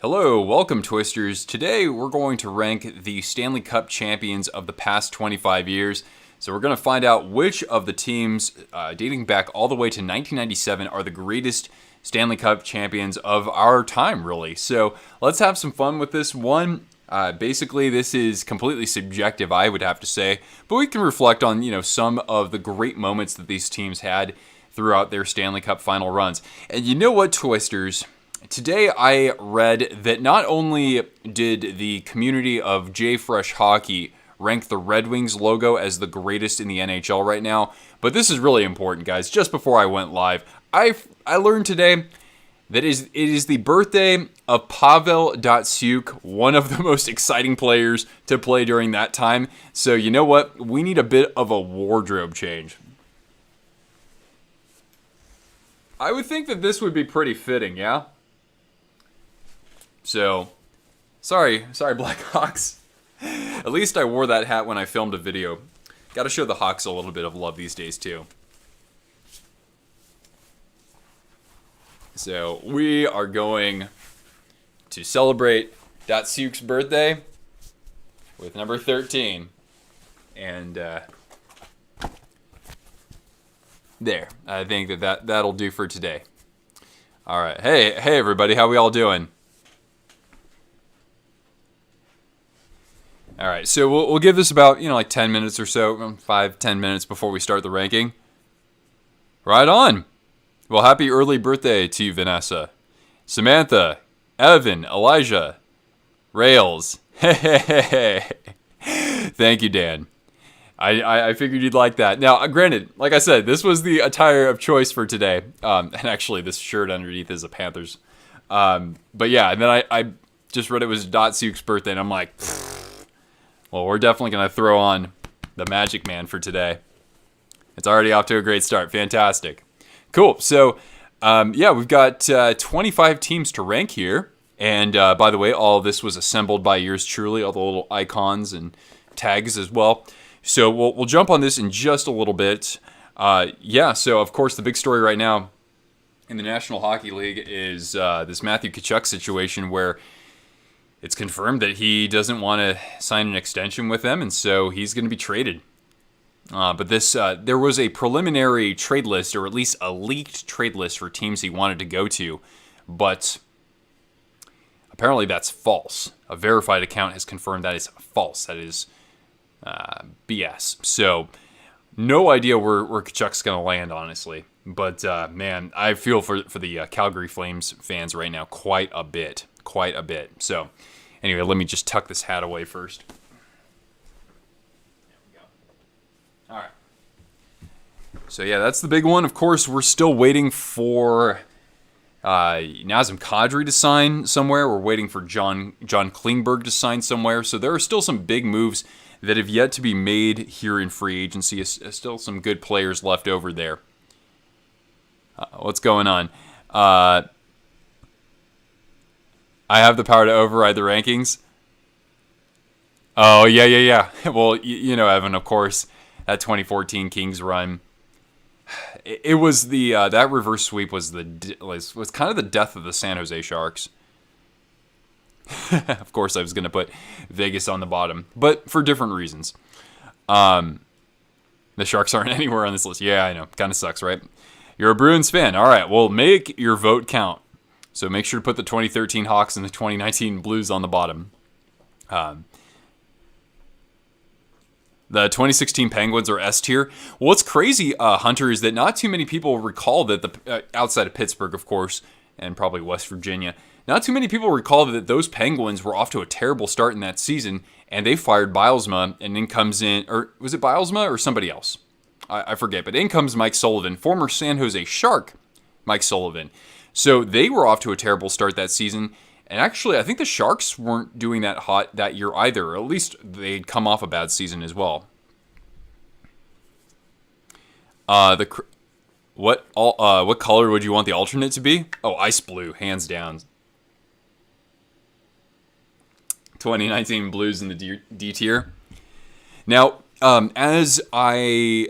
Hello, welcome Twisters. Today we're going to rank the Stanley Cup champions of the past 25 years. So we're going to find out which of the teams dating back all the way to 1997 are the greatest Stanley Cup champions of our time, really. So let's have some fun with this one. Basically, this is completely subjective, I would have to say, but we can reflect on, some of the great moments that these teams had throughout their Stanley Cup final runs. And you know what, Twisters? Today I read that not only did the community of JFresh Hockey rank the Red Wings logo as the greatest in the NHL right now, but this is really important, guys. Just before I went live, I learned today that it is the birthday of Pavel Datsyuk, one of the most exciting players to play during that time. So you know what? We need a bit of a wardrobe change. I would think that this would be pretty fitting, yeah? So, sorry Blackhawks. At least I wore that hat when I filmed a video. Got to show the Hawks a little bit of love these days too. So, we are going to celebrate Datsyuk's birthday with number 13. And there. I think that'll do for today. All right. Hey everybody, how we all doing? All right, so we'll give this about, 10 minutes or so, 5-10 minutes before we start the ranking. Right on. Well, happy early birthday to you, Vanessa. Samantha, Evan, Elijah, Rails. Hey. Thank you, Dan. I figured you'd like that. Now, granted, like I said, this was the attire of choice for today. And actually, this shirt underneath is a Panthers. But yeah, and then I just read it was Datsyuk's birthday, and I'm like... Well, we're definitely going to throw on the Magic Man for today. It's already off to a great start. Fantastic. Cool. So, we've got 25 teams to rank here. And by the way, all of this was assembled by yours truly, all the little icons and tags as well. So we'll jump on this in just a little bit. So of course, the big story right now in the National Hockey League is this Matthew Tkachuk situation where it's confirmed that he doesn't want to sign an extension with them, and so he's going to be traded. But there was a preliminary trade list, or at least a leaked trade list for teams he wanted to go to, but apparently that's false. A verified account has confirmed that is false. That is BS. So no idea where Tkachuk's going to land, honestly. But man, I feel for the Calgary Flames fans right now quite a bit. So anyway, let me just tuck this hat away first. There we go. All right. So yeah, that's the big one. Of course, we're still waiting for Nazem Kadri to sign somewhere. We're waiting for John Klingberg to sign somewhere. So there are still some big moves that have yet to be made here in free agency. Still some good players left over there. What's going on? I have the power to override the rankings. Oh, yeah. Well, Evan, of course, that 2014 Kings run. It was that reverse sweep was kind of the death of the San Jose Sharks. Of course, I was going to put Vegas on the bottom, but for different reasons. The Sharks aren't anywhere on this list. Yeah, I know. Kind of sucks, right? You're a Bruins fan. All right, well, make your vote count. So make sure to put the 2013 Hawks and the 2019 Blues on the bottom. The 2016 Penguins are S tier. What's crazy, Hunter, is that not too many people recall that outside of Pittsburgh, of course, and probably West Virginia, not too many people recall that those Penguins were off to a terrible start in that season, and they fired Bylsma, and in comes in, or was it Bylsma or somebody else? I forget, but in comes Mike Sullivan, former San Jose Shark Mike Sullivan. So they were off to a terrible start that season. And actually, I think the Sharks weren't doing that hot that year either. Or at least they'd come off a bad season as well. What color would you want the alternate to be? Oh, ice blue, hands down. 2019 Blues in the D tier. Now, as we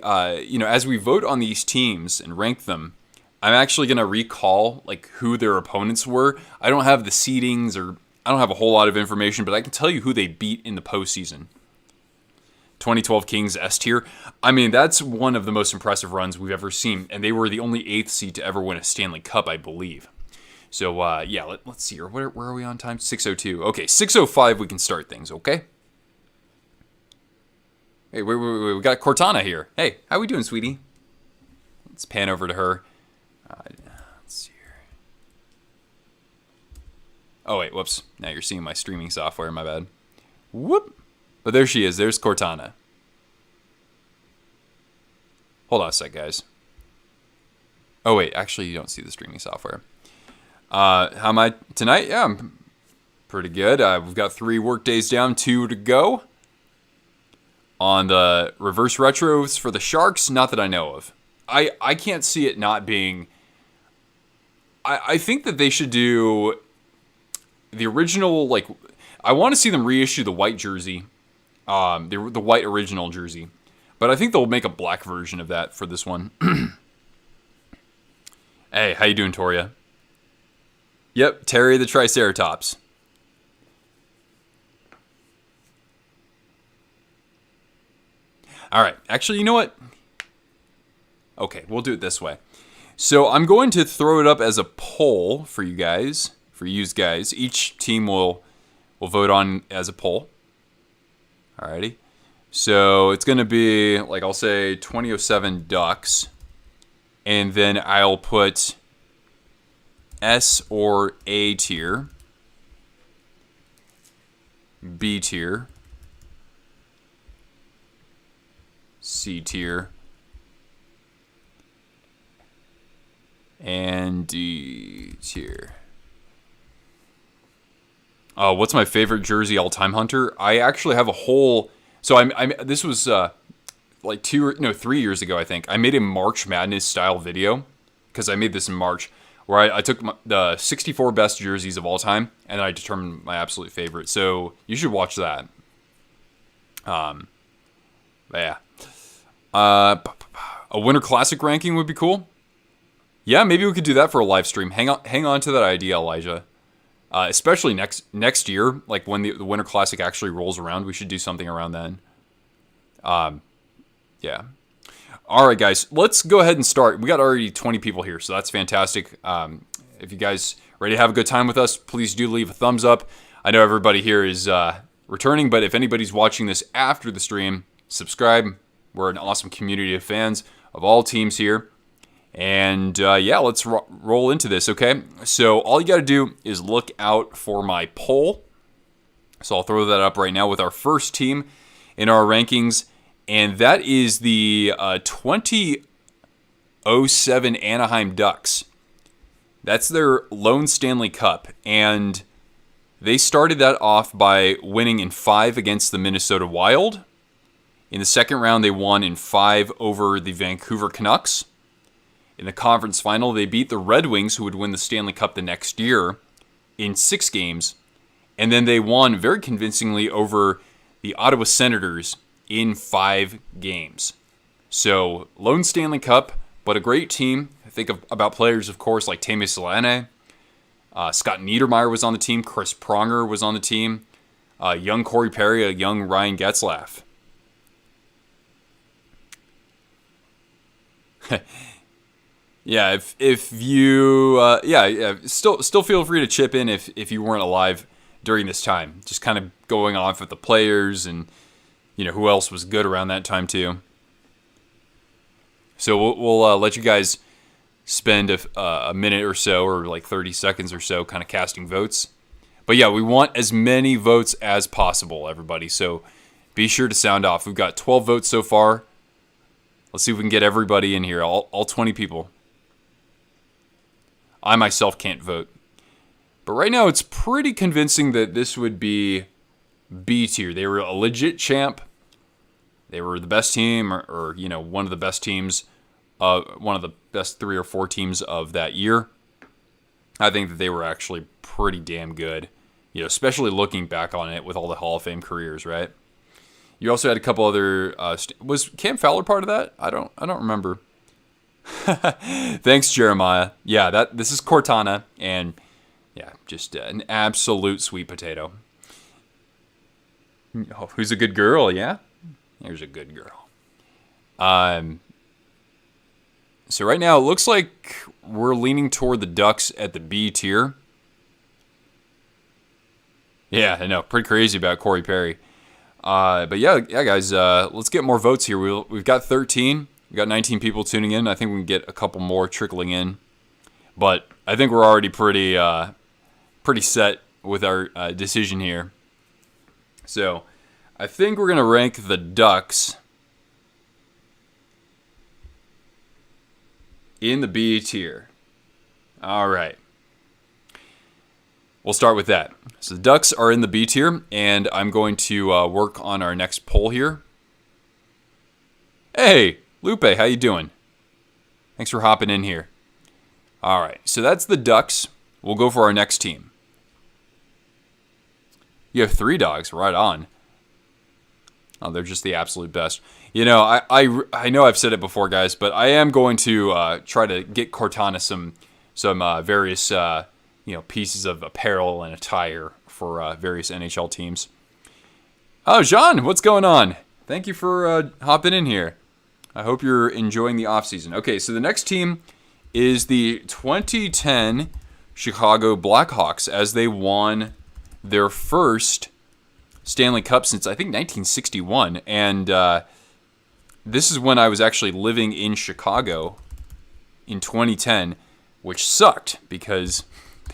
vote on these teams and rank them, I'm actually going to recall like who their opponents were. I don't have the seedings or I don't have a whole lot of information, but I can tell you who they beat in the postseason. 2012 Kings S tier. I mean, that's one of the most impressive runs we've ever seen, and they were the only 8th seed to ever win a Stanley Cup, I believe. So, yeah, let's see here. Where are we on time? 6:02. Okay, 6:05 we can start things, okay? Hey, wait, we got Cortana here. Hey, how we doing, sweetie? Let's pan over to her. Let's see here. Oh, wait, whoops. Now you're seeing my streaming software, my bad. Whoop. But there she is. There's Cortana. Hold on a sec, guys. Oh, wait. Actually, you don't see the streaming software. How am I tonight? Yeah, I'm pretty good. We've got 3 work days down, 2 to go. On the reverse retros for the Sharks, not that I know of. I can't see it not being... I think that they should do the original, like... I want to see them reissue the white jersey. The white original jersey. But I think they'll make a black version of that for this one. Hey, how you doing, Toria? Yep, Terry the Triceratops. All right, actually, you know what? Okay, we'll do it this way. So I'm going to throw it up as a poll for you guys, Each team will vote on as a poll. Alrighty. So it's going to be, like, I'll say 2007 Ducks. And then I'll put S or A tier, B tier, C tier, and D tier. What's my favorite jersey all-time, Hunter? I actually have a whole... So this was like 3 years ago, I think. I made a March Madness style video, because I made this in March, where I took the 64 best jerseys of all time, and I determined my absolute favorite. So you should watch that. Yeah. A Winter Classic ranking would be cool. Yeah, maybe we could do that for a live stream. Hang on to that idea, Elijah. Especially next year, like when the Winter Classic actually rolls around, we should do something around then. Yeah. All right, guys, let's go ahead and start. We got already 20 people here, so that's fantastic. If you guys ready to have a good time with us, please do leave a thumbs up. I know everybody here is returning, but if anybody's watching this after the stream, subscribe. We're an awesome community of fans of all teams here. And yeah, let's roll into this, okay? So all you got to do is look out for my poll. So I'll throw that up right now with our first team in our rankings. And that is the 2007 Anaheim Ducks. That's their lone Stanley Cup. And they started that off by winning in 5 against the Minnesota Wild. In the second round, they won in 5 over the Vancouver Canucks. In the conference final, they beat the Red Wings, who would win the Stanley Cup the next year, in 6 games. And then they won very convincingly over the Ottawa Senators in 5 games. So, lone Stanley Cup, but a great team. I think about players, of course, like Teemu Selänne. Scott Niedermayer was on the team. Chris Pronger was on the team. Young Corey Perry, a young Ryan Getzlaf. Yeah, if you still feel free to chip in if you weren't alive during this time. Just kind of going off with the players and who else was good around that time too. So we'll let you guys spend a minute or so, or like 30 seconds or so, kind of casting votes. But yeah, we want as many votes as possible, everybody. So be sure to sound off. We've got 12 votes so far. Let's see if we can get everybody in here, all 20 people. I myself can't vote. But right now, it's pretty convincing that this would be B tier. They were a legit champ. They were the best team, or one of the best teams, one of the best 3 or 4 teams of that year. I think that they were actually pretty damn good, especially looking back on it with all the Hall of Fame careers, right? You also had a couple other. Was Cam Fowler part of that? I don't remember. Thanks, Jeremiah. Yeah, this is Cortana, and Yeah, just an absolute sweet potato. Oh, who's a good girl? Yeah, here's a good girl. So right now it looks like we're leaning toward the Ducks at the B tier. Yeah, I know, pretty crazy about Corey Perry. But yeah, guys, let's get more votes here. We've got 13. We've got 19 people tuning in. I think we can get a couple more trickling in. But I think we're already pretty set with our decision here. So I think we're going to rank the Ducks in the B tier. All right. We'll start with that. So the Ducks are in the B tier, and I'm going to work on our next poll here. Hey, Lupe, how you doing? Thanks for hopping in here. All right, so that's the Ducks. We'll go for our next team. You have 3 dogs, right on. Oh, they're just the absolute best. You know, I know I've said it before, guys, but I am going to try to get Cortana some various pieces of apparel and attire for various NHL teams. Oh, Jean, what's going on? Thank you for hopping in here. I hope you're enjoying the offseason. Okay, so the next team is the 2010 Chicago Blackhawks, as they won their first Stanley Cup since, I think, 1961. And this is when I was actually living in Chicago in 2010, which sucked because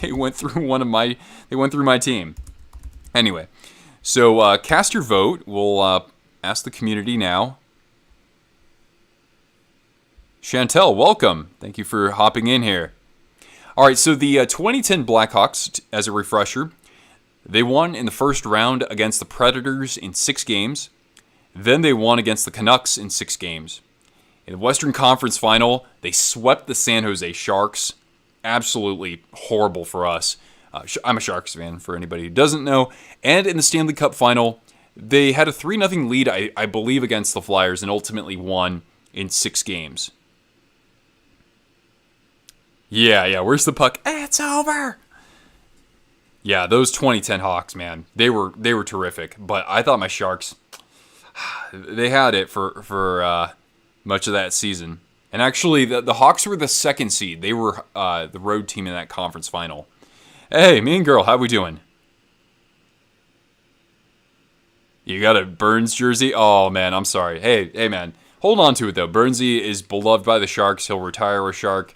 they went through my team. Anyway, so cast your vote. We'll ask the community now. Chantel, welcome. Thank you for hopping in here. All right, so the 2010 Blackhawks, as a refresher, they won in the first round against the Predators in 6 games. Then they won against the Canucks in 6 games. In the Western Conference Final, they swept the San Jose Sharks. Absolutely horrible for us. I'm a Sharks fan, for anybody who doesn't know. And in the Stanley Cup Final, they had a 3-0 lead, I believe, against the Flyers, and ultimately won in 6 games. Yeah, where's the puck? It's over! Yeah, those 2010 Hawks, man, they were terrific. But I thought my Sharks, they had it for much of that season. And actually, the Hawks were the 2nd seed. They were the road team in that conference final. Hey, mean girl, how we doing? You got a Burns jersey? Oh, man, I'm sorry. Hey, man, hold on to it, though. Burnsy is beloved by the Sharks. He'll retire a Shark.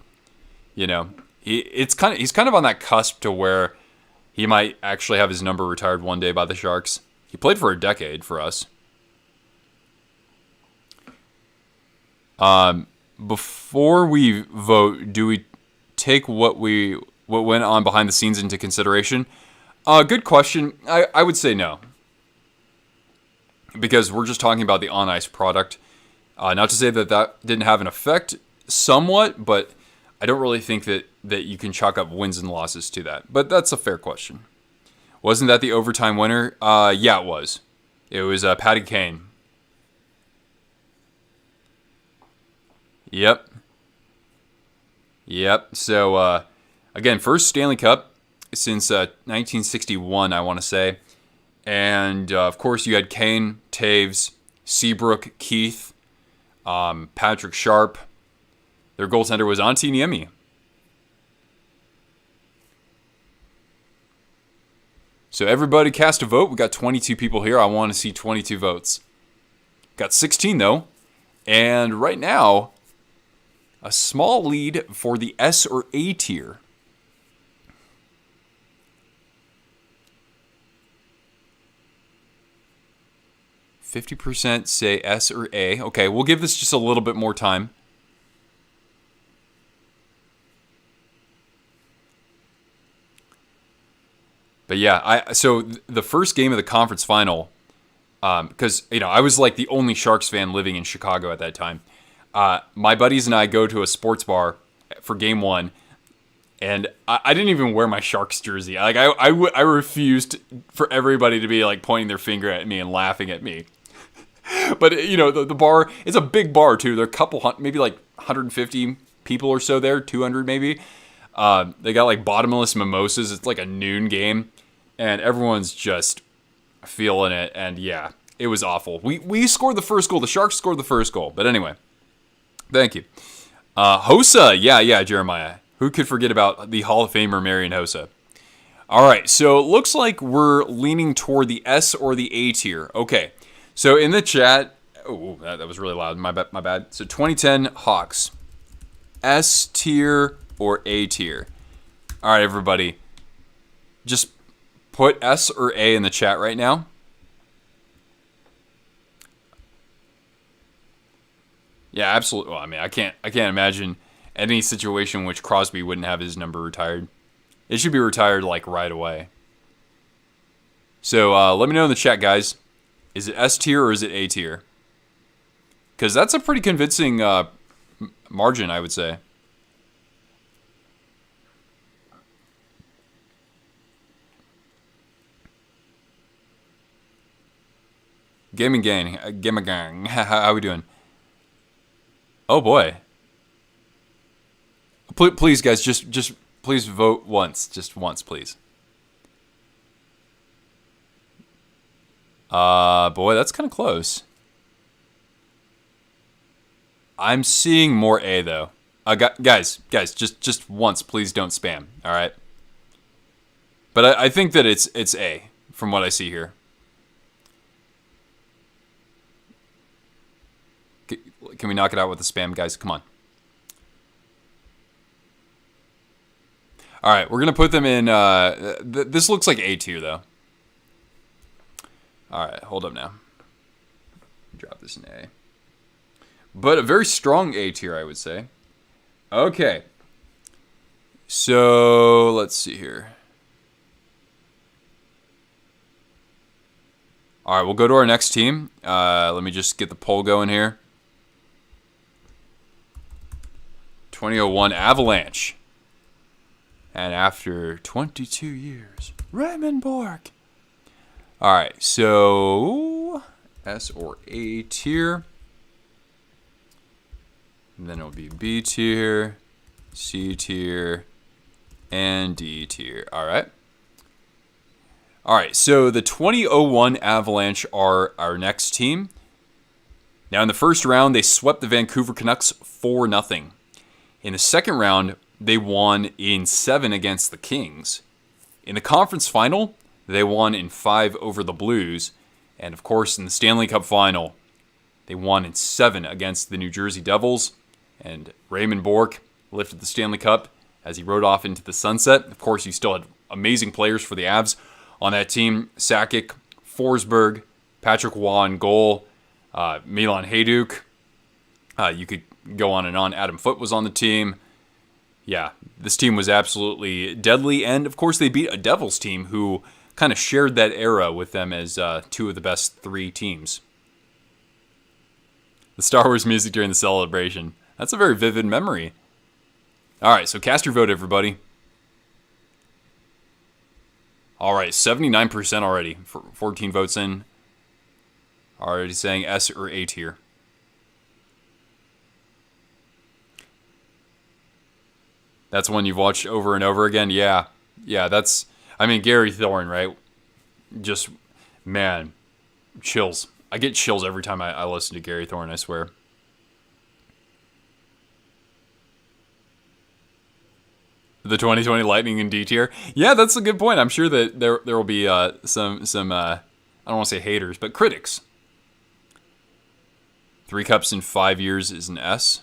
You know, he's kind of on that cusp to where he might actually have his number retired one day by the Sharks. He played for a decade for us. Before we vote, do we take what went on behind the scenes into consideration? Good question. I would say no, because we're just talking about the on-ice product. Not to say that didn't have an effect somewhat, but I don't really think that you can chalk up wins and losses to that. But that's a fair question. Wasn't that the overtime winner? Yeah, it was. It was Patty Kane. Yep. So, again, first Stanley Cup since 1961, I want to say. And, of course, you had Kane, Taves, Seabrook, Keith, Patrick Sharp. Their goaltender was Antti Niemi. So everybody cast a vote. We got 22 people here. I want to see 22 votes. Got 16, though. And right now, a small lead for the S or A tier. %, say S or A. Okay, we'll give this just a little bit more time. But yeah, so the first game of the conference final, because I was like the only Sharks fan living in Chicago at that time. My buddies and I go to a sports bar for game 1, and I didn't even wear my Sharks jersey. Like I refused for everybody to be like pointing their finger at me and laughing at me. But the bar, it's a big bar too. There are a couple, maybe like 150 people or so there, 200 maybe. They got like bottomless mimosas. It's like a noon game, and everyone's just feeling it. And yeah, it was awful. We scored the first goal. The Sharks scored the first goal. But anyway, thank you. Hossa, yeah, Jeremiah. Who could forget about the Hall of Famer Marian Hossa? All right, so it looks like we're leaning toward the S or the A tier. Okay, so in the chat, oh, that was really loud. My bad. So 2010 Hawks, S tier or A tier. All right, everybody, just put S or A in the chat right now. Yeah, absolutely. Well, I mean, I can't imagine any situation in which Crosby wouldn't have his number retired. It should be retired like right away. So let me know in the chat, guys. Is it S tier or is it A tier? Because that's a pretty convincing margin, I would say. Gaming gang, how we doing? Oh boy. Please, guys, just please vote once, just once, please. Boy, that's kind of close. I'm seeing more A though. Guys, just once, please don't spam. All right. But I think that it's A from what I see here. Can we knock it out with the spam, guys? Come on. All right, we're going to put them in... this looks like A tier, though. All right, hold up now. Drop this in A. But a very strong A tier, I would say. Okay. So, let's see here. All right, we'll go to our next team. Let me just get the poll going here. 2001 Avalanche. And after 22 years, Raymond Bourque. All right, so S or A tier. And then it'll be B tier, C tier, and D tier. All right. All right, so the 2001 Avalanche are our next team. Now, in the first round, they swept the Vancouver Canucks 4-0. In the second round, they won in 7 against the Kings. In the conference final, they won in 5 over the Blues. And of course, in the Stanley Cup final, they won in 7 against the New Jersey Devils. And Raymond Bourque lifted the Stanley Cup as he rode off into the sunset. Of course, you still had amazing players for the Avs on that team. Sakic, Forsberg, Patrick Waugh in goal, Milan Hajduk. You could go on and on. Adam Foote was on the team. Yeah, this team was absolutely deadly. And, of course, they beat a Devils team who kind of shared that era with them as 2 of the best 3 teams. The Star Wars music during the celebration. That's a very vivid memory. All right, so cast your vote, everybody. All right, 79% already. 14 votes in. Already saying S or A tier. That's one you've watched over and over again? Yeah, that's... I mean, Gary Thorne, right? Just, man, chills. I get chills every time I listen to Gary Thorne, I swear. The 2020 Lightning in D tier? Yeah, that's a good point. I'm sure that there will be some I don't want to say haters, but critics. 3 cups in 5 years is an S.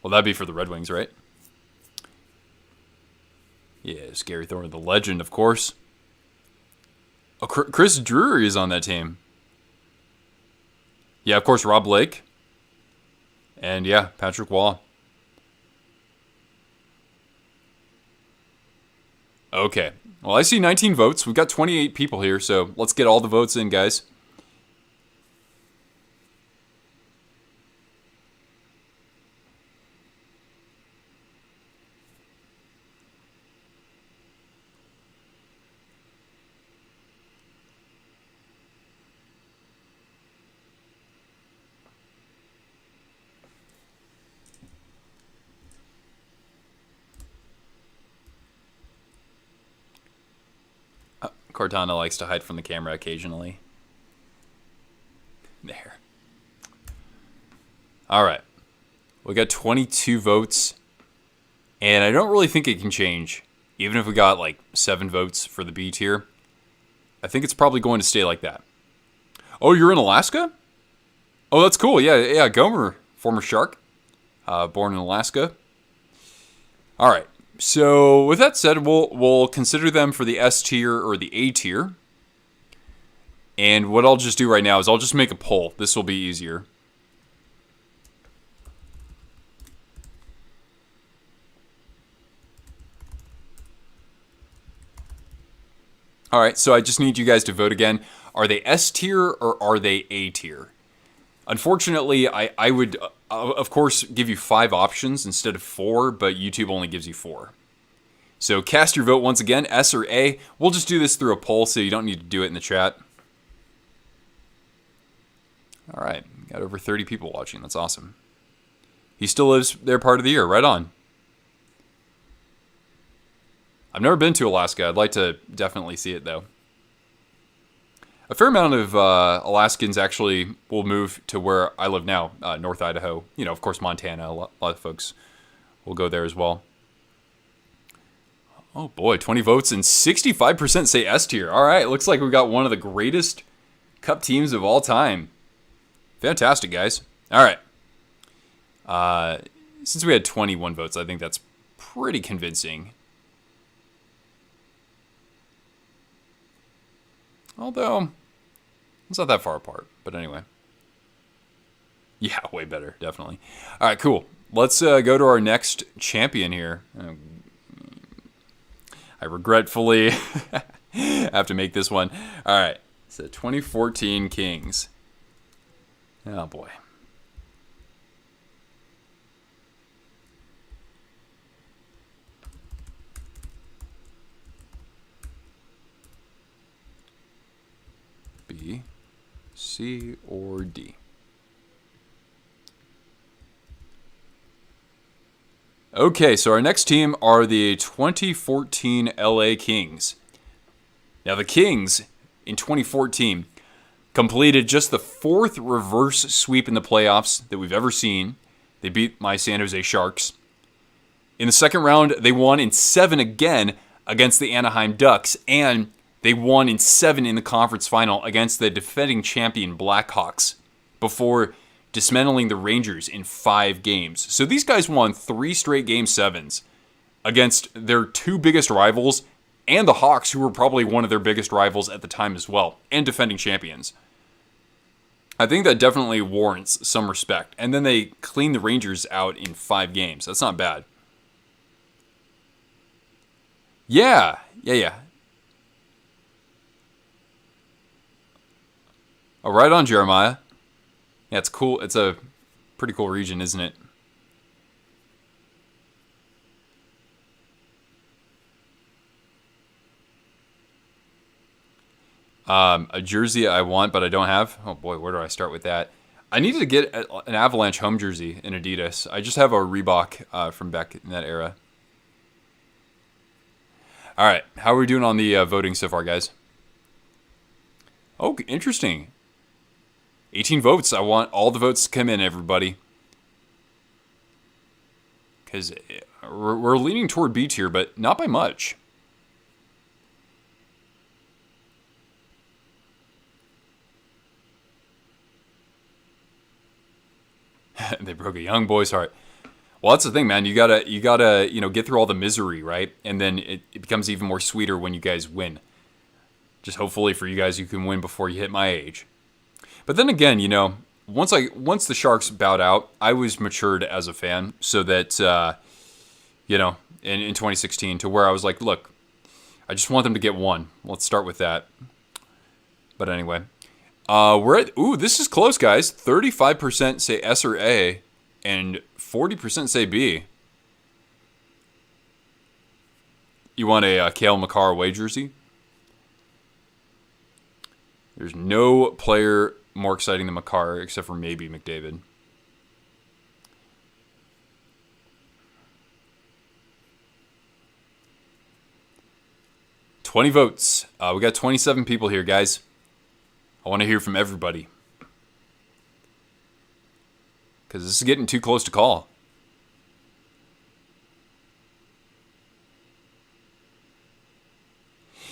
Well, that'd be for the Red Wings, right? Yes, Gary Thorne, the legend, of course. Oh, Chris Drury is on that team. Yeah, of course, Rob Blake. And yeah, Patrick Waugh. Okay. Well, I see 19 votes. We've got 28 people here, so let's get all the votes in, guys. Cortana likes to hide from the camera occasionally. There. All right. We got 22 votes. And I don't really think it can change. Even if we got like 7 votes for the B tier. I think it's probably going to stay like that. Oh, you're in Alaska? Oh, that's cool. Yeah, Gomer, former Shark. Born in Alaska. All right. So with that said, we'll consider them for the S tier or the A tier. And what I'll just do right now is I'll just make a poll. This will be easier. All right, so I just need you guys to vote again. Are they S tier or are they A tier? Unfortunately, I would, of course, give you 5 options instead of 4, but YouTube only gives you 4. So cast your vote once again, S or A. We'll just do this through a poll, so you don't need to do it in the chat. All right, got over 30 people watching. That's awesome. He still lives there part of the year. Right on. I've never been to Alaska. I'd like to definitely see it, though. A fair amount of Alaskans actually will move to where I live now, North Idaho. You know, of course, Montana. A lot of folks will go there as well. Oh, boy, 20 votes and 65% say S tier. All right, looks like we got one of the greatest Cup teams of all time. Fantastic, guys. All right. Since we had 21 votes, I think that's pretty convincing. Although, it's not that far apart. But anyway. Yeah, way better, definitely. All right, cool. Let's go to our next champion here. I regretfully have to make this one. All right, it's the 2014 Kings. Oh, boy. B, C, or D? Okay, so our next team are the 2014 LA Kings. Now, the Kings in 2014 completed just the 4th reverse sweep in the playoffs that we've ever seen. They beat my San Jose Sharks. In the second round, they won in 7 again against the Anaheim Ducks, and they won in 7 in the conference final against the defending champion Blackhawks before dismantling the Rangers in 5 games. So these guys won 3 straight Game 7s against their 2 biggest rivals and the Hawks, who were probably one of their biggest rivals at the time as well, and defending champions. I think that definitely warrants some respect. And then they cleaned the Rangers out in 5 games. That's not bad. Yeah. Oh, right on, Jeremiah. Yeah, it's cool. It's a pretty cool region, isn't it? A jersey I want, but I don't have. Oh boy, where do I start with that? I needed to get an Avalanche home jersey in Adidas. I just have a Reebok from back in that era. All right, how are we doing on the voting so far, guys? Oh, interesting. 18 votes. I want all the votes to come in, everybody. Because we're leaning toward B tier, but not by much. They broke a young boy's heart. Well, that's the thing, man. You gotta, get through all the misery, right? And then it becomes even more sweeter when you guys win. Just hopefully for you guys, you can win before you hit my age. But then again, once the Sharks bowed out, I was matured as a fan, so that in 2016, to where I was like, look, I just want them to get one. Let's start with that. But anyway, this is close, guys. 35% say S or A, and 40% say B. You want a Cale Makar away jersey? There's no player more exciting than Makar, except for maybe McDavid. 20 votes. We got 27 people here, guys. I want to hear from everybody. Because this is getting too close to call.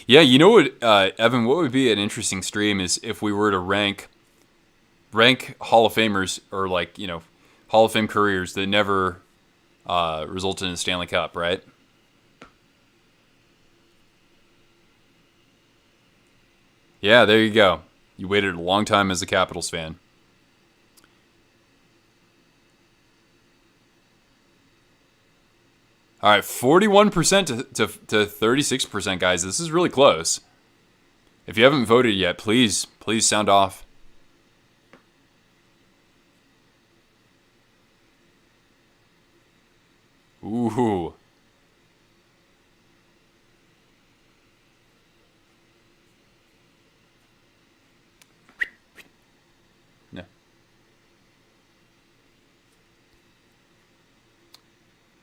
Yeah, you know what, Evan, what would be an interesting stream is if we were to rank Hall of Famers or Hall of Fame careers that never resulted in a Stanley Cup, right? Yeah, there you go. You waited a long time as a Capitals fan. All right, 41% to 36%, guys. This is really close. If you haven't voted yet, please sound off. Ooh. No.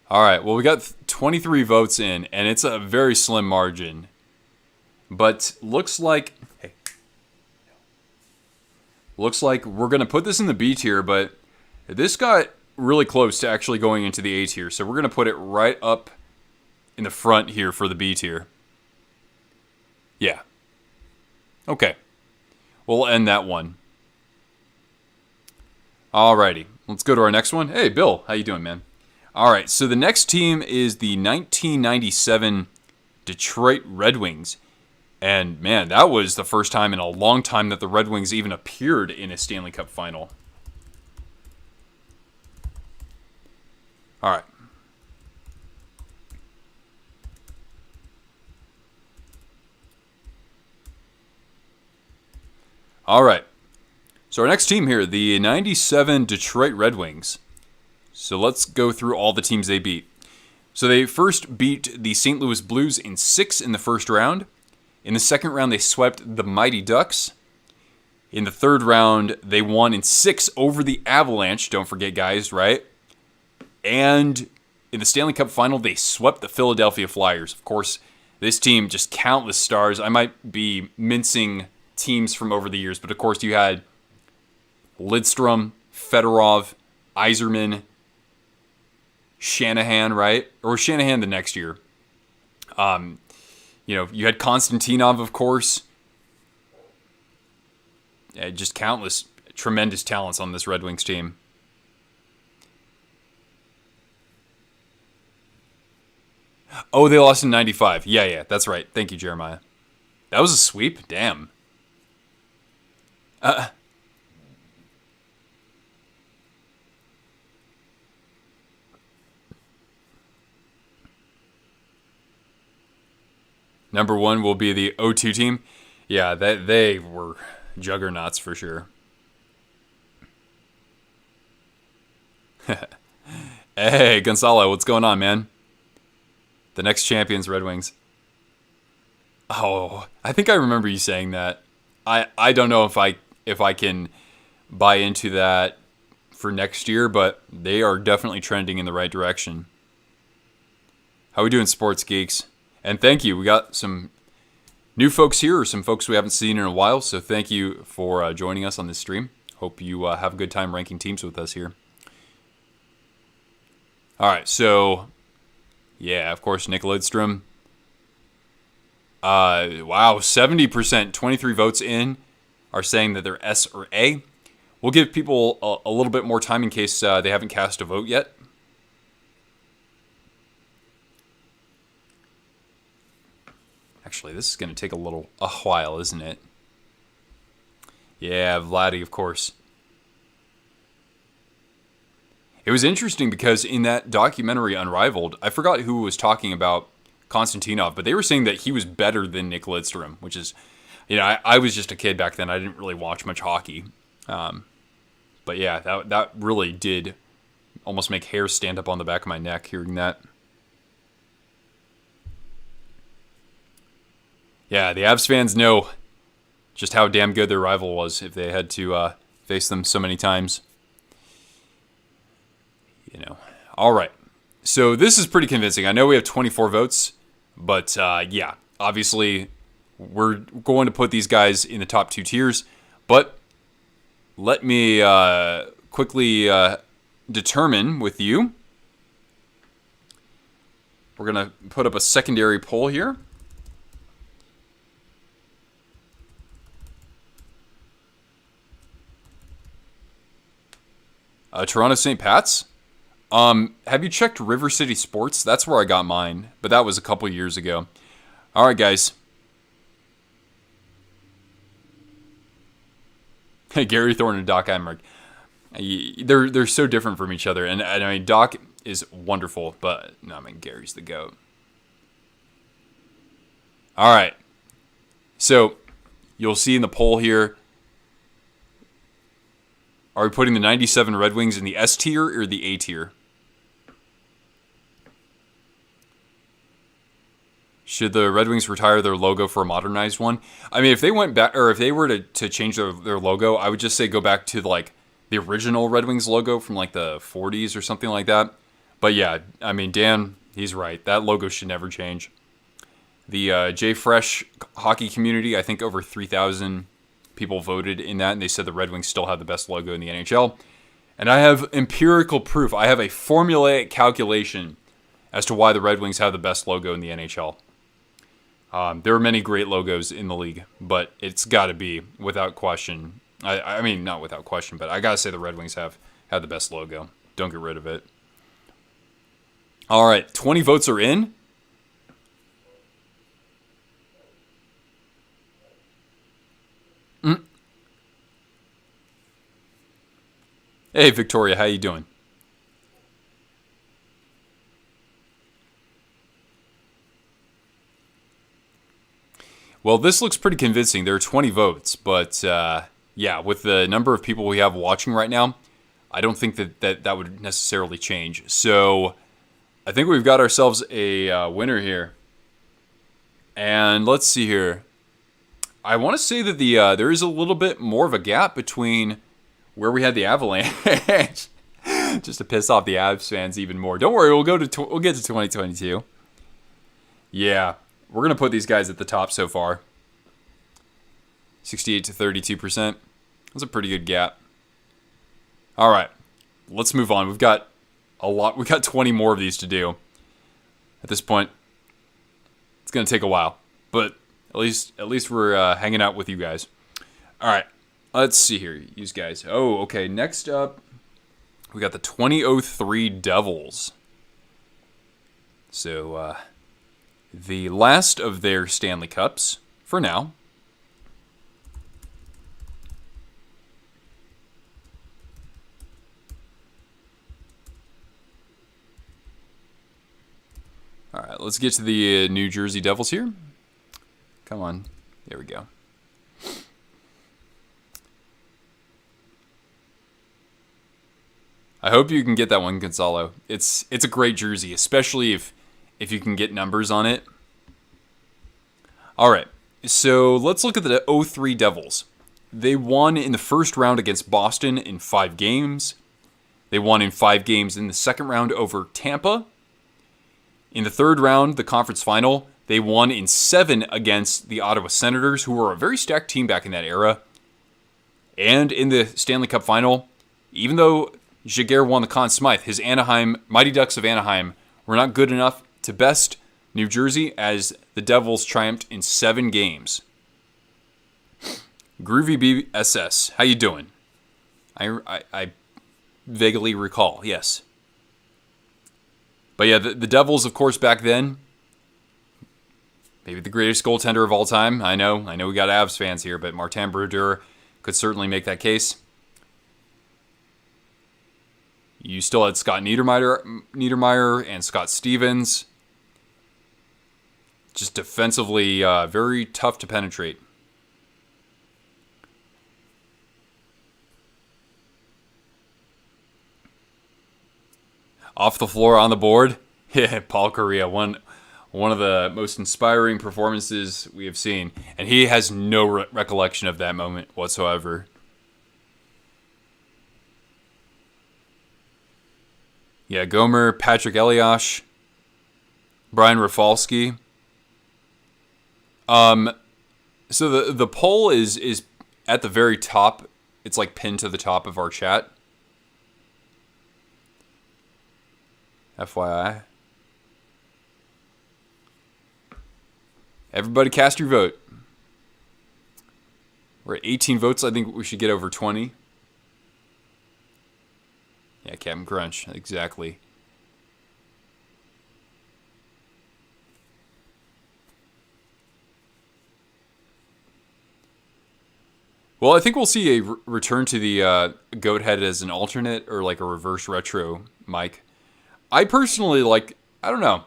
All right, well, we got 23 votes in, and it's a very slim margin. But looks like we're going to put this in the B tier, but this got really close to actually going into the A tier. So we're going to put it right up in the front here for the B tier. Yeah. Okay. We'll end that one. Alrighty. Let's go to our next one. Hey, Bill. How you doing, man? Alright, so the next team is the 1997 Detroit Red Wings. And, man, that was the first time in a long time that the Red Wings even appeared in a Stanley Cup final. All right. All right. So our next team here, the 97 Detroit Red Wings. So let's go through all the teams they beat. So they first beat the St. Louis Blues in 6 in the first round. In the second round, they swept the Mighty Ducks. In the third round, they won in 6 over the Avalanche. Don't forget, guys, right? And in the Stanley Cup final, they swept the Philadelphia Flyers. Of course, this team, just countless stars. I might be mincing teams from over the years, but of course you had Lidstrom, Fedorov, Yzerman, Shanahan, right? Or Shanahan the next year. You had Konstantinov, of course. Just countless tremendous talents on this Red Wings team. Oh, they lost in 95. Yeah, that's right. Thank you, Jeremiah. That was a sweep? Damn. Number 1 will be the 0-2 team. Yeah, they were juggernauts for sure. Hey, Gonzalo, what's going on, man? The next champions, Red Wings. Oh, I think I remember you saying that. I don't know if I can buy into that for next year, but they are definitely trending in the right direction. How we doing, sports geeks? And thank you. We got some new folks here, or some folks we haven't seen in a while, so thank you for joining us on this stream. Hope you have a good time ranking teams with us here. All right, so yeah, of course, Nick Lidstrom. Wow, 70%, 23 votes in, are saying that they're S or A. We'll give people a little bit more time in case they haven't cast a vote yet. Actually, this is going to take a while, isn't it? Yeah, Vladdy, of course. It was interesting because in that documentary Unrivaled, I forgot who was talking about Konstantinov, but they were saying that he was better than Nick Lidstrom, which is, I was just a kid back then. I didn't really watch much hockey. But yeah, that really did almost make hair stand up on the back of my neck hearing that. Yeah, the Avs fans know just how damn good their rival was if they had to face them so many times. All right. So this is pretty convincing. I know we have 24 votes, but yeah, Obviously, we're going to put these guys in the top 2 tiers, but let me quickly determine with you. We're going to put up a secondary poll here. Toronto St. Pat's. Have you checked River City Sports? That's where I got mine, but that was a couple years ago. All right, guys. Gary Thorne and Doc Emmerich. They're so different from each other, and I mean Doc is wonderful, but no, I mean Gary's the GOAT. All right. So you'll see in the poll here. Are we putting the 97 Red Wings in the S tier or the A tier? Should the Red Wings retire their logo for a modernized one? I mean, if they went back, or if they were to change their logo, I would just say go back to like the original Red Wings logo from like the 40s or something like that. But yeah, I mean, Dan, he's right. That logo should never change. The J Fresh hockey community, I think over 3,000 people voted in that, and they said the Red Wings still have the best logo in the NHL. And I have empirical proof. I have a formulaic calculation as to why the Red Wings have the best logo in the NHL. There are many great logos in the league, but it's got to be, without question. I mean, not without question, but I got to say the Red Wings have the best logo. Don't get rid of it. All right, 20 votes are in. Hey, Victoria, how you doing? Well, this looks pretty convincing. There are 20 votes, but yeah, with the number of people we have watching right now, I don't think that would necessarily change. So I think we've got ourselves a winner here. And let's see here. I want to say that there is a little bit more of a gap between where we had the Avalanche, just to piss off the Avs fans even more. Don't worry, we'll get to 2022. Yeah, we're gonna put these guys at the top so far. 68 to 32%. That's a pretty good gap. All right, let's move on. We've got a lot. We've got 20 more of these to do. At this point, it's gonna take a while, but at least we're hanging out with you guys. All right. Let's see here, you guys. Oh, okay. Next up, we got the 2003 Devils. So, the last of their Stanley Cups for now. All right, let's get to the New Jersey Devils here. Come on. There we go. I hope you can get that one, Gonzalo. It's a great jersey, especially if you can get numbers on it. All right, so let's look at the 03 Devils. They won in the first round against Boston in 5 games. They won in 5 games in the second round over Tampa. In the third round, the conference final, they won in 7 against the Ottawa Senators, who were a very stacked team back in that era. And in the Stanley Cup final, even though Jaguar won the Conn Smythe, his Mighty Ducks of Anaheim were not good enough to best New Jersey as the Devils triumphed in 7 games. Groovy BSS, how you doing? I vaguely recall, yes. But yeah, the Devils, of course, back then, maybe the greatest goaltender of all time. I know we got Avs fans here, but Martin Brodeur could certainly make that case. You still had Scott Niedermayer and Scott Stevens. Just defensively very tough to penetrate. Off the floor, on the board. Yeah, Paul Correa, one of the most inspiring performances we have seen. And he has no recollection of that moment whatsoever. Yeah, Gomer, Patrick Elias, Brian Rafalski. So the poll is at the very top. It's like pinned to the top of our chat. FYI. Everybody cast your vote. We're at 18 votes. I think we should get over 20. Yeah, Captain Crunch. Exactly. Well, I think we'll see a return to the goat head as an alternate or like a reverse retro mic. I personally like, I don't know.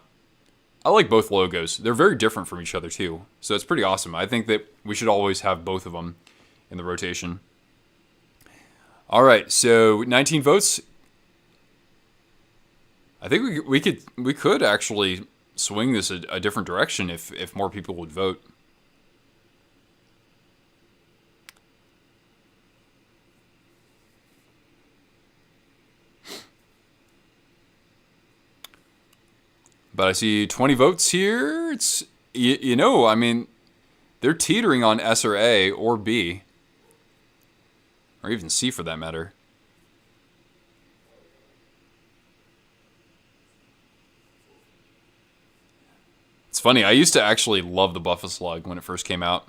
I like both logos. They're very different from each other too. So it's pretty awesome. I think that we should always have both of them in the rotation. All right, so 19 votes. I think we could actually swing this a different direction if more people would vote. But I see 20 votes here. It's, I mean, they're teetering on S or A or B. Or even C for that matter. It's funny, I used to actually love the Buffalo Slug when it first came out.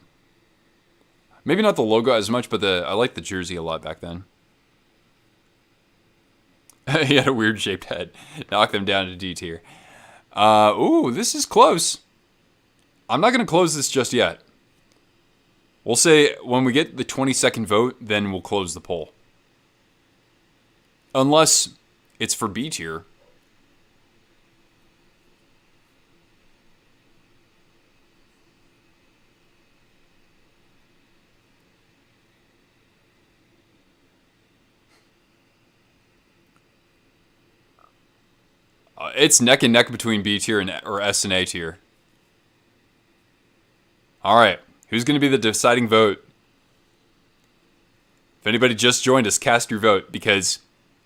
Maybe not the logo as much, but I liked the jersey a lot back then. He had a weird shaped head. Knock them down to D tier. Ooh, this is close. I'm not going to close this just yet. We'll say when we get the 22nd vote, then we'll close the poll. Unless it's for B tier. It's neck and neck between B tier or S and A tier. All right. Who's going to be the deciding vote? If anybody just joined us, cast your vote because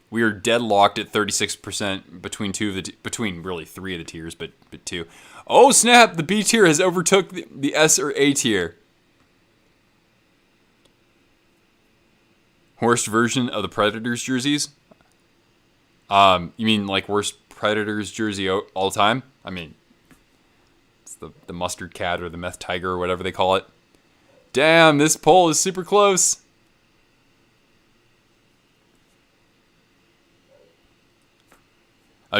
we are deadlocked at 36% between really three of the tiers, but two. Oh, snap. The B tier has overtook the S or A tier. Worst version of the Predators jerseys? You mean like worst Predators jersey all time? I mean, it's the mustard cat or the meth tiger or whatever they call it. Damn, this poll is super close.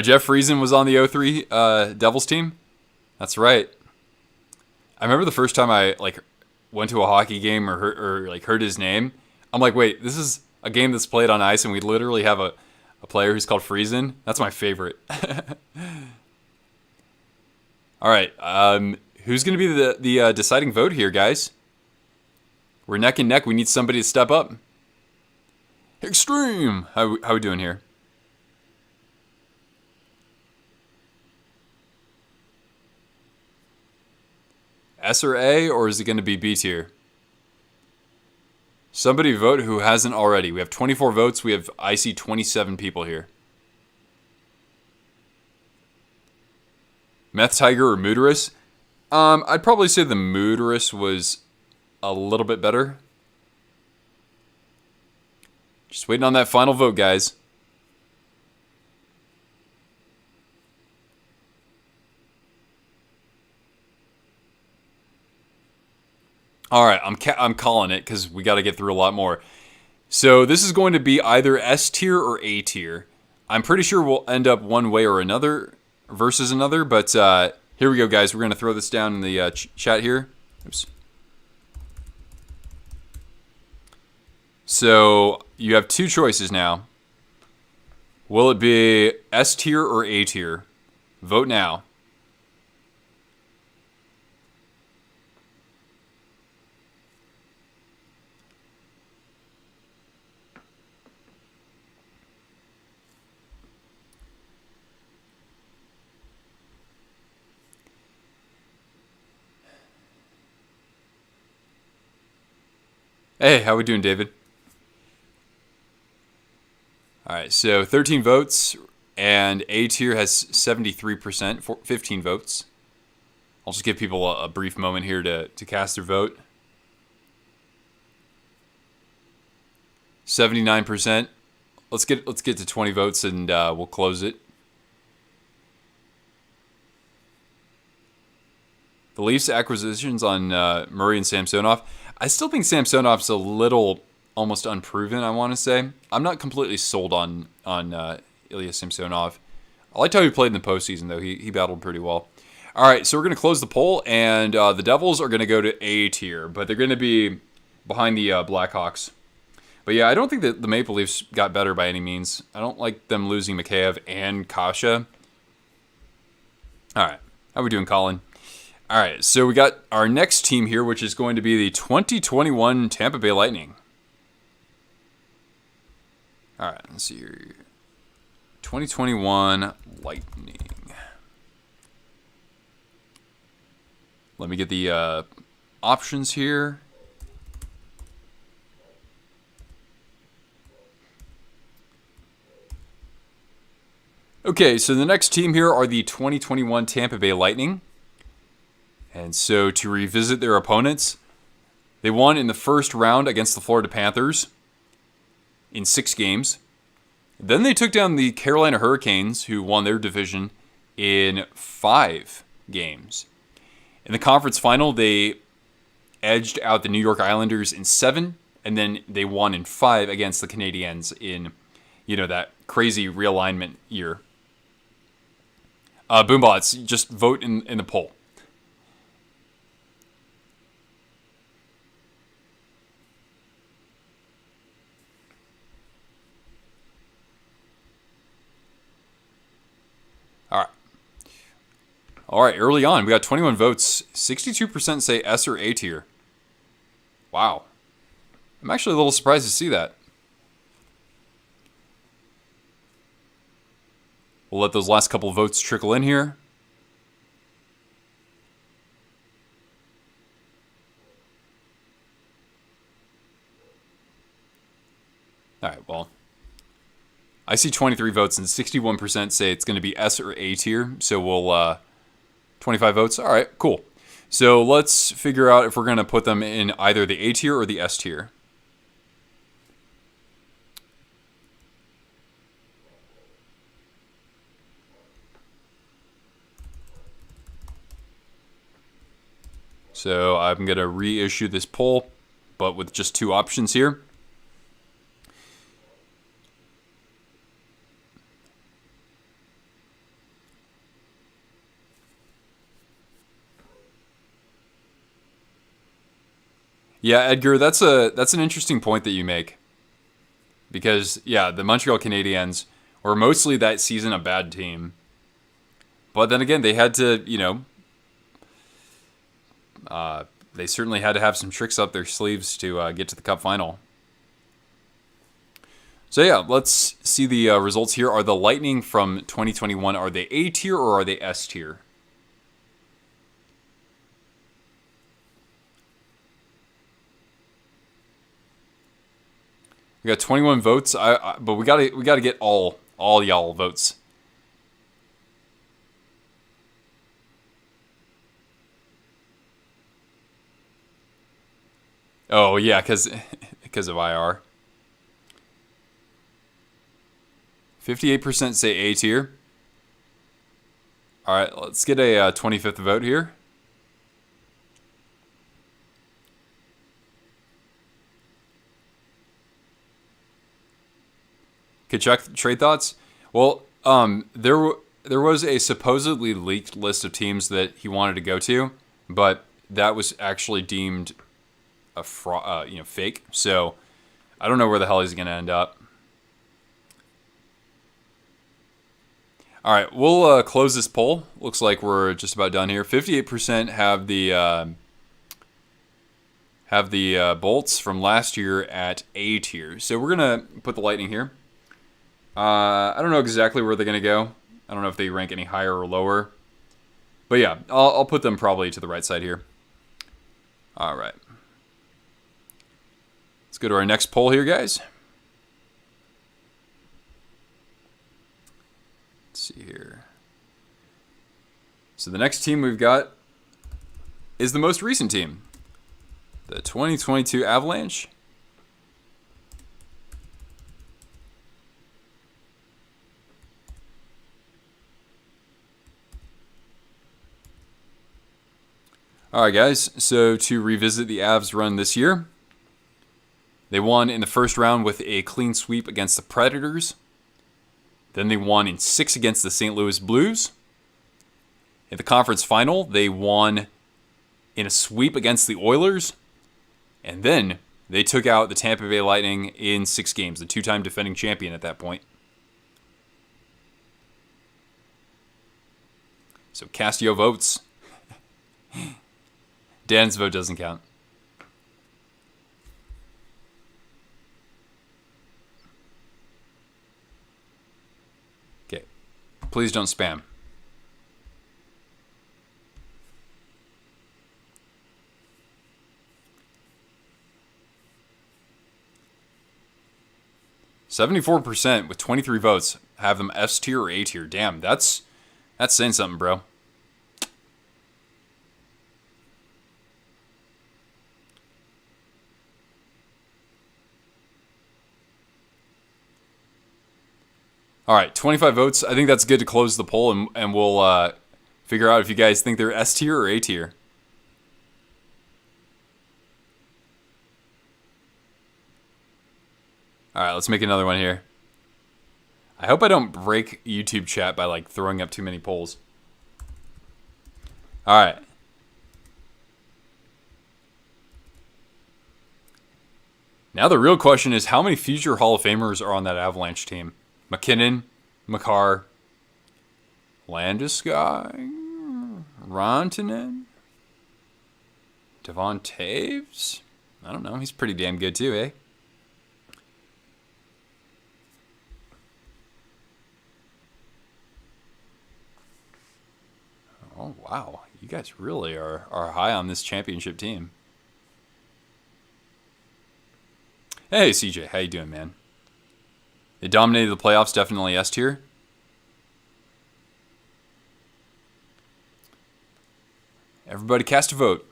Jeff Friesen was on the 03 Devils team. That's right. I remember the first time I went to a hockey game or heard his name. I'm like, wait, this is a game that's played on ice and we literally have a player who's called Friesen. That's my favorite. All right. Who's going to be the deciding vote here, guys? We're neck and neck. We need somebody to step up. Extreme. How we doing here? S or A, or is it going to be B tier? Somebody vote who hasn't already. We have 24 votes. I see 27 people here. Meth Tiger or Mooterus? I'd probably say the Mooterus was a little bit better. Just waiting on that final vote, guys. All right, I'm calling it because we got to get through a lot more. So this is going to be either S tier or A tier. I'm pretty sure we'll end up one way or another versus another, but here we go, guys. We're going to throw this down in the chat here. Oops. So you have two choices now. Will it be S tier or A tier? Vote now. Hey, how we doing, David? All right, so 13 votes, and A tier has 73%, 15 votes. I'll just give people a brief moment here to cast their vote. 79%. Let's get to 20 votes and we'll close it. The Leafs acquisitions on Murray and Samsonov. I still think Samsonov's a little almost unproven, I want to say. I'm not completely sold on Ilya Samsonov. I liked how he played in the postseason, though. He battled pretty well. All right, so we're going to close the poll, and the Devils are going to go to A tier, but they're going to be behind the Blackhawks. But yeah, I don't think that the Maple Leafs got better by any means. I don't like them losing Mikheyev and Kasha. All right, how we doing, Colin? All right, so we got our next team here, which is going to be the 2021 Tampa Bay Lightning. All right, let's see here. 2021 Lightning. Let me get the options here. Okay, so the next team here are the 2021 Tampa Bay Lightning. And so to revisit their opponents, they won in the first round against the Florida Panthers in 6 games. Then they took down the Carolina Hurricanes, who won their division in 5 games. In the conference final, they edged out the New York Islanders in 7, and then they won in 5 against the Canadiens in, that crazy realignment year. Boombots, just vote in the poll. All right, early on, we got 21 votes. 62% say S or A tier. Wow. I'm actually a little surprised to see that. We'll let those last couple votes trickle in here. All right, well, I see 23 votes and 61% say it's going to be S or A tier. So we'll 25 votes. All right, cool. So let's figure out if we're going to put them in either the A tier or the S tier. So I'm going to reissue this poll, but with just 2 options here. Yeah, Edgar, that's an interesting point that you make. Because, yeah, the Montreal Canadiens were mostly that season a bad team. But then again, they had to, they certainly had to have some tricks up their sleeves to get to the Cup final. So yeah, let's see the results here. Are the Lightning from 2021, are they A tier or are they S tier? We got 21 votes, but we gotta get all y'all votes. Oh yeah, because of IR. 58% say A tier. All right, let's get a 25th vote here. Kachuk, trade thoughts? Well, there was a supposedly leaked list of teams that he wanted to go to, but that was actually deemed a fake. So I don't know where the hell he's going to end up. All right, we'll close this poll. Looks like we're just about done here. 58% have the Bolts from last year at A tier. So we're gonna put the Lightning here. I don't know exactly where they're gonna go. I don't know if they rank any higher or lower. But yeah, I'll put them probably to the right side here. All right. Let's go to our next poll here, guys. Let's see here. So the next team we've got is the most recent team. The 2022 Avalanche. All right, guys. So to revisit the Avs run this year, they won in the first round with a clean sweep against the Predators. Then they won in 6 against the St. Louis Blues. In the conference final, they won in a sweep against the Oilers. And then they took out the Tampa Bay Lightning in 6 games, the 2-time defending champion at that point. So cast your votes. Dan's vote doesn't count. Okay. Please don't spam. %74% with 23 votes have them S tier or A tier. Damn, that's saying something, bro. All right, 25 votes. I think that's good to close the poll, and we'll figure out if you guys think they're S tier or A tier. All right, let's make another one here. I hope I don't break YouTube chat by like throwing up too many polls. All right. Now the real question is how many future Hall of Famers are on that Avalanche team? McKinnon, Makar, Landeskog, Rantanen, Devon Taves? I don't know. He's pretty damn good too, eh? Oh, wow. You guys really are high on this championship team. Hey, CJ. How you doing, man? They dominated the playoffs, definitely S tier. Everybody cast a vote.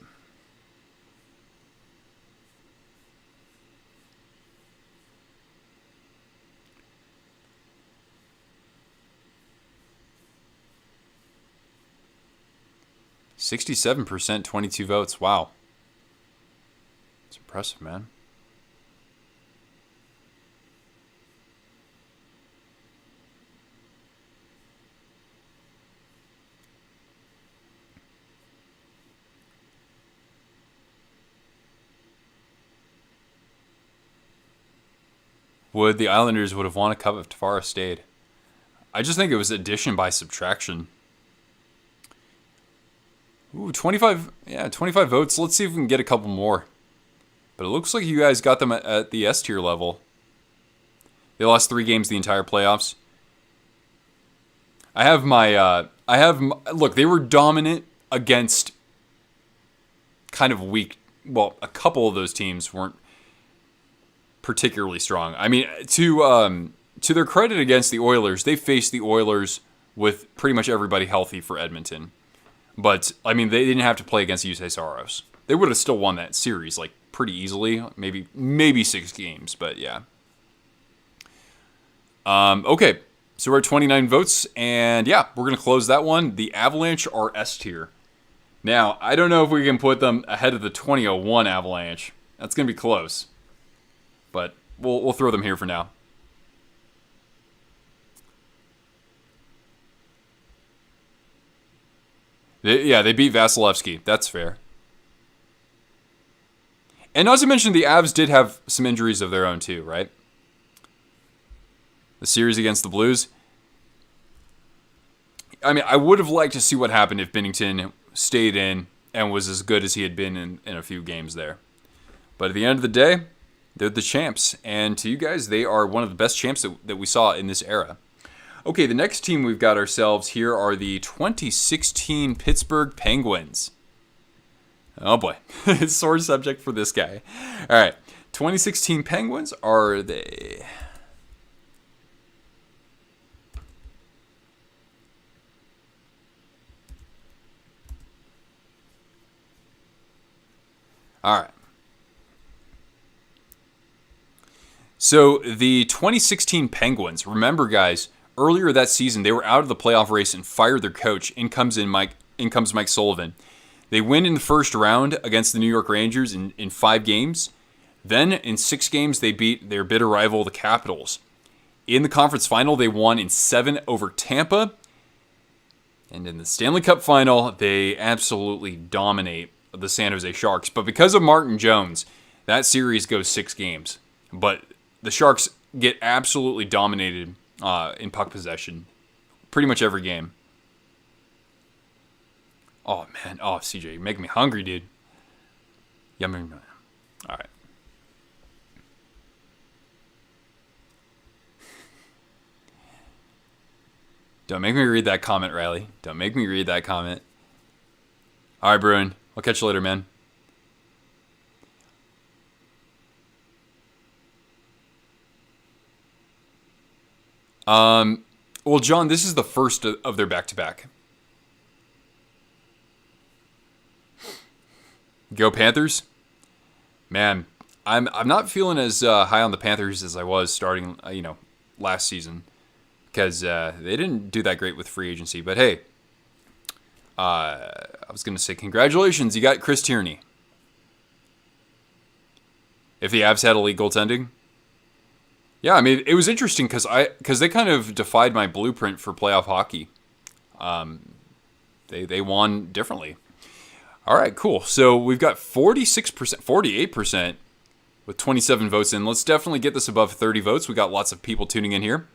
%67%, 22 votes. Wow. It's impressive, man. Would the Islanders would have won a cup if Tavares stayed? I just think it was addition by subtraction. Ooh, 25 votes. Let's see if we can get a couple more. But it looks like you guys got them at the S tier level. They lost 3 games the entire playoffs. Look, they were dominant against kind of weak, well, a couple of those teams weren't particularly strong. I mean, to their credit against the Oilers, they faced the Oilers with pretty much everybody healthy for Edmonton. But, I mean, they didn't have to play against UC Saros. They would have still won that series, like, pretty easily. Maybe 6 games, but yeah. Okay, so we're at 29 votes, and yeah, we're going to close that one. The Avalanche are S tier. Now, I don't know if we can put them ahead of the 2001 Avalanche. That's going to be close. But we'll throw them here for now. They beat Vasilevsky. That's fair. And not to mention, the Avs did have some injuries of their own too, right? The series against the Blues. I mean, I would have liked to see what happened if Binnington stayed in and was as good as he had been in a few games there. But at the end of the day, they're the champs. And to you guys, they are one of the best champs that we saw in this era. Okay, the next team we've got ourselves here are the 2016 Pittsburgh Penguins. Oh boy, sore subject for this guy. All right, 2016 Penguins are they... All right. So the 2016 Penguins, remember guys, earlier that season they were out of the playoff race and fired their coach. In comes Mike Sullivan. They win in the first round against the New York Rangers in 5 games. Then in 6 games they beat their bitter rival, the Capitals. In the conference final, they won in 7 over Tampa. And in the Stanley Cup final, they absolutely dominate the San Jose Sharks. But because of Martin Jones, that series goes 6 games. But the Sharks get absolutely dominated in puck possession pretty much every game. Oh, man. Oh, CJ, you're making me hungry, dude. Yummy. All right. Don't make me read that comment, Riley. Don't make me read that comment. All right, Bruin. I'll catch you later, man. Well, John, this is the first of their back-to-back. Go Panthers. Man, I'm not feeling as high on the Panthers as I was starting, last season, because they didn't do that great with free agency. But hey, I was gonna say congratulations, you got Chris Tierney. If the Avs had elite goaltending, yeah, I mean it was interesting because they kind of defied my blueprint for playoff hockey. They won differently. All right, cool. So we've got 46%, 48% with 27 votes in. Let's definitely get this above 30 votes. We got lots of people tuning in here.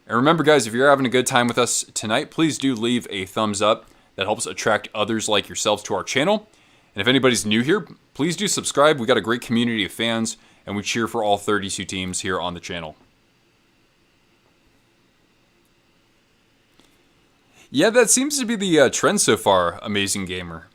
And remember, guys, if you're having a good time with us tonight, please do leave a thumbs up. That helps attract others like yourselves to our channel. And if anybody's new here, please do subscribe. We got a great community of fans, and we cheer for all 32 teams here on the channel. Yeah, that seems to be the trend so far, Amazing Gamer.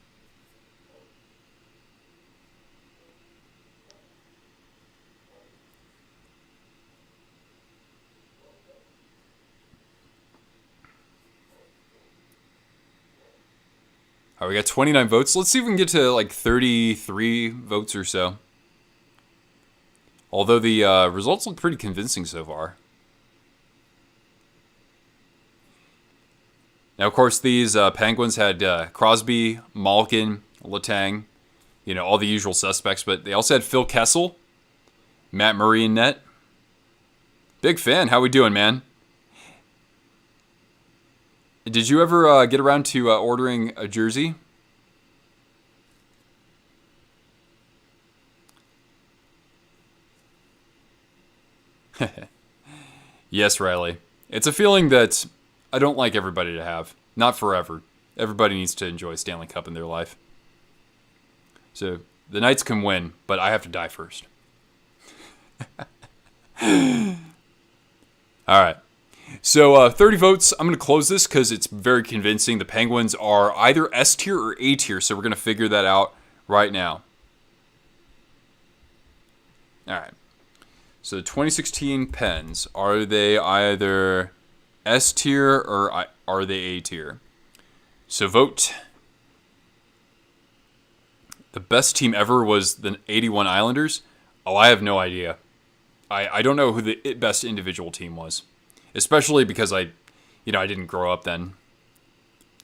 All right, we got 29 votes. Let's see if we can get to like 33 votes or so. Although the results look pretty convincing so far. Now, of course, these Penguins had Crosby, Malkin, Letang, all the usual suspects, but they also had Phil Kessel, Matt Murray in net. Big fan. How we doing, man? Did you ever get around to ordering a jersey? Yes, Riley. It's a feeling that I don't like everybody to have. Not forever. Everybody needs to enjoy Stanley Cup in their life. So the Knights can win, but I have to die first. All right. So 30 votes. I'm going to close this because it's very convincing. The Penguins are either S tier or A tier, so we're going to figure that out right now. All right. So the 2016 Pens, are they either S tier or are they A tier? So vote. The best team ever was the 81 Islanders. Oh, I have no idea. I don't know who the best individual team was. Especially because I didn't grow up then.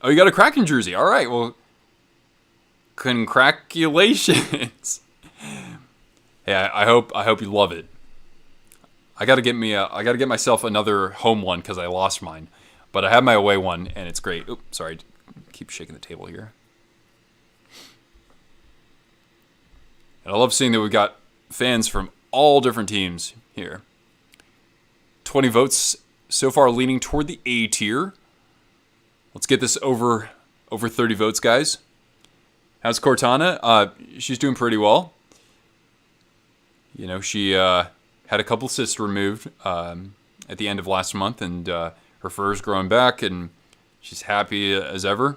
Oh, you got a Kraken jersey. All right, well, congratulations. Yeah, I hope you love it. I gotta get myself another home one because I lost mine, but I have my away one and it's great. Oops, sorry, keep shaking the table here. And I love seeing that we've got fans from all different teams here. 20 votes. So far, leaning toward the A tier. Let's get this over 30 votes, guys. How's Cortana? She's doing pretty well. She had a couple cysts removed at the end of last month, and her fur's growing back, and she's happy as ever.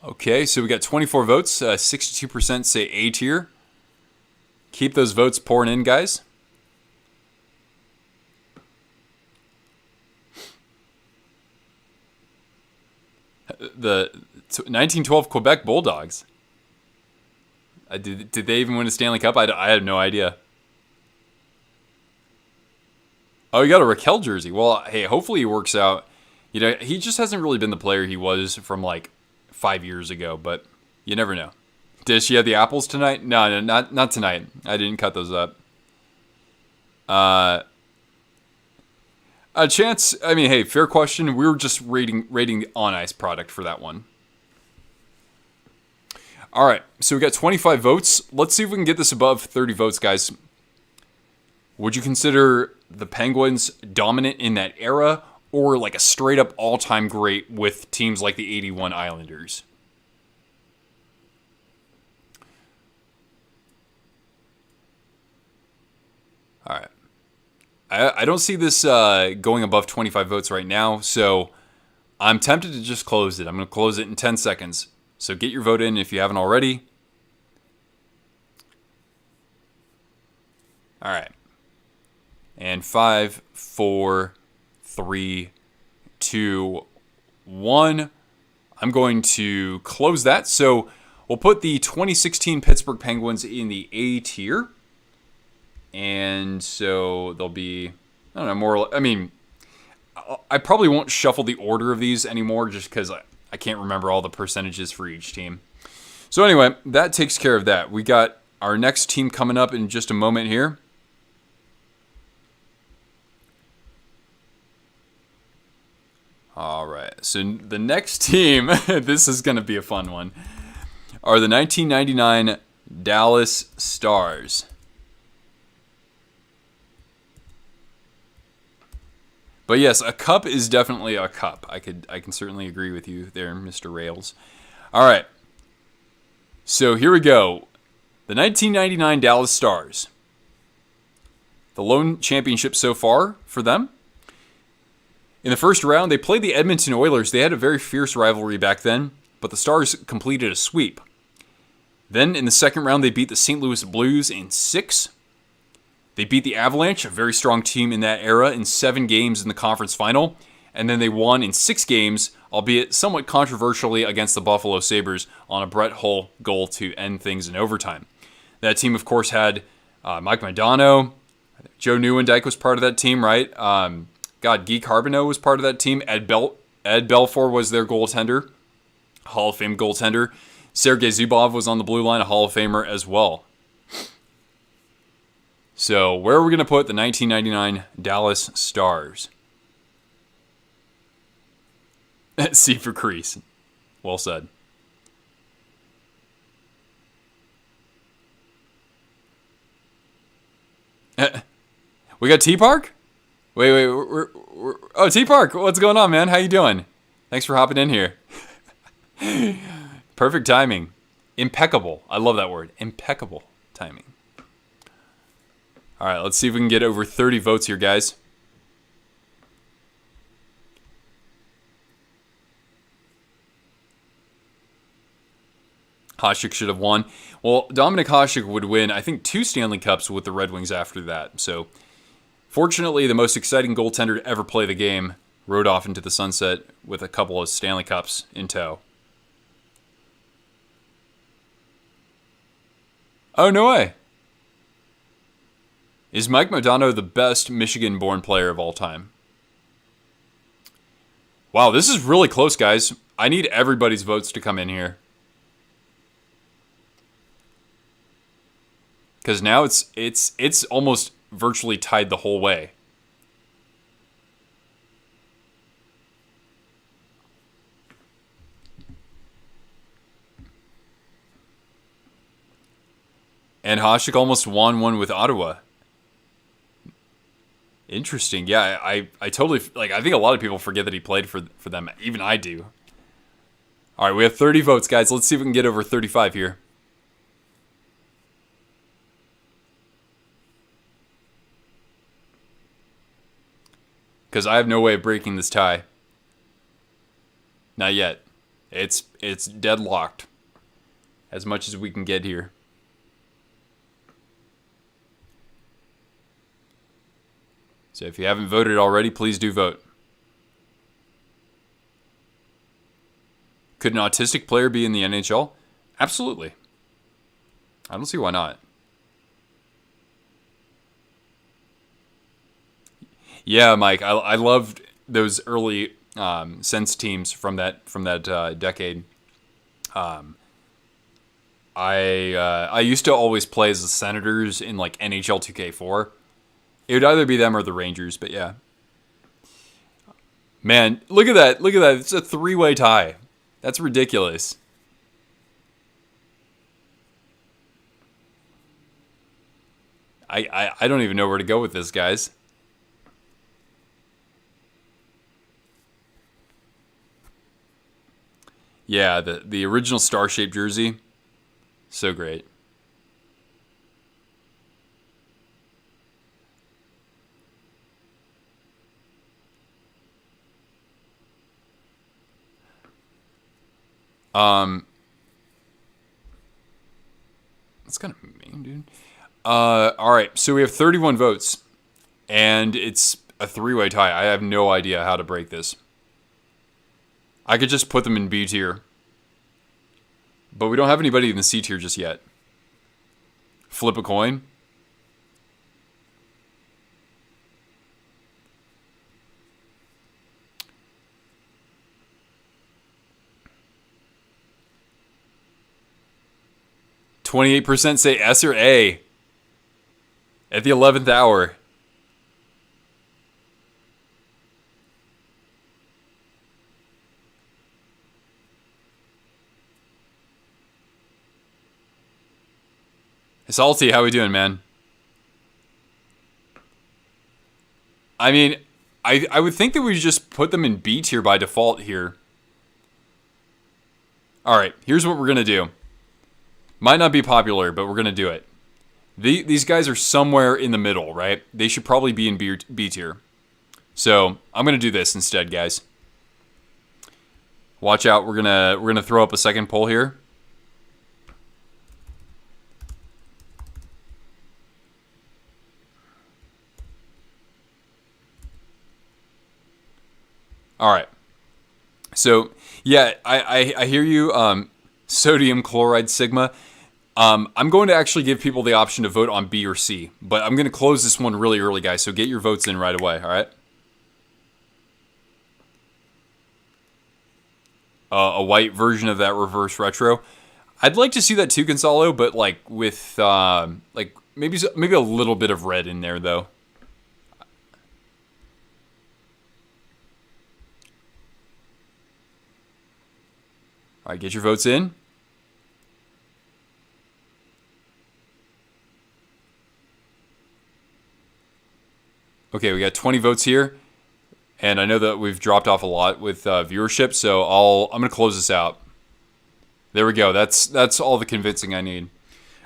Okay, so we got 24 votes. 62% say A tier. Keep those votes pouring in, guys. The 1912 Quebec Bulldogs. Did they even win a Stanley Cup? I had no idea. Oh, you got a Raquel jersey. Well, hey, hopefully he works out. You know, he just hasn't really been the player he was from like 5 years ago, but you never know. Did she have the apples tonight? No, not tonight. I didn't cut those up. A chance. I mean, hey, fair question. We were just rating the on ice product for that one. All right, so we got 25 votes. Let's see if we can get this above 30 votes, guys. Would you consider the Penguins dominant in that era, or like a straight up all time great with teams like the '81 Islanders? All right. I don't see this going above 25 votes right now, so I'm tempted to just close it. I'm going to close it in 10 seconds. So get your vote in if you haven't already. All right. And 5, 4, 3, 2, 1. I'm going to close that. So we'll put the 2016 Pittsburgh Penguins in the A tier. And so they'll be, I don't know, more, I mean, I probably won't shuffle the order of these anymore just because I can't remember all the percentages for each team. So anyway, that takes care of that. We got our next team coming up in just a moment here. All right, so the next team, this is going to be a fun one, are the 1999 Dallas Stars. But yes, a cup is definitely a cup. I can certainly agree with you there, Mr. Rails. All right. So here we go. The 1999 Dallas Stars. The lone championship so far for them. In the first round, they played the Edmonton Oilers. They had a very fierce rivalry back then, but the Stars completed a sweep. Then in the second round, they beat the St. Louis Blues in 6. They beat the Avalanche, a very strong team in that era, in 7 games in the conference final. And then they won in 6 games, albeit somewhat controversially, against the Buffalo Sabres on a Brett Hull goal to end things in overtime. That team, of course, had Mike Modano. Joe Nieuwendyk was part of that team, right? Guy Carbonneau was part of that team. Ed Belfour was their goaltender, Hall of Fame goaltender. Sergei Zubov was on the blue line, a Hall of Famer as well. So, where are we going to put the 1999 Dallas Stars? C for crease. Well said. We got T-Park? Wait, oh, T-Park, what's going on, man? How you doing? Thanks for hopping in here. Perfect timing. Impeccable. I love that word. Impeccable timing. All right, let's see if we can get over 30 votes here, guys. Hasek should have won. Well, Dominic Hasek would win, I think, 2 Stanley Cups with the Red Wings after that. So, fortunately, the most exciting goaltender to ever play the game rode off into the sunset with a couple of Stanley Cups in tow. Oh, no way. Is Mike Modano the best Michigan-born player of all time? Wow, this is really close, guys. I need everybody's votes to come in here. Because now it's almost virtually tied the whole way. And Hasek almost won one with Ottawa. Interesting. Yeah, I totally, I think a lot of people forget that he played for them. Even I do. All right, we have 30 votes, guys. Let's see if we can get over 35 here. Because I have no way of breaking this tie. Not yet. It's deadlocked. As much as we can get here. So if you haven't voted already, please do vote. Could an autistic player be in the NHL? Absolutely. I don't see why not. Yeah, Mike, I loved those early Sens teams from that decade. I used to always play as the Senators in like NHL 2K4. It would either be them or the Rangers, but yeah. Man, look at that. Look at that. It's a 3-way tie. That's ridiculous. I don't even know where to go with this, guys. Yeah, the original star-shaped jersey. So great. That's kind of mean, dude. All right, so we have 31 votes, and it's a 3-way tie. I have no idea how to break this. I could just put them in B tier, but we don't have anybody in the C tier just yet. Flip a coin. %28 say S or A at the 11th hour. Salty, how we doing, man? I mean, I would think that we just put them in B tier by default here. All right, here's what we're going to do. Might not be popular, but we're going to do it. These guys are somewhere in the middle, right? They should probably be in B tier. So I'm going to do this instead, guys. Watch out. We're gonna throw up a second poll here. All right. So yeah, I hear you. Sodium chloride sigma. I'm going to actually give people the option to vote on B or C, but I'm going to close this one really early, guys, so get your votes in right away, all right? A white version of that reverse retro. I'd like to see that too, Gonzalo, but like with like maybe a little bit of red in there, though. All right, get your votes in. Okay, we got 20 votes here, and I know that we've dropped off a lot with viewership, so I'm gonna close this out. There we go. That's all the convincing I need.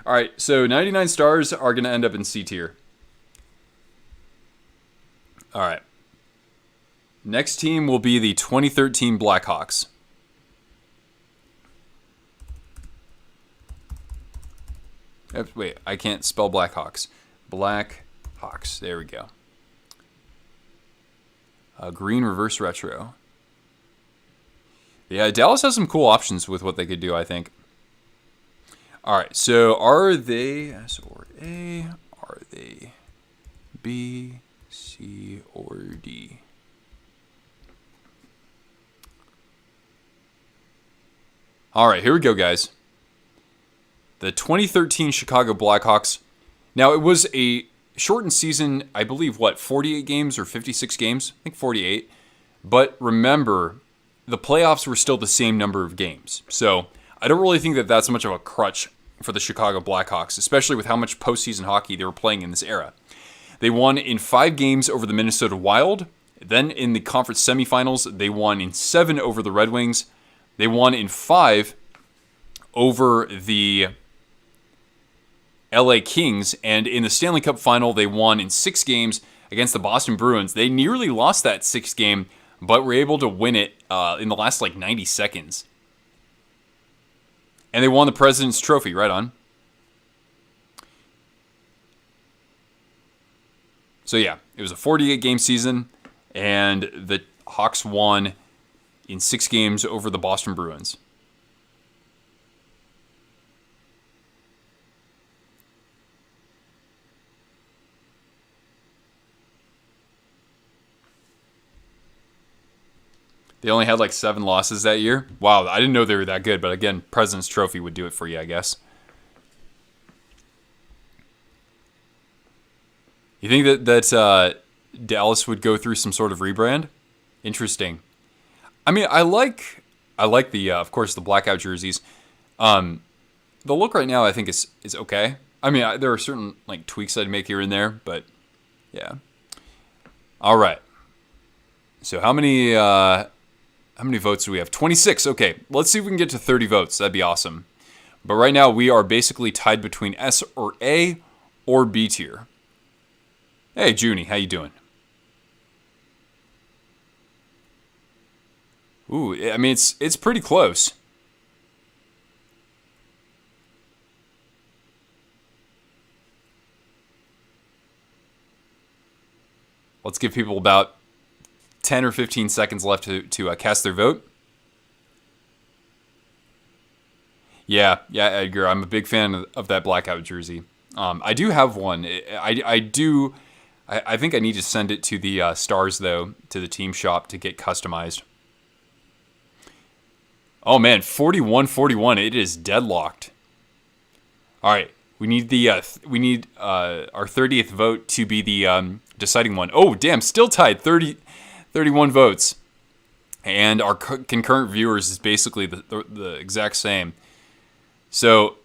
All right, so 99 stars are gonna end up in C tier. All right. Next team will be the 2013 Blackhawks. Wait, I can't spell Blackhawks. Blackhawks. There we go. Green reverse retro. Yeah, Dallas has some cool options with what they could do, I think. All right, so are they S or A? Are they B, C, or D? All right, here we go, guys. The 2013 Chicago Blackhawks. Now, it was a shortened season, I believe, 48 games or 56 games? I think 48. But remember, the playoffs were still the same number of games. So I don't really think that that's much of a crutch for the Chicago Blackhawks, especially with how much postseason hockey they were playing in this era. They won in 5 games over the Minnesota Wild. Then in the conference semifinals, they won in 7 over the Red Wings. They won in 5 over the LA Kings, and in the Stanley Cup final, they won in 6 games against the Boston Bruins. They nearly lost that 6th game, but were able to win it in the last 90 seconds. And they won the President's Trophy, right on. So yeah, it was a 48-game season, and the Hawks won in 6 games over the Boston Bruins. They only had like 7 losses that year. Wow, I didn't know they were that good. But again, President's Trophy would do it for you, I guess. You think that Dallas would go through some sort of rebrand? Interesting. I mean, I like the of course the blackout jerseys. The look right now I think is okay. I mean, there are certain like tweaks I'd make here and there, but yeah. All right. So how many votes do we have? 26. Okay, let's see if we can get to 30 votes. That'd be awesome. But right now we are basically tied between S or A or B tier. Hey, Junie, how you doing? Ooh, I mean it's pretty close. Let's give people about 10 or 15 seconds left to cast their vote. Yeah, Edgar, I'm a big fan of that blackout jersey. I do have one. I think I need to send it to the Stars, though, to the team shop to get customized. Oh, man, 41-41. It is deadlocked. All right, we need our 30th vote to be the deciding one. Oh, damn, still tied, 31 votes. And our concurrent viewers is basically the exact same. So,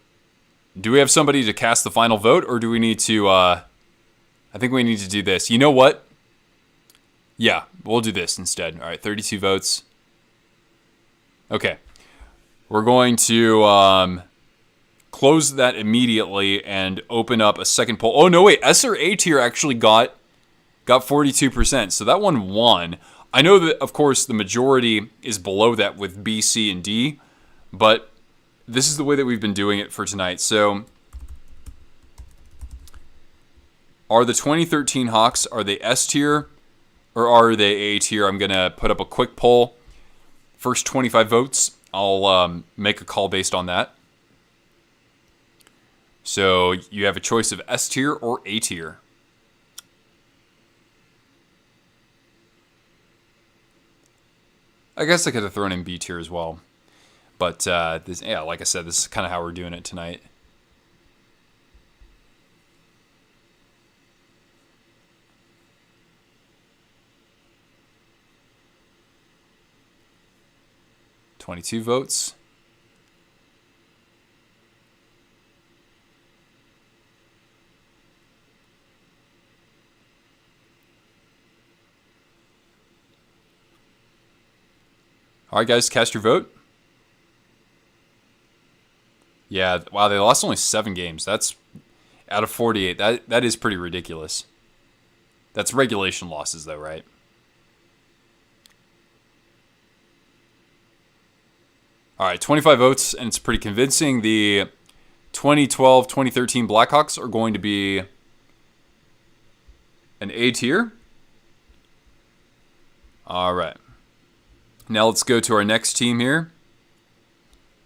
do we have somebody to cast the final vote, or do we need to... I think we need to do this. You know what? Yeah, we'll do this instead. All right, 32 votes. Okay. We're going to close that immediately and open up a second poll. Oh, no, wait. S or A tier actually got 42%. So that one won. I know that, of course, the majority is below that with B, C, and D. But this is the way that we've been doing it for tonight. So... are the 2013 Hawks, are they S tier or are they A tier? I'm going to put up a quick poll. First 25 votes, I'll make a call based on that. So you have a choice of S tier or A tier. I guess I could have thrown in B tier as well. But, like I said, this is kind of how we're doing it tonight. $22 votes. All right, guys, cast your vote. Yeah, wow, they lost only 7 games. That's out of 48. That is pretty ridiculous. That's regulation losses, though, right? All right, 25 votes, and it's pretty convincing. The 2012-2013 Blackhawks are going to be an A tier. All right. Now let's go to our next team here.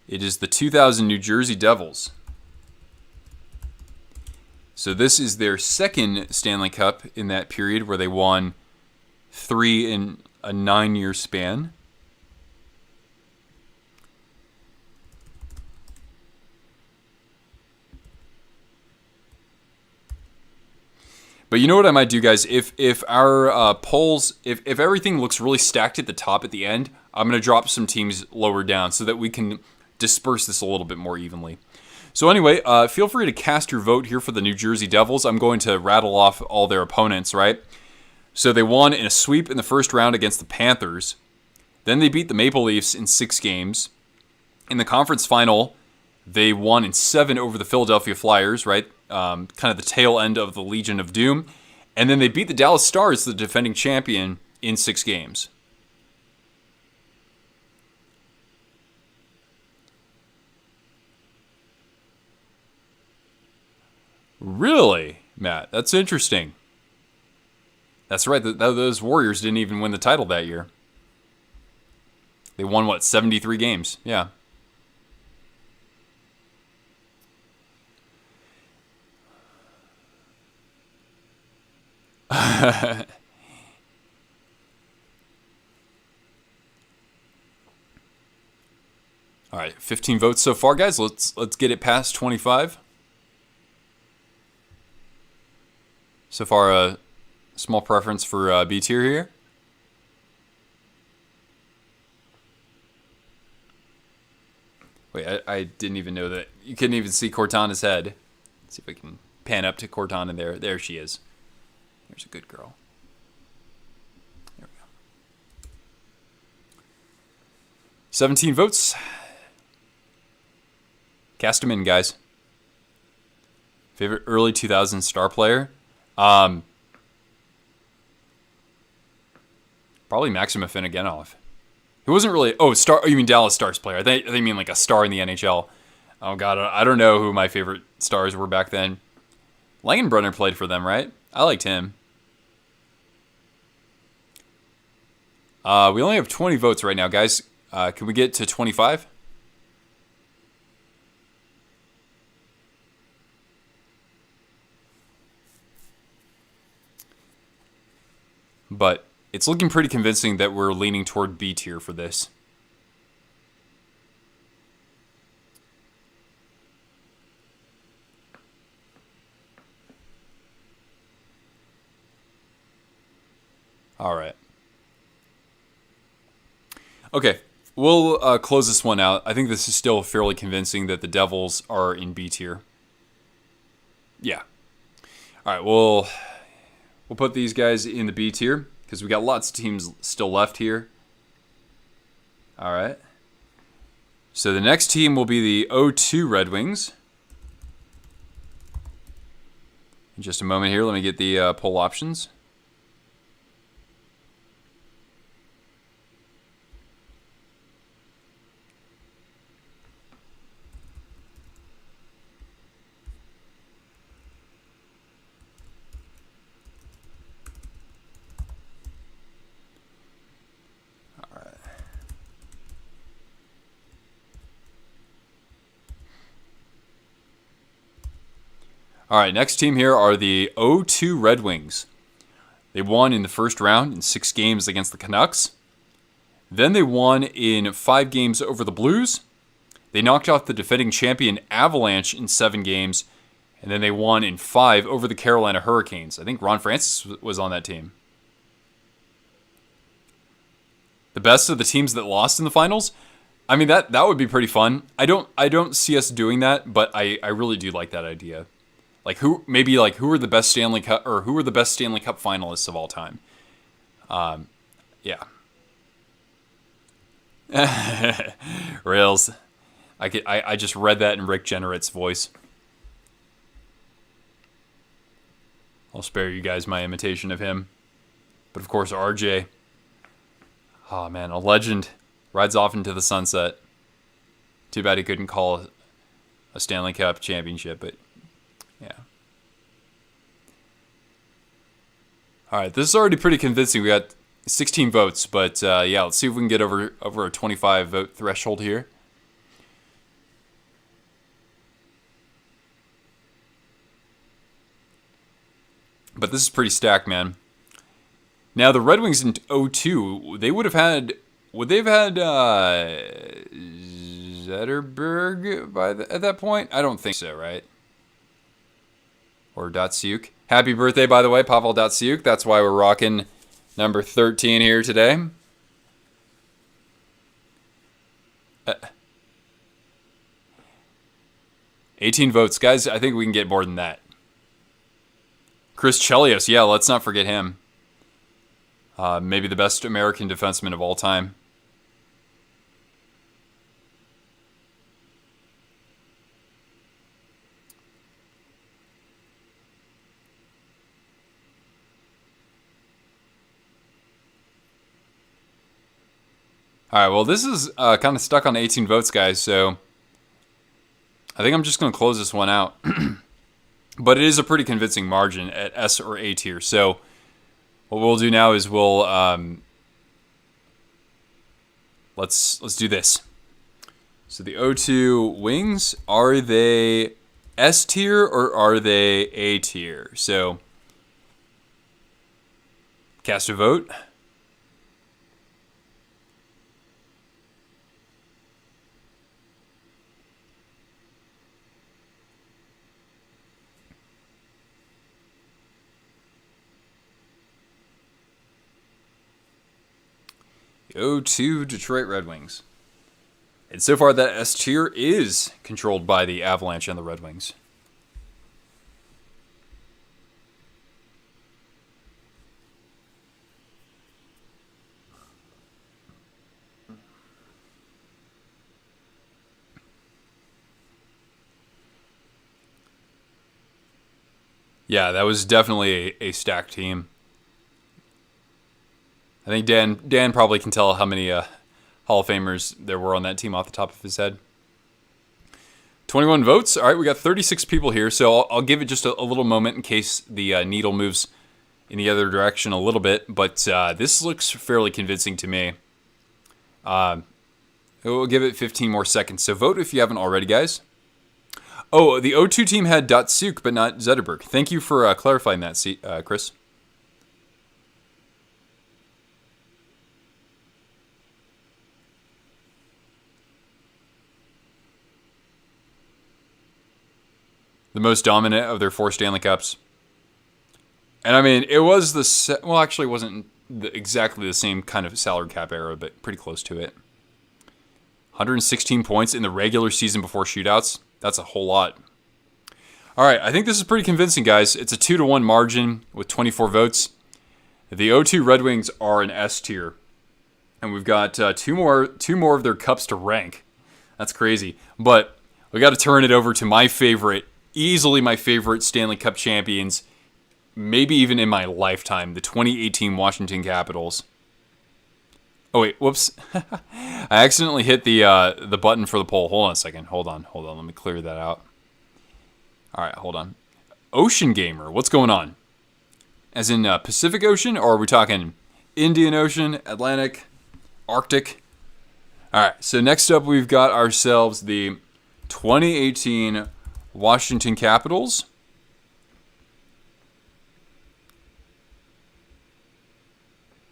It is the 2000 New Jersey Devils. So this is their second Stanley Cup in that period where they won 3 in a 9-year span. But you know what I might do, guys? If our polls, if everything looks really stacked at the top at the end, I'm going to drop some teams lower down so that we can disperse this a little bit more evenly. So anyway, feel free to cast your vote here for the New Jersey Devils. I'm going to rattle off all their opponents, right? So they won in a sweep in the first round against the Panthers. Then they beat the Maple Leafs in 6 games. In the conference final, they won in 7 over the Philadelphia Flyers, right? Kind of the tail end of the Legion of Doom. And then they beat the Dallas Stars, the defending champion, in 6 games. Really, Matt? That's interesting. That's right. Those Warriors didn't even win the title that year. They won, 73 games? Yeah. All right, 15 votes so far, guys. Let's get it past 25. So far, a small preference for B tier here. Wait, I didn't even know that. You couldn't even see Cortana's head. Let's see if I can pan up to Cortana there. There she is. There's a good girl. There we go. 17 votes. Cast them in, guys. Favorite early 2000s star player? Probably Maxim Afinogenov. He wasn't really... Oh, star. Oh, you mean Dallas Stars player. I think you mean like a star in the NHL. Oh, God. I don't know who my favorite stars were back then. Langenbrunner played for them, right? I liked him. We only have 20 votes right now, guys. Can we get to 25? But it's looking pretty convincing that we're leaning toward B tier for this. All right. Okay, we'll close this one out. I think this is still fairly convincing that the Devils are in B tier. Yeah. All right, we'll put these guys in the B tier because we got lots of teams still left here. All right. So the next team will be the 0-2 Red Wings. In just a moment here, let me get the poll options. All right, next team here are the 0-2 Red Wings. They won in the first round in 6 games against the Canucks. Then they won in 5 games over the Blues. They knocked out the defending champion Avalanche in 7 games. And then they won in 5 over the Carolina Hurricanes. I think Ron Francis was on that team. The best of the teams that lost in the finals? I mean, that would be pretty fun. I don't see us doing that, but I really do like that idea. Like who are the best Stanley Cup finalists of all time? Yeah. Rails. I just read that in Rick Jennerit's voice. I'll spare you guys my imitation of him. But of course, RJ. Oh man, a legend rides off into the sunset. Too bad he couldn't call a Stanley Cup championship, but yeah. All right, this is already pretty convincing. We got 16 votes, but yeah, let's see if we can get over a 25 vote threshold here. But this is pretty stacked, man. Now the Red Wings in 0-2, would they have had Zetterberg at that point? I don't think so, right? Or Datsyuk. Happy birthday, by the way, Pavel Datsyuk. That's why we're rocking number 13 here today. 18 votes. Guys, I think we can get more than that. Chris Chelios. Yeah, let's not forget him. Maybe the best American defenseman of all time. All right, well, this is kind of stuck on 18 votes, guys, so I think I'm just going to close this one out. But it is a pretty convincing margin at S or A tier, so what we'll do now is we'll let's do this. So the 0-2 Wings, are they S tier or are they A tier? So cast a vote. Go to Detroit Red Wings. And so far, that S tier is controlled by the Avalanche and the Red Wings. Yeah, that was definitely a stacked team. I think Dan probably can tell how many Hall of Famers there were on that team off the top of his head. 21 votes. All right, we got 36 people here, so I'll give it just a little moment in case the needle moves in the other direction a little bit. But this looks fairly convincing to me. We'll give it 15 more seconds. So vote if you haven't already, guys. Oh, the O2 team had Datsuk, but not Zetterberg. Thank you for clarifying that, Chris. The most dominant of their 4 Stanley Cups. And I mean, it was well, actually, it wasn't exactly the same kind of salary cap era, but pretty close to it. 116 points in the regular season before shootouts. That's a whole lot. All right, I think this is pretty convincing, guys. It's a 2-1 margin with 24 votes. The O2 Red Wings are an S tier, and we've got two more of their cups to rank. That's crazy. But we got to turn it over to my favorite, easily my favorite Stanley Cup champions, maybe even in my lifetime, the 2018 Washington Capitals. Oh wait, whoops! I accidentally hit the button for the poll. Hold on a second. Hold on. Let me clear that out. All right, hold on. Ocean Gamer, what's going on? As in Pacific Ocean, or are we talking Indian Ocean, Atlantic, Arctic? All right. So next up, we've got ourselves the 2018 Washington Capitals.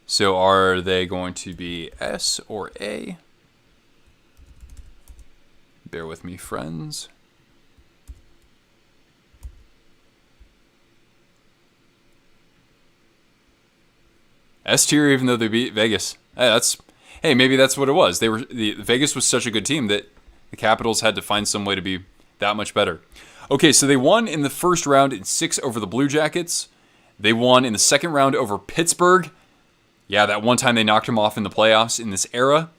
So are they going to be S or A? Bear with me, friends. S tier, even though they beat Vegas. Hey, maybe that's what it was. Vegas was such a good team that the Capitals had to find some way to be that much better. Okay, so they won in the first round in 6 over the Blue Jackets. They won in the second round over Pittsburgh. Yeah, that one time they knocked him off in the playoffs in this era.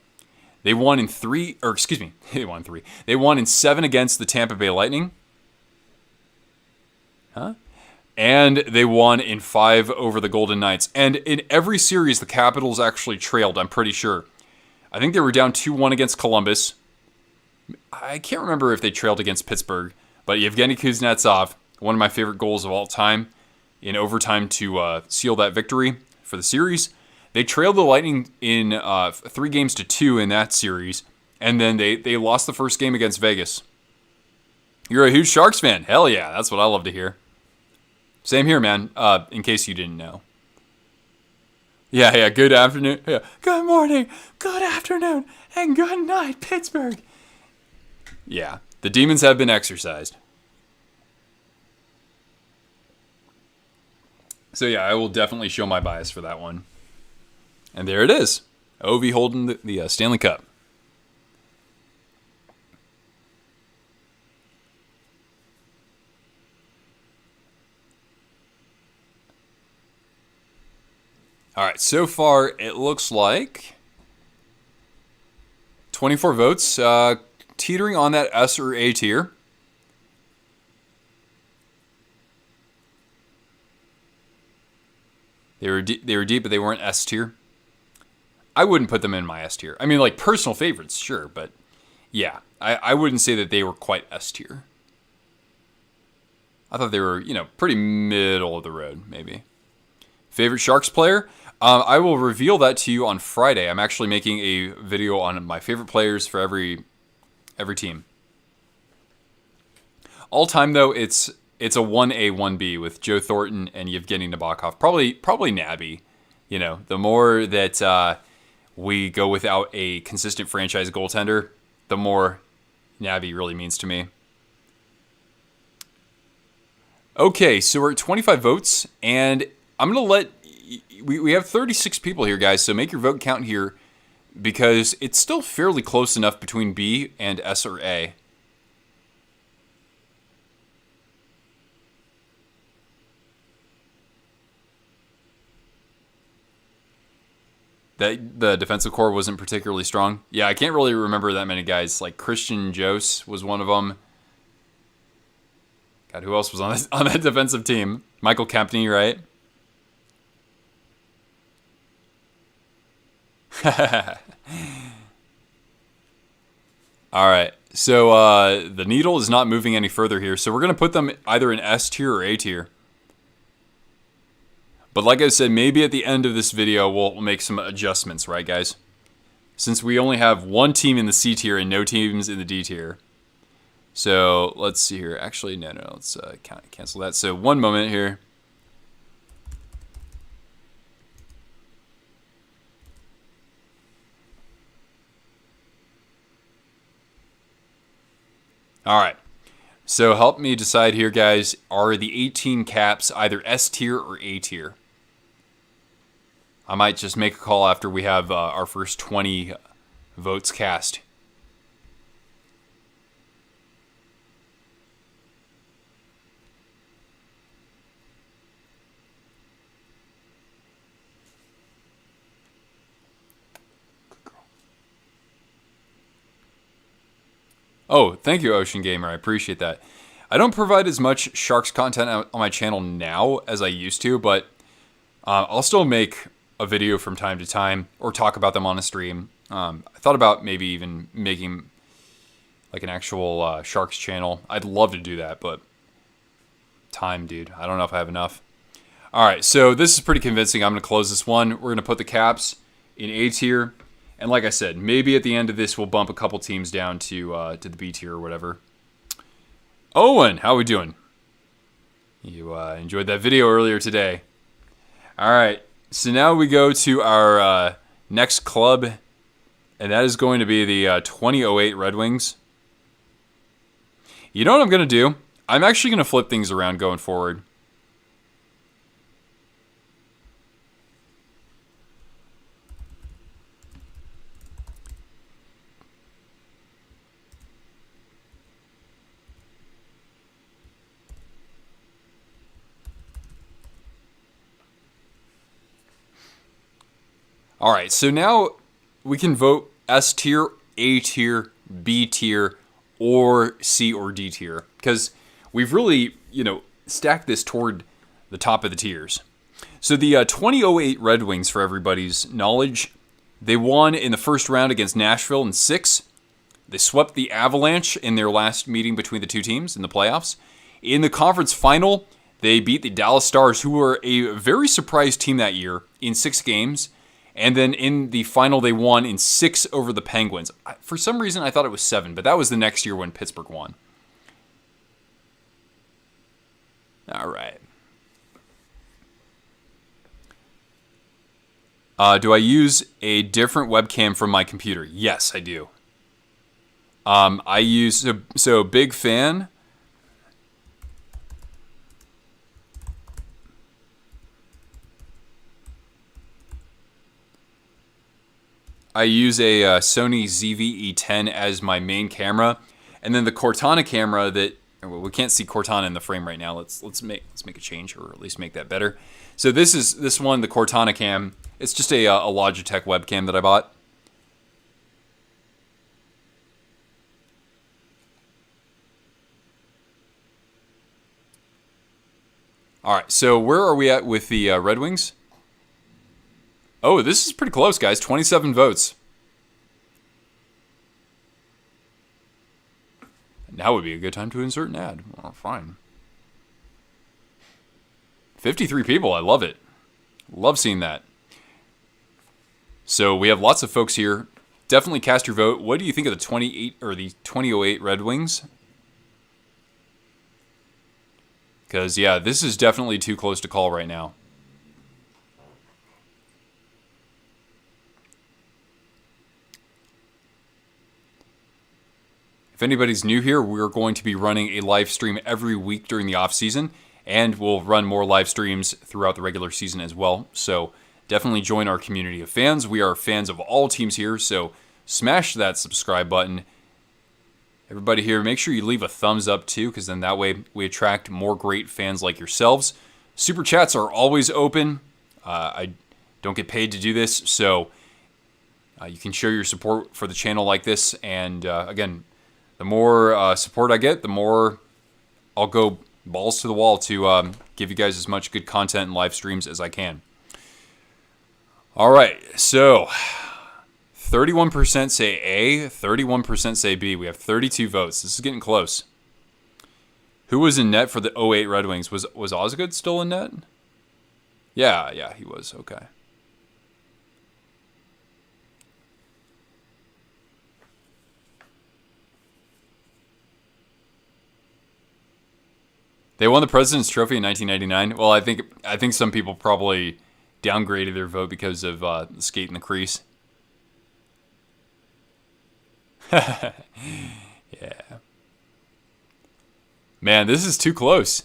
They won in 3, or excuse me, they won 3. They won in 7 against the Tampa Bay Lightning. And they won in 5 over the Golden Knights. And in every series, the Capitals actually trailed, I'm pretty sure. I think they were down 2-1 against Columbus. I can't remember if they trailed against Pittsburgh. But Yevgeny Kuznetsov, one of my favorite goals of all time, in overtime to seal that victory for the series. They trailed the Lightning in 3-2 in that series. And then they lost the first game against Vegas. You're a huge Sharks fan. Hell yeah, that's what I love to hear. Same here, man, in case you didn't know. Yeah, good afternoon. Yeah, good morning, good afternoon, and good night, Pittsburgh. Yeah, the demons have been exorcised. So yeah, I will definitely show my bias for that one. And there it is. Ovi holding the Stanley Cup. All right, so far it looks like 24 votes, teetering on that S or A tier. They were deep, but they weren't S tier. I wouldn't put them in my S tier. I mean, like personal favorites, sure, but yeah, I wouldn't say that they were quite S tier. I thought they were, pretty middle of the road, maybe. Favorite Sharks player? I will reveal that to you on Friday. I'm actually making a video on my favorite players for every team. All time though, it's a 1A, 1B with Joe Thornton and Yevgeny Nabokov. Probably Nabby. The more that we go without a consistent franchise goaltender, the more Nabby really means to me. Okay, so we're at 25 votes, and I'm going to let... We have 36 people here, guys, so make your vote count here. because it's still fairly close enough between B and S or A. That the defensive core wasn't particularly strong. Yeah, I can't really remember that many guys. Like Christian Jose was one of them. God, who else was on that defensive team? Michael Kempney, right? All right. So the needle is not moving any further here. So we're going to put them either in S tier or A tier. But like I said, maybe at the end of this video, we'll make some adjustments, right, guys? Since we only have one team in the C tier and no teams in the D tier. So let's see here. Actually, no. Let's cancel that. So one moment here. All right. So help me decide here, guys. Are the 18 caps either S tier or A tier? I might just make a call after we have our first 20 votes cast. Oh, thank you, Ocean Gamer. I appreciate that. I don't provide as much Sharks content on my channel now as I used to, but I'll still make a video from time to time or talk about them on a stream. I thought about maybe even making like an actual Sharks channel. I'd love to do that, but time, dude. I don't know if I have enough. All right, so this is pretty convincing. I'm going to close this one. We're going to put the Caps in A tier. And like I said, maybe at the end of this, we'll bump a couple teams down to the B tier or whatever. Owen, how are we doing? You enjoyed that video earlier today. All right, so now we go to our next club, and that is going to be the 2008 Red Wings. You know what I'm going to do? I'm actually going to flip things around going forward. All right, so now we can vote S tier, A tier, B tier, or C or D tier, because we've really, stacked this toward the top of the tiers. So the 2008 Red Wings, for everybody's knowledge, they won in the first round against Nashville in 6. They swept the Avalanche in their last meeting between the two teams in the playoffs. In the conference final, they beat the Dallas Stars, who were a very surprised team that year, in 6 games. And then in the final, they won in 6 over the Penguins. For some reason, I thought it was 7, but that was the next year when Pittsburgh won. All right. Do I use a different webcam from my computer? Yes, I do. I use, so big fan. I use a Sony ZV-E10 as my main camera, and then the Cortana camera that we can't see Cortana in the frame right now. Let's make a change, or at least make that better. So this one, the Cortana cam. It's just a Logitech webcam that I bought. All right, so where are we at with the Red Wings? Oh, this is pretty close, guys. 27 votes. Now would be a good time to insert an ad. Oh, fine. 53 people. I love it. Love seeing that. So we have lots of folks here. Definitely cast your vote. What do you think of the 2008 Red Wings? Because, yeah, this is definitely too close to call right now. If anybody's new here, we're going to be running a live stream every week during the off season, and we'll run more live streams throughout the regular season as well. So definitely join our community of fans. We are fans of all teams here, so smash that subscribe button. Everybody here, make sure you leave a thumbs up too, because then that way we attract more great fans like yourselves. Super chats are always open. I don't get paid to do this, so you can show your support for the channel like this. And again, the more support I get, the more I'll go balls to the wall to give you guys as much good content and live streams as I can. All right, so 31% say A, 31% say B. We have 32 votes. This is getting close. Who was in net for the 08 Red Wings? Was Osgood still in net? Yeah, he was. Okay. They won the President's Trophy in 1999. Well, I think some people probably downgraded their vote because of the skate in the crease. Yeah. Man, this is too close.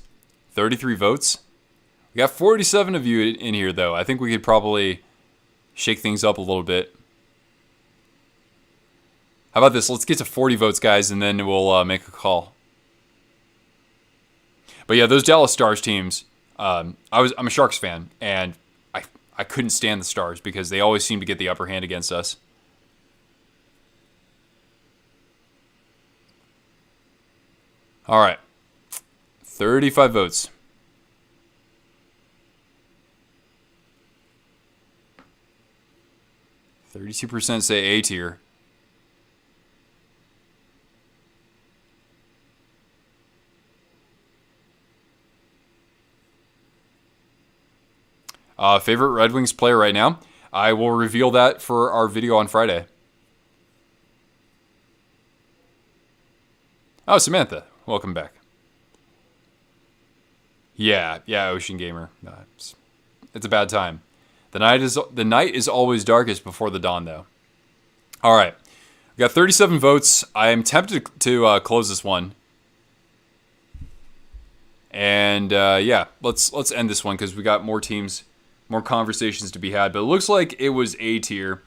33 votes. We got 47 of you in here, though. I think we could probably shake things up a little bit. How about this? Let's get to 40 votes, guys, and then we'll make a call. But yeah, those Dallas Stars teams, I'm a Sharks fan, and I couldn't stand the Stars because they always seem to get the upper hand against us. All right. 35 votes. %32 say A tier. Favorite Red Wings player right now? I will reveal that for our video on Friday. Oh, Samantha. Welcome back. Yeah, Ocean Gamer. It's a bad time. The night is always darkest before the dawn, though. All right, we got 37 votes. I am tempted to close this one, and yeah, let's end this one because we got more teams, more conversations to be had. But it looks like it was A tier.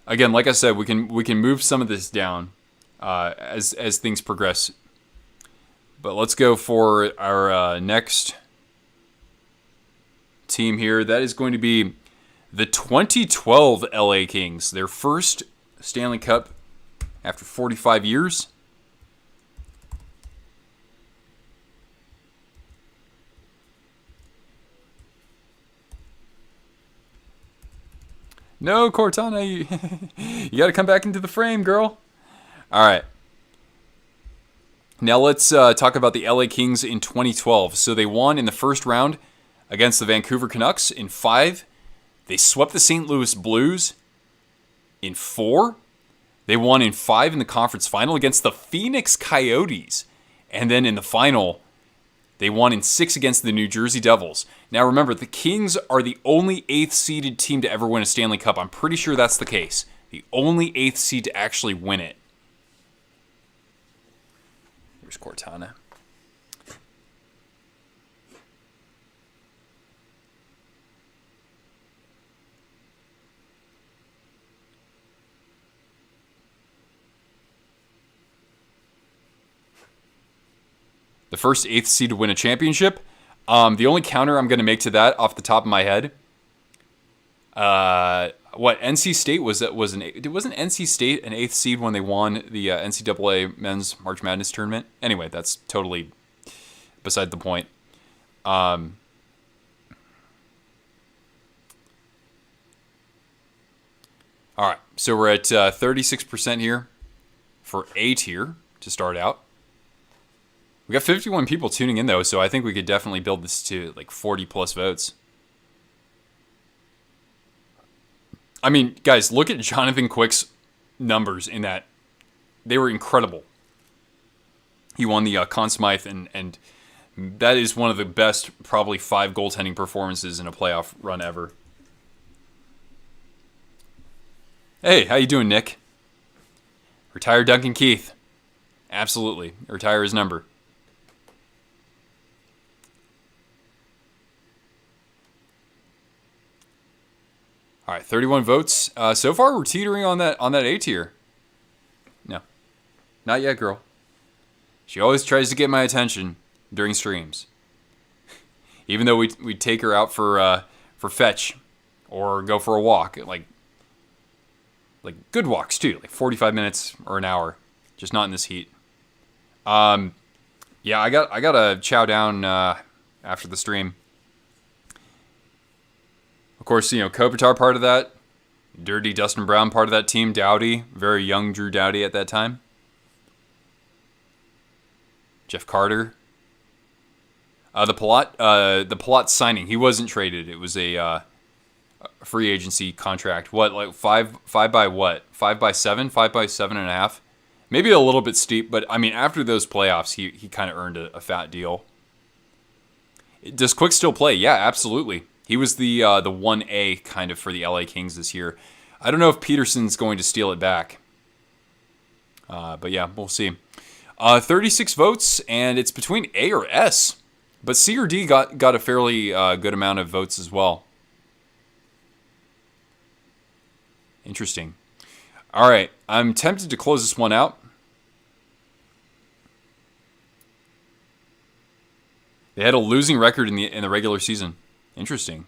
Again, like I said, we can move some of this down as things progress. But let's go for our next team here. That is going to be the 2012 LA Kings. Their first Stanley Cup after 45 years. No, Cortana, you got to come back into the frame, girl. All right. Now let's talk about the LA Kings in 2012. So they won in the first round against the Vancouver Canucks in 5. They swept the St. Louis Blues in 4. They won in 5 in the conference final against the Phoenix Coyotes. And then in the final, they won in 6 against the New Jersey Devils. Now remember, the Kings are the only 8th seeded team to ever win a Stanley Cup. I'm pretty sure that's the case. The only 8th seed to actually win it. Here's Cortana. The first 8th seed to win a championship. The only counter I'm going to make to that off the top of my head. What NC State wasn't NC State an 8th seed when they won the NCAA Men's March Madness tournament? Anyway, that's totally beside the point. All right, so we're at 36% here for A tier to start out. We got 51 people tuning in, though, so I think we could definitely build this to like 40-plus votes. I mean, guys, look at Jonathan Quick's numbers in that. They were incredible. He won the Conn Smythe, and that is one of the best, probably 5 goaltending performances in a playoff run ever. Hey, how you doing, Nick? Retire Duncan Keith. Absolutely. Retire his number. All right, 31 votes. So far, we're teetering on that A tier. No, not yet, girl. She always tries to get my attention during streams, even though we take her out for fetch or go for a walk, like good walks too, like 45 minutes or an hour, just not in this heat. Yeah, I gotta chow down after the stream. Of course, Kopitar part of that. Dirty Dustin Brown part of that team. Doughty, very young Drew Doughty at that time. Jeff Carter. The Palat signing. He wasn't traded. It was a free agency contract. What, like five by what? 5 by 7? 5 by 7.5? Maybe a little bit steep, but I mean, after those playoffs, he kind of earned a fat deal. Does Quick still play? Yeah, absolutely. He was the 1A kind of for the LA Kings this year. I don't know if Peterson's going to steal it back. But yeah, we'll see. 36 votes, and it's between A or S. But C or D got a fairly good amount of votes as well. Interesting. All right, I'm tempted to close this one out. They had a losing record in the regular season. Interesting.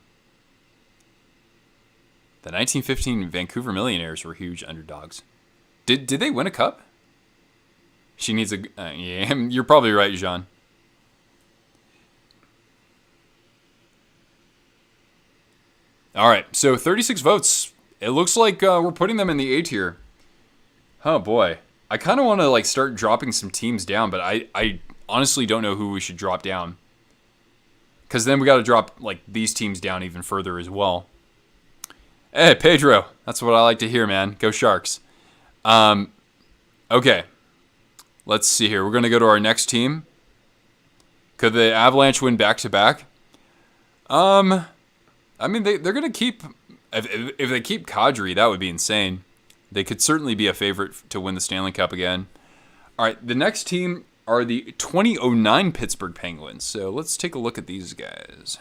The 1915 Vancouver Millionaires were huge underdogs. Did they win a cup? She needs a... yeah, you're probably right, Jean. All right, so 36 votes. It looks like we're putting them in the A tier. Oh, boy. I kind of want to start dropping some teams down, but I honestly don't know who we should drop down. Because then we got to drop these teams down even further as well. Hey, Pedro. That's what I like to hear, man. Go Sharks. Okay. Let's see here. We're going to go to our next team. Could the Avalanche win back-to-back? I mean, they're going to keep... If they keep Kadri, that would be insane. They could certainly be a favorite to win the Stanley Cup again. All right, the next team are the 2009 Pittsburgh Penguins. So let's take a look at these guys.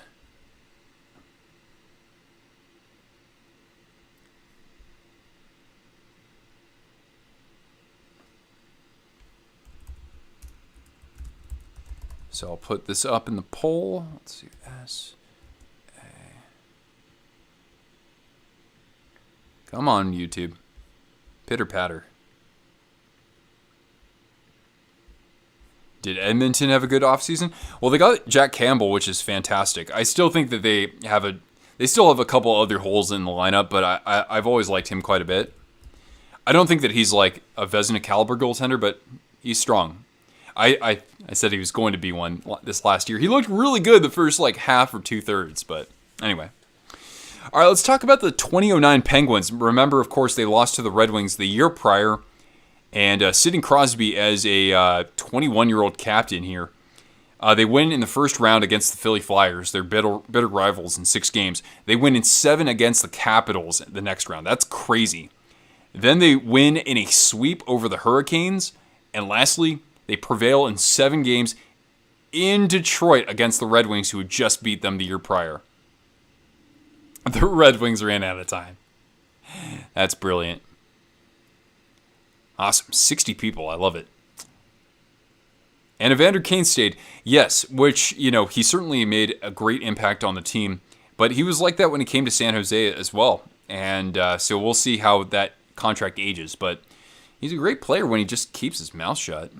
So I'll put this up in the poll. Let's see, S. Come on, YouTube. Pitter patter. Did Edmonton have a good offseason? Well, they got Jack Campbell, which is fantastic. I still think that they still have a couple other holes in the lineup, but I've always liked him quite a bit. I don't think that he's like a Vezina caliber goaltender, but he's strong. I said he was going to be one this last year. He looked really good the first half or 2/3, but anyway. All right, let's talk about the 2009 Penguins. Remember, of course, they lost to the Red Wings the year prior, and Sidney Crosby as a 21-year-old captain here. They win in the first round against the Philly Flyers. They're bitter rivals in 6 games. They win in 7 against the Capitals the next round. That's crazy. Then they win in a sweep over the Hurricanes. And lastly, they prevail in 7 games in Detroit against the Red Wings, who had just beat them the year prior. The Red Wings ran out of time. That's brilliant. Awesome. 60 people. I love it. And Evander Kane stayed. Yes, which, he certainly made a great impact on the team. But he was like that when he came to San Jose as well. And so we'll see how that contract ages. But he's a great player when he just keeps his mouth shut.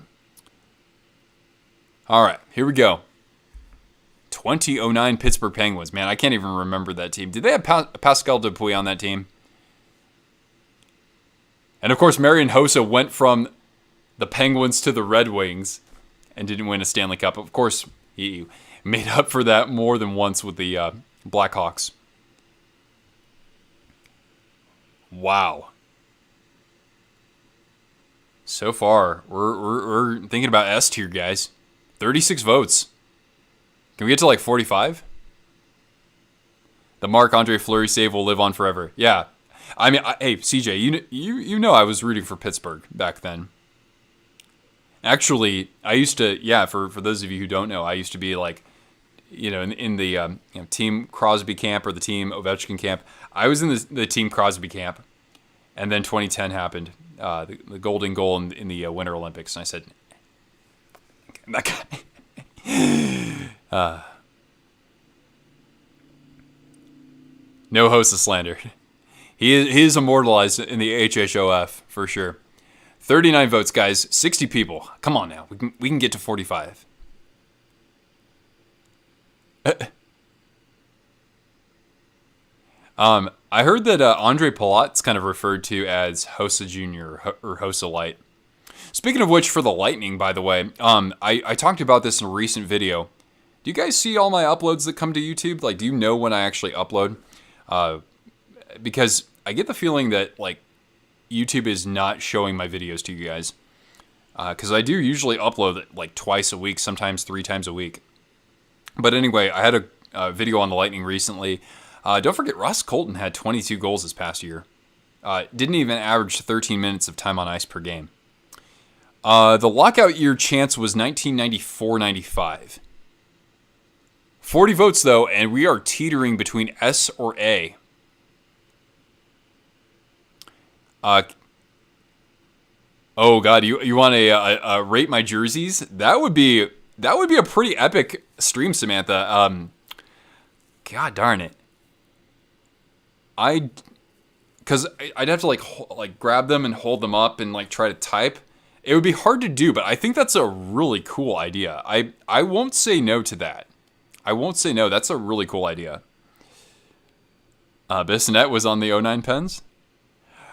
All right, here we go. 2009 Pittsburgh Penguins. Man, I can't even remember that team. Did they have Pascal Dupuis on that team? And of course, Marian Hossa went from the Penguins to the Red Wings and didn't win a Stanley Cup. Of course, he made up for that more than once with the Blackhawks. Wow. So far, we're thinking about S tier, guys. 36 votes. Can we get to 45? The Marc-Andre Fleury save will live on forever. Yeah. I mean, hey, CJ, you know I was rooting for Pittsburgh back then. Actually, I used to, for those of you who don't know, I used to be in the Team Crosby camp or the Team Ovechkin camp. I was in the Team Crosby camp, and then 2010 happened, the golden goal in the Winter Olympics, and I said, that guy. No host is slandered. He is immortalized in the HHOF for sure. 39 votes, guys. 60 people. Come on now. We can get to 45. I heard that Andre Palat's kind of referred to as Hossa Junior or Hossa Light. Speaking of which, for the Lightning, by the way, I talked about this in a recent video. Do you guys see all my uploads that come to YouTube? Like, do you know when I actually upload? Because I get the feeling that YouTube is not showing my videos to you guys. Because I do usually upload it like twice a week, sometimes 3 times a week. But anyway, I had a video on the Lightning recently. Don't forget, Ross Colton had 22 goals this past year. Didn't even average 13 minutes of time on ice per game. The lockout year chance was 1994-95. 40 votes, though, and we are teetering between S or A. Oh God, you want a rate my jerseys? That would be a pretty epic stream, Samantha. God darn it. Because I'd have to grab them and hold them up and try to type. It would be hard to do, but I think that's a really cool idea. I won't say no to that. I won't say no. That's a really cool idea. Bissonette was on the 09 Pens.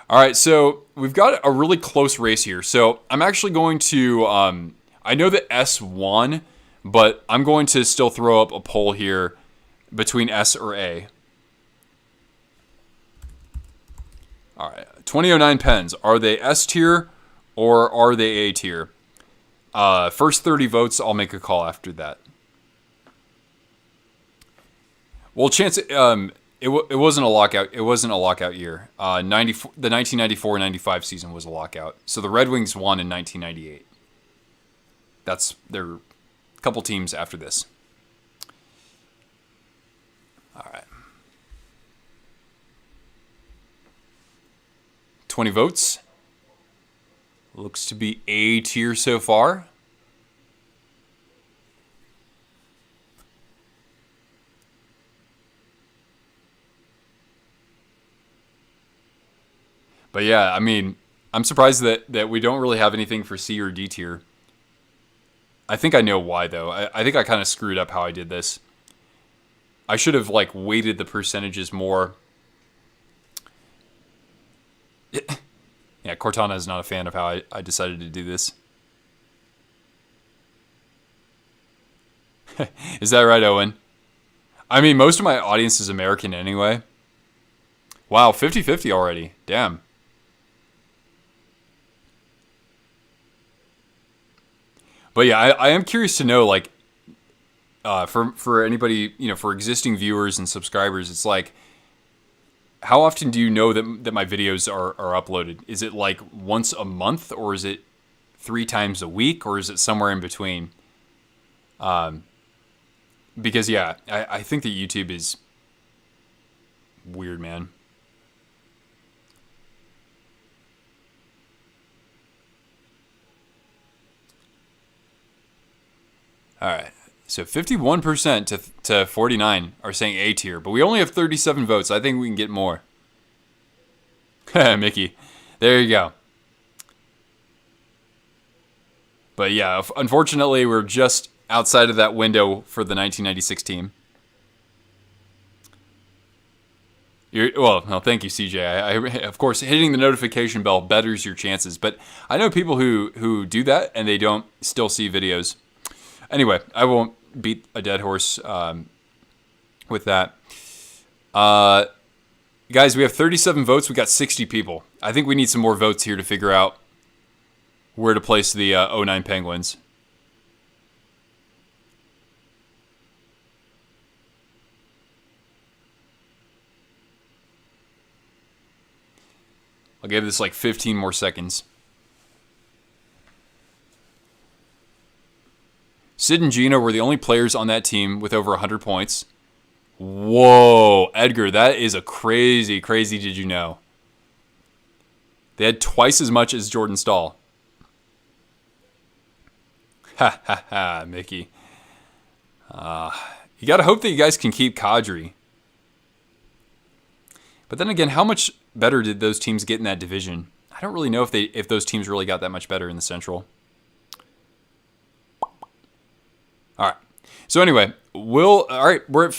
All right, so we've got a really close race here. So I'm actually going to, I know that S won, but I'm going to still throw up a poll here between S or A. All right, 2009 Pens. Are they S tier or are they A tier? First 30 votes, I'll make a call after that. Well, chance it wasn't a lockout. It wasn't a lockout year. The 1994-95 season was a lockout. So the Red Wings won in 1998. That's their couple teams after this. All right. 20 votes. Looks to be A tier so far. But yeah, I mean, I'm surprised that we don't really have anything for C or D tier. I think I know why, though. I think I kind of screwed up how I did this. I should have, weighted the percentages more. Yeah, Cortana is not a fan of how I decided to do this. Is that right, Owen? I mean, most of my audience is American anyway. Wow, 50-50 already. Damn. But yeah, I am curious to know, for anybody, for existing viewers and subscribers, it's how often do you know that my videos are uploaded? Is it once a month, or is it 3 times a week, or is it somewhere in between? Because yeah, I think that YouTube is weird, man. All right, so 51% to 49 are saying A tier, but we only have 37 votes. I think we can get more. Mickey, there you go. But yeah, unfortunately, we're just outside of that window for the 1996 team. No, thank you, CJ. Of course, hitting the notification bell betters your chances, but I know people who do that and they don't still see videos. Anyway, I won't beat a dead horse with that. Guys, we have 37 votes. We got 60 people. I think we need some more votes here to figure out where to place the 09 Penguins. I'll give this 15 more seconds. Sid and Gino were the only players on that team with over 100 points. Whoa, Edgar, that is a crazy did you know. They had twice as much as Jordan Stahl. Ha ha ha, Mickey. You got to hope that you guys can keep Kadri. But then again, how much better did those teams get in that division? I don't really know if those teams really got that much better in the Central. All right. So anyway, we're at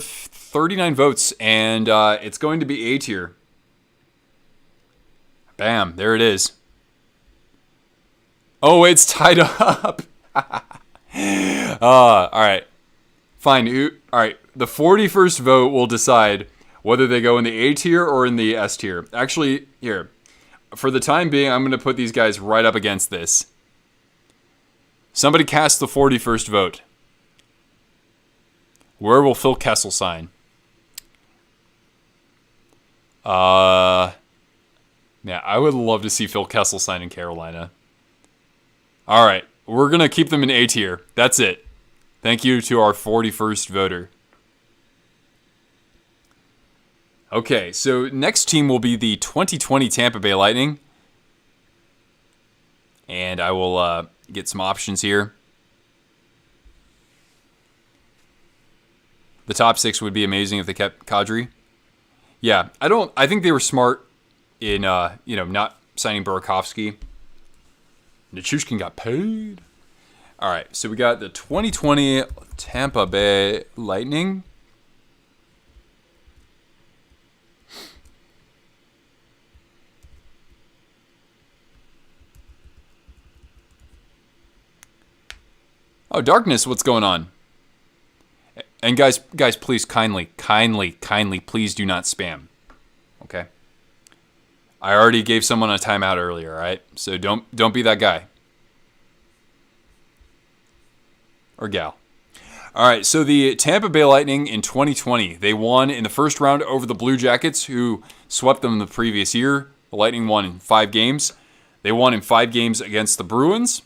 39 votes, and it's going to be A tier. Bam, there it is. Oh, it's tied up. All right. Fine. All right. The 41st vote will decide whether they go in the A tier or in the S tier. Actually, here. For the time being, I'm going to put these guys right up against this. Somebody cast the 41st vote. Where will Phil Kessel sign? Yeah, I would love to see Phil Kessel sign in Carolina. All right. We're going to keep them in A tier. That's it. Thank you to our 41st voter. Okay, so next team will be the 2020 Tampa Bay Lightning. And I will get some options here. The top 6 would be amazing if they kept Kadri. Yeah, I think they were smart in not signing Burakovsky. Nichushkin got paid. All right, so we got the 2020 Tampa Bay Lightning. Oh, Darkness, what's going on? And guys, please kindly, please do not spam. Okay? I already gave someone a timeout earlier, all right? So don't be that guy. Or gal. All right, so the Tampa Bay Lightning in 2020, they won in the first round over the Blue Jackets, who swept them the previous year. The Lightning won in 5 games. They won in 5 games against the Bruins,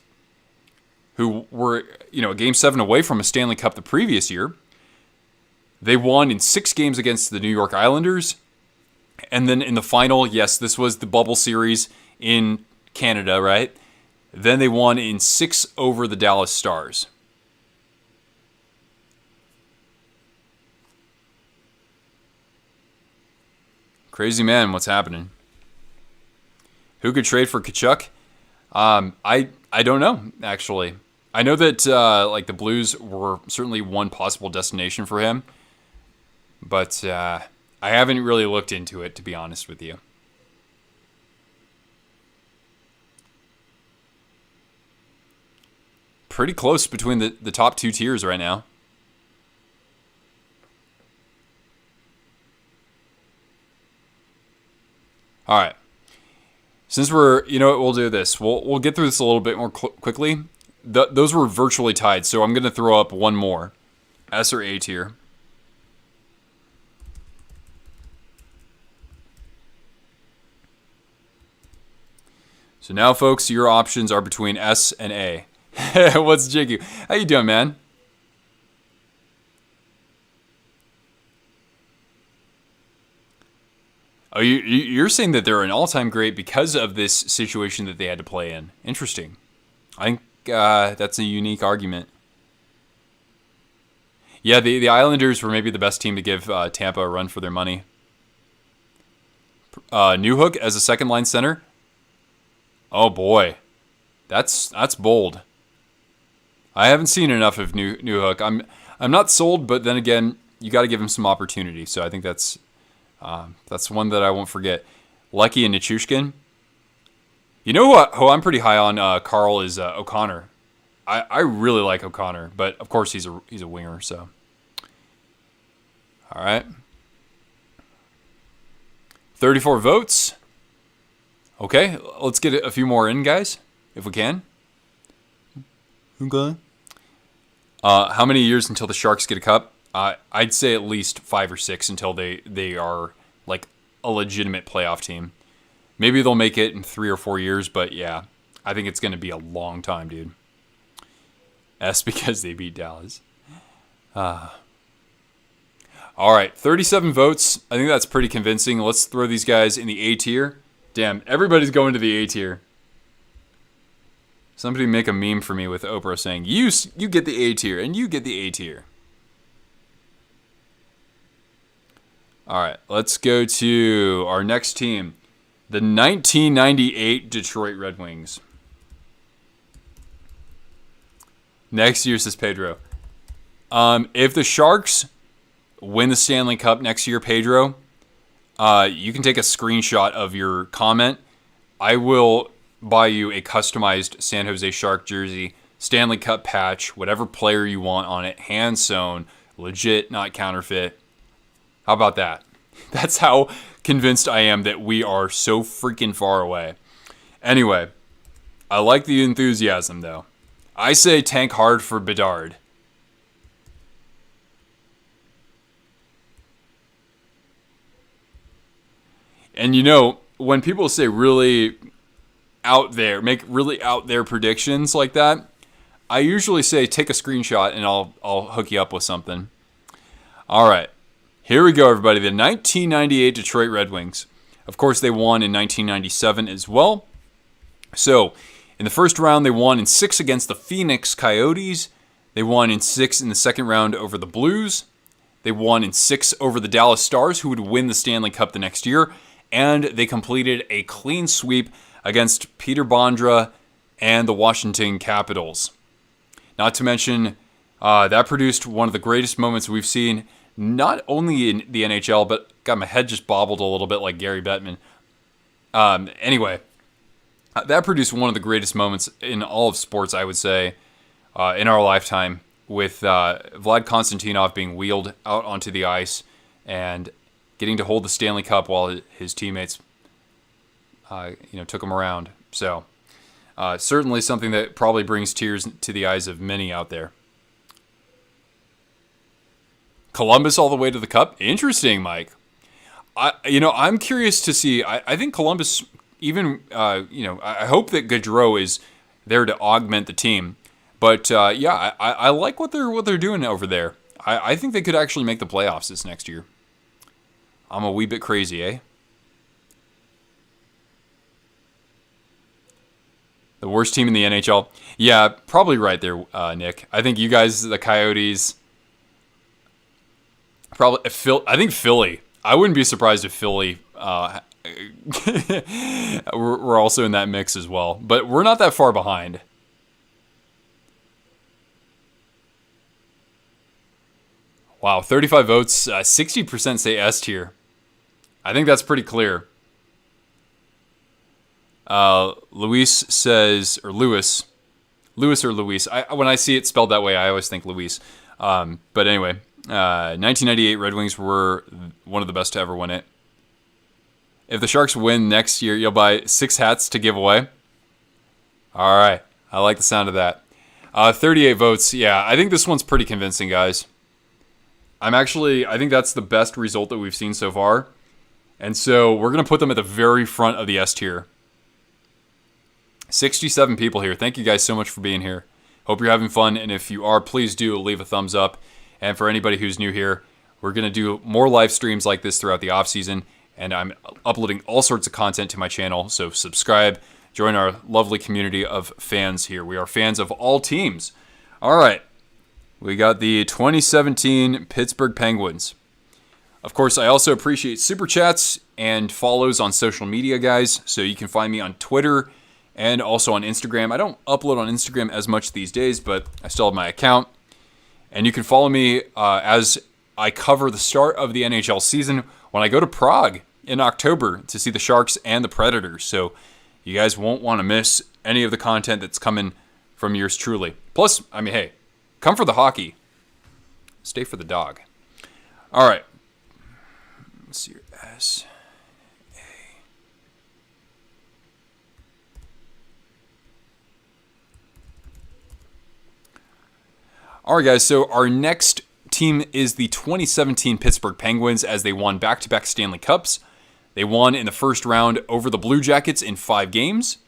who were, a Game 7 away from a Stanley Cup the previous year. They won in 6 games against the New York Islanders. And then in the final, yes, this was the bubble series in Canada, right? Then they won in 6 over the Dallas Stars. Crazy man, what's happening? Who could trade for Tkachuk? I don't know, actually. I know that the Blues were certainly one possible destination for him, but I haven't really looked into it, to be honest with you. Pretty close between the top 2 tiers right now. All right. Since we're, what, we'll do this. We'll get through this a little bit more quickly. Those were virtually tied, so I'm going to throw up one more. S or A tier. So now, folks, your options are between S and A. What's Jiggy? How you doing, man? Oh, you're saying that they're an all-time great because of this situation that they had to play in. Interesting. I think that's a unique argument. Yeah, the Islanders were maybe the best team to give Tampa a run for their money. Newhook as a second-line center. Oh boy, that's bold. I haven't seen enough of Newhook. I'm not sold, but then again, you got to give him some opportunity. So I think that's one that I won't forget. Lecky and Nichushkin. You know who I'm pretty high on, Carl, is O'Connor. I really like O'Connor, but of course he's a winger. So, all right, 34 votes. Okay, let's get a few more in, guys, if we can. Okay. How many years until the Sharks get a cup? I'd say at least 5 or 6 until they are like a legitimate playoff team. Maybe they'll make it in 3 or 4 years, but yeah, I think it's going to be a long time, dude. S because they beat Dallas. All right, 37 votes. I think that's pretty convincing. Let's throw these guys in the A tier. Damn, everybody's going to the A tier. Somebody make a meme for me with Oprah saying, you get the A tier, and you get the A tier. All right, let's go to our next team, the 1998 Detroit Red Wings. Next year, says Pedro. If the Sharks win the Stanley Cup next year, Pedro, you can take a screenshot of your comment. I will buy you a customized San Jose Shark jersey, Stanley Cup patch, whatever player you want on it, hand sewn, legit, not counterfeit. How about that? That's how convinced I am that we are so freaking far away. Anyway, I like the enthusiasm, though. I say tank hard for Bedard. And when people say really out there, make really out there predictions like that, I usually say take a screenshot and I'll hook you up with something. All right. Here we go, everybody. The 1998 Detroit Red Wings. Of course, they won in 1997 as well. So, in the first round, they won in 6 against the Phoenix Coyotes. They won in 6 in the second round over the Blues. They won in 6 over the Dallas Stars, who would win the Stanley Cup the next year. And they completed a clean sweep against Peter Bondra and the Washington Capitals. Not to mention, that produced one of the greatest moments we've seen, not only in the NHL, but got my head just bobbled a little bit like Gary Bettman. Anyway, that produced one of the greatest moments in all of sports, I would say, in our lifetime, with Vlad Konstantinov being wheeled out onto the ice and getting to hold the Stanley Cup while his teammates, took him around. So, certainly something that probably brings tears to the eyes of many out there. Columbus all the way to the Cup? Interesting, Mike. I'm curious to see. I think Columbus, even, I hope that Gaudreau is there to augment the team. But, I like what they're doing over there. I think they could actually make the playoffs this next year. I'm a wee bit crazy, eh? The worst team in the NHL? Yeah, probably right there, Nick. I think you guys, the Coyotes... I think Philly. I wouldn't be surprised if Philly we're also in that mix as well. But we're not that far behind. Wow, 35 votes, 60% say S tier. I think that's pretty clear. Luis says, or Lewis or Luis. When I see it spelled that way, I always think Luis. But anyway... 1998 Red Wings were one of the best to ever win it. If the Sharks win next year, you'll buy 6 hats to give away. All right. I like the sound of that. 38 votes. Yeah, I think this one's pretty convincing, guys. I think that's the best result that we've seen so far. And so we're going to put them at the very front of the S tier. 67 people here. Thank you guys so much for being here. Hope you're having fun. And if you are, please do leave a thumbs up. And for anybody who's new here, we're going to do more live streams like this throughout the off season, and I'm uploading all sorts of content to my channel, so subscribe, join our lovely community of fans here. We are fans of all teams. All right, we got the 2017 Pittsburgh Penguins. Of course, I also appreciate super chats and follows on social media, guys, so you can find me on Twitter and also on Instagram. I don't upload on Instagram as much these days, but I still have my account. And you can follow me as I cover the start of the NHL season when I go to Prague in October to see the Sharks and the Predators. So you guys won't want to miss any of the content that's coming from yours truly. Plus, hey, come for the hockey. Stay for the dog. All right. Let's see your S. All right, guys, so our next team is the 2017 Pittsburgh Penguins as they won back-to-back Stanley Cups. They won in the first round over the Blue Jackets in 5 games.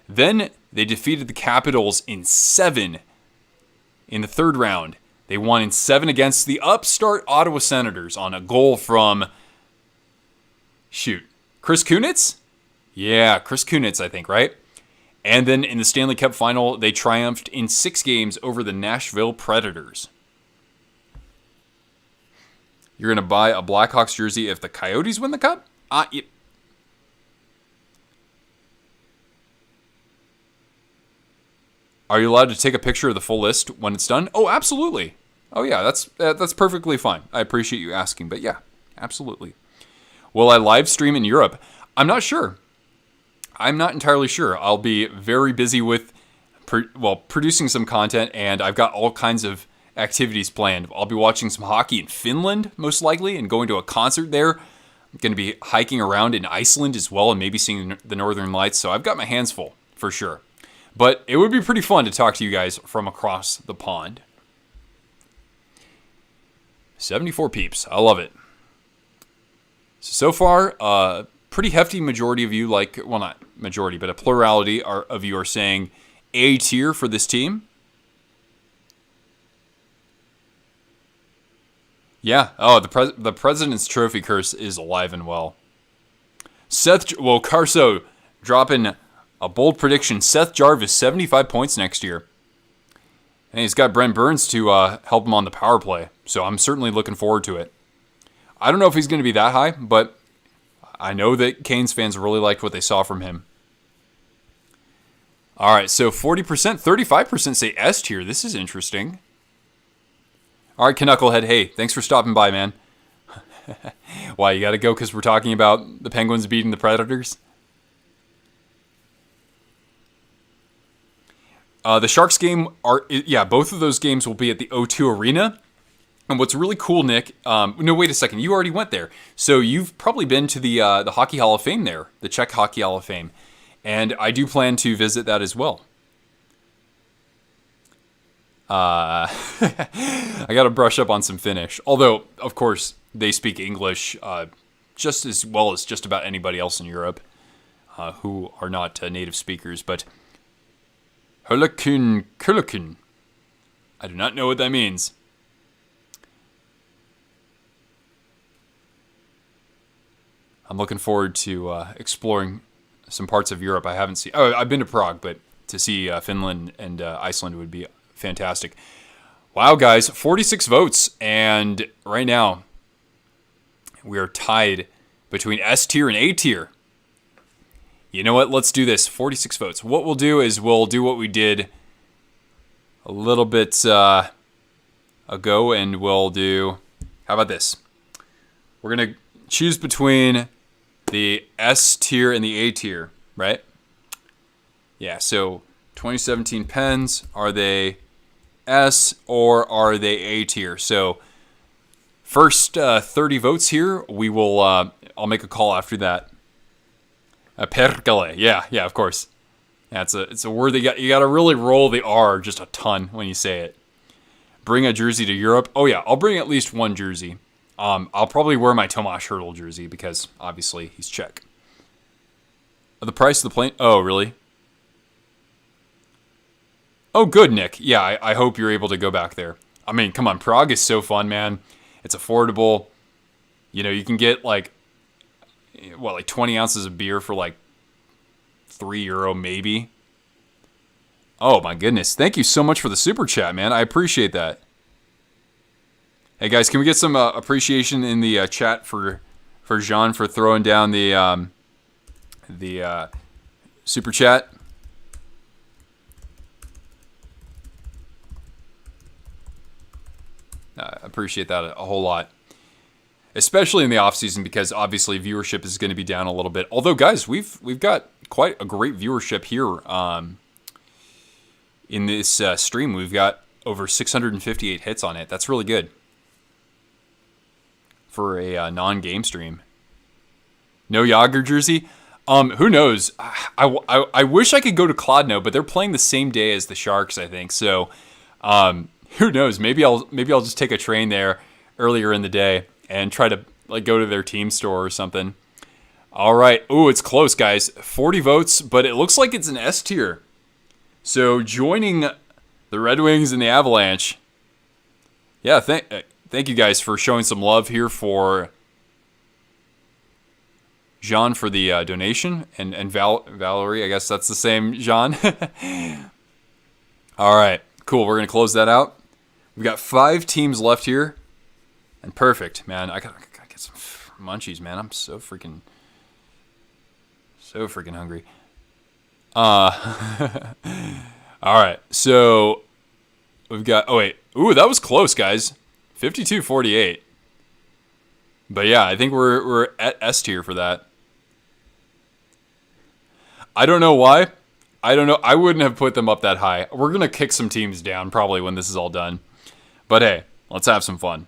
Then they defeated the Capitals in 7 in the third round. They won in 7 against the upstart Ottawa Senators on a goal from, Chris Kunitz? Yeah, Chris Kunitz, I think, right? And then in the Stanley Cup final, they triumphed in 6 games over the Nashville Predators. You're going to buy a Blackhawks jersey if the Coyotes win the Cup? Yep. Are you allowed to take a picture of the full list when it's done? Oh, absolutely. Oh, yeah, that's perfectly fine. I appreciate you asking, but yeah, absolutely. Will I live stream in Europe? I'm not entirely sure. I'll be very busy with, producing some content, and I've got all kinds of activities planned. I'll be watching some hockey in Finland, most likely, and going to a concert there. I'm going to be hiking around in Iceland as well, and maybe seeing the Northern Lights, so I've got my hands full, for sure. But it would be pretty fun to talk to you guys from across the pond. 74 peeps. I love it. So far, pretty hefty majority of you not majority, but a plurality of you are saying A tier for this team. Yeah. Oh, the President's Trophy curse is alive and well. Carso dropping a bold prediction. Seth Jarvis, 75 points next year. And he's got Brent Burns to help him on the power play. So I'm certainly looking forward to it. I don't know if he's going to be that high, but I know that Canes fans really liked what they saw from him. All right, so 40%, 35% say S tier. This is interesting. All right, Knucklehead, hey, thanks for stopping by, man. Why, you got to go because we're talking about the Penguins beating the Predators? The Sharks game both of those games will be at the O2 Arena. And what's really cool, Nick, no, wait a second, you already went there. So you've probably been to the Hockey Hall of Fame there, the Czech Hockey Hall of Fame. And I do plan to visit that as well. I got to brush up on some Finnish. Although, of course, they speak English just as well as just about anybody else in Europe who are not native speakers. But Hurlekun Kurlekun. I do not know what that means. I'm looking forward to exploring some parts of Europe I haven't seen. Oh, I've been to Prague, but to see Finland and Iceland would be fantastic. Wow, guys, 46 votes. And right now, we are tied between S tier and A tier. You know what? Let's do this. 46 votes. What we'll do is we'll do what we did a little bit ago, and we'll do... How about this? We're going to choose between the S tier and the A tier, right? Yeah, so 2017 Pens, are they S or are they A tier? So first 30 votes here, we will, I'll make a call after that. Perkele, yeah, of course. Yeah, it's a word that you got to really roll the R just a ton when you say it. Bring a jersey to Europe. Oh yeah, I'll bring at least one jersey. I'll probably wear my Tomáš Hertl jersey because obviously he's Czech. The price of the plane? Oh, really? Oh, good, Nick. Yeah, I hope you're able to go back there. I mean, come on, Prague is so fun, man. It's affordable. You know, you can get like 20 ounces of beer for like €3 maybe. Oh my goodness. Thank you so much for the super chat, man. I appreciate that. Hey guys, can we get some appreciation in the chat for Jean for throwing down the super chat? I appreciate that a whole lot. Especially in the off season, because obviously viewership is going to be down a little bit. Although, guys, we've got quite a great viewership here in this stream. We've got over 658 hits on it. That's really good for a non-game stream. No Yager jersey. Who knows? I wish I could go to Kladno, but they're playing the same day as the Sharks, I think. So, who knows? Maybe I'll just take a train there earlier in the day and try to go to their team store or something. All right. Ooh, it's close, guys. 40 votes, but it looks like it's an S tier. So joining The Red Wings and the Avalanche. Yeah, thank you guys for showing some love here for Jean for the donation. And Valerie, I guess that's the same Jean. All right, cool. We're going to close that out. We've got 5 teams left here. And perfect, man. I gotta get some munchies, man. I'm so freaking hungry. All right, so we've got. Oh wait, ooh, that was close, guys. 52-48. But yeah, I think we're at S tier for that. I don't know why. I don't know. I wouldn't have put them up that high. We're gonna kick some teams down probably when this is all done. But hey, let's have some fun.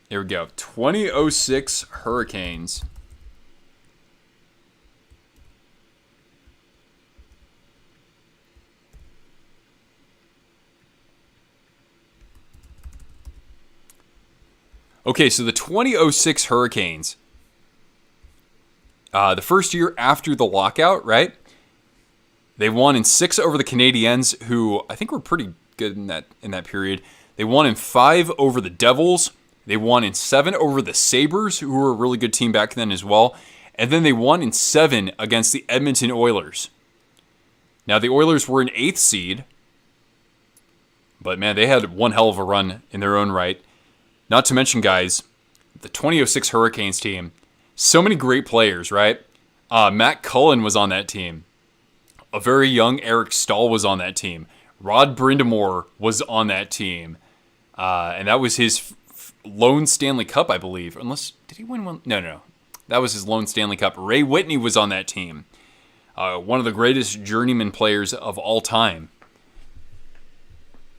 Here we go. 2006 Hurricanes. Okay, so the 2006 Hurricanes. The first year after the lockout, right? They won in 6 over the Canadiens, who I think were pretty good in that period. They won in 5 over the Devils. They won in 7 over the Sabres, who were a really good team back then as well. And then they won in 7 against the Edmonton Oilers. Now, the Oilers were an 8th seed. But, man, they had one hell of a run in their own right. Not to mention, guys, the 2006 Hurricanes team. So many great players, right? Matt Cullen was on that team. A very young Eric Stahl was on that team. Rod Brindamore was on that team. And that was his lone Stanley Cup, I believe. Unless, did he win one? No. That was his lone Stanley Cup. Ray Whitney was on that team. One of the greatest journeyman players of all time.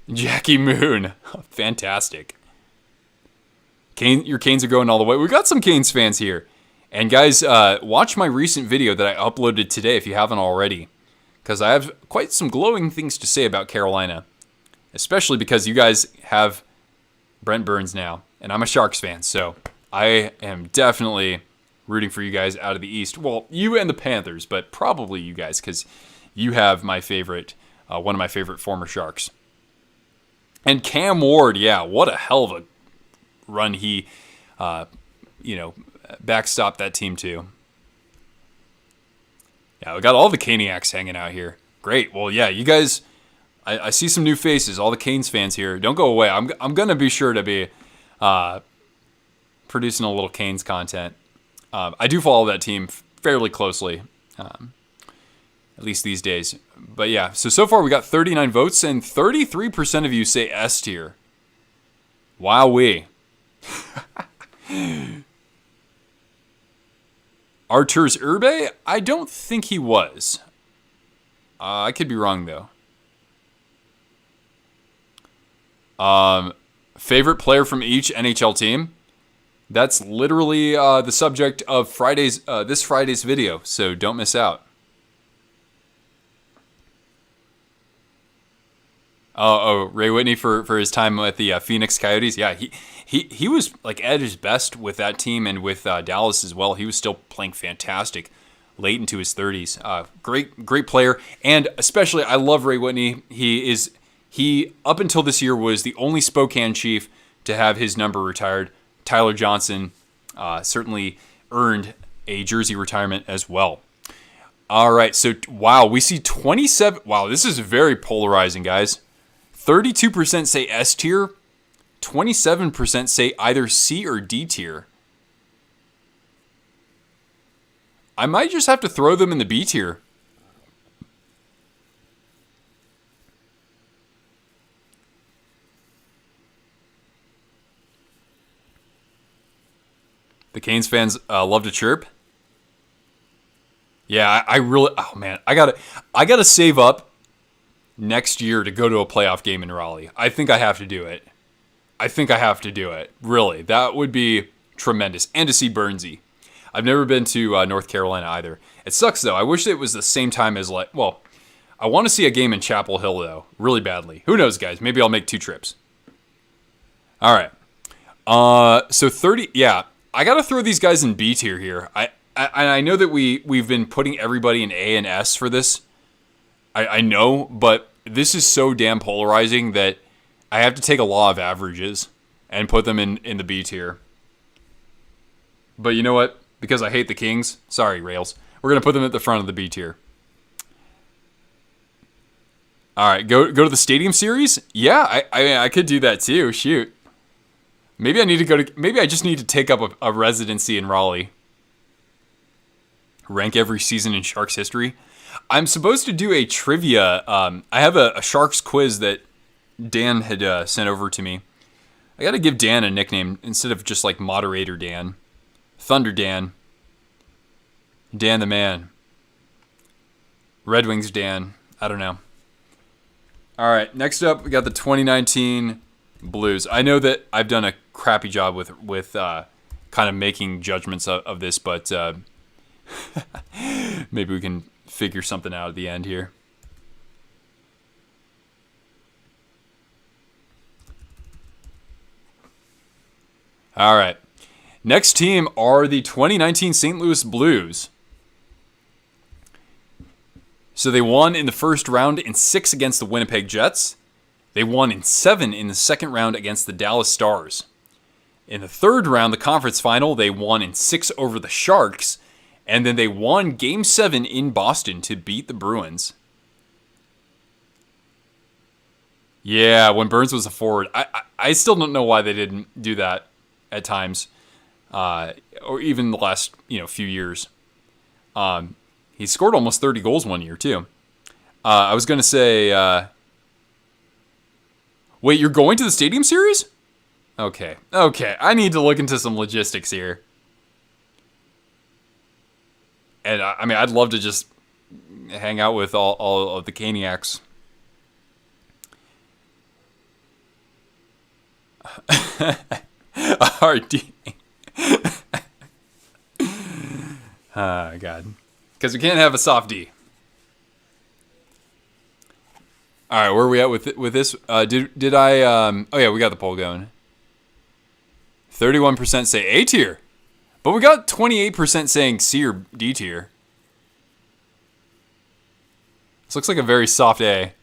Jackie Moon. Fantastic. Your Canes are going all the way. We've got some Canes fans here. And guys, watch my recent video that I uploaded today if you haven't already. Because I have quite some glowing things to say about Carolina. Especially because you guys have Brent Burns now. And I'm a Sharks fan, so I am definitely rooting for you guys out of the East. Well, you and the Panthers, but probably you guys, because you have my favorite, one of my favorite former Sharks. And Cam Ward, yeah, what a hell of a run he, backstopped that team too. Yeah, we got all the Caniacs hanging out here. Great. Well, yeah, you guys, I see some new faces. All the Canes fans here. Don't go away. I'm gonna be sure to be producing a little Canes content. I do follow that team fairly closely, at least these days. But yeah, so far we got 39 votes, and 33% of you say S tier. Wowee. Arturs Urbe? I don't think he was. I could be wrong, though. Favorite player from each NHL team? That's literally the subject of this Friday's video, so don't miss out. Ray Whitney for his time at the Phoenix Coyotes. Yeah, he was like at his best with that team and with Dallas as well. He was still playing fantastic late into his 30s. Great player, and especially I love Ray Whitney. He up until this year was the only Spokane Chief to have his number retired. Tyler Johnson certainly earned a jersey retirement as well. All right, so wow, we see 27. Wow, this is very polarizing, guys. 32% say S tier, 27% say either C or D tier. I might just have to throw them in the B tier. The Canes fans love to chirp. Yeah, I really. Oh man, I gotta save up next year to go to a playoff game in Raleigh. I think I have to do it. Really, that would be tremendous. And to see Burnsy. I've never been to North Carolina either. It sucks though. I wish it was the same time as I want to see a game in Chapel Hill though, really badly. Who knows, guys? Maybe I'll make 2 trips. All right. So 30. Yeah, I gotta throw these guys in B tier here. I know that we've been putting everybody in A and S for this. I know, but this is so damn polarizing that I have to take a law of averages and put them in the B tier. But you know what? Because I hate the Kings, sorry, Rails, we're going to put them at the front of the B tier. All right, go to the Stadium Series? Yeah, I could do that too. Shoot. Maybe I just need to take up a residency in Raleigh. Rank every season in Sharks history. I'm supposed to do a trivia. I have a Sharks quiz that Dan had sent over to me. I got to give Dan a nickname instead of just like Moderator Dan. Thunder Dan. Dan the Man. Red Wings Dan. I don't know. All right, next up, we got the 2019 Blues. I know that I've done a crappy job with kind of making judgments of this, but maybe we can figure something out at the end here. All right. Next team are the 2019 St. Louis Blues. So they won in the first round in 6 against the Winnipeg Jets. They won in 7 in the second round against the Dallas Stars. In the third round, the conference final, they won in 6 over the Sharks. And then they won Game 7 in Boston to beat the Bruins. Yeah, when Burns was a forward. I still don't know why they didn't do that at times. Or even the last few years. He scored almost 30 goals one year, too. I was going to say... wait, you're going to the Stadium Series? Okay. I need to look into some logistics here. And, I'd love to just hang out with all of the Caniacs. RD. God. Because we can't have a soft D. All right, where are we at with this? Did I? Oh yeah, we got the poll going. 31% say A tier, but we got 28% saying C or D tier. This looks like a very soft A.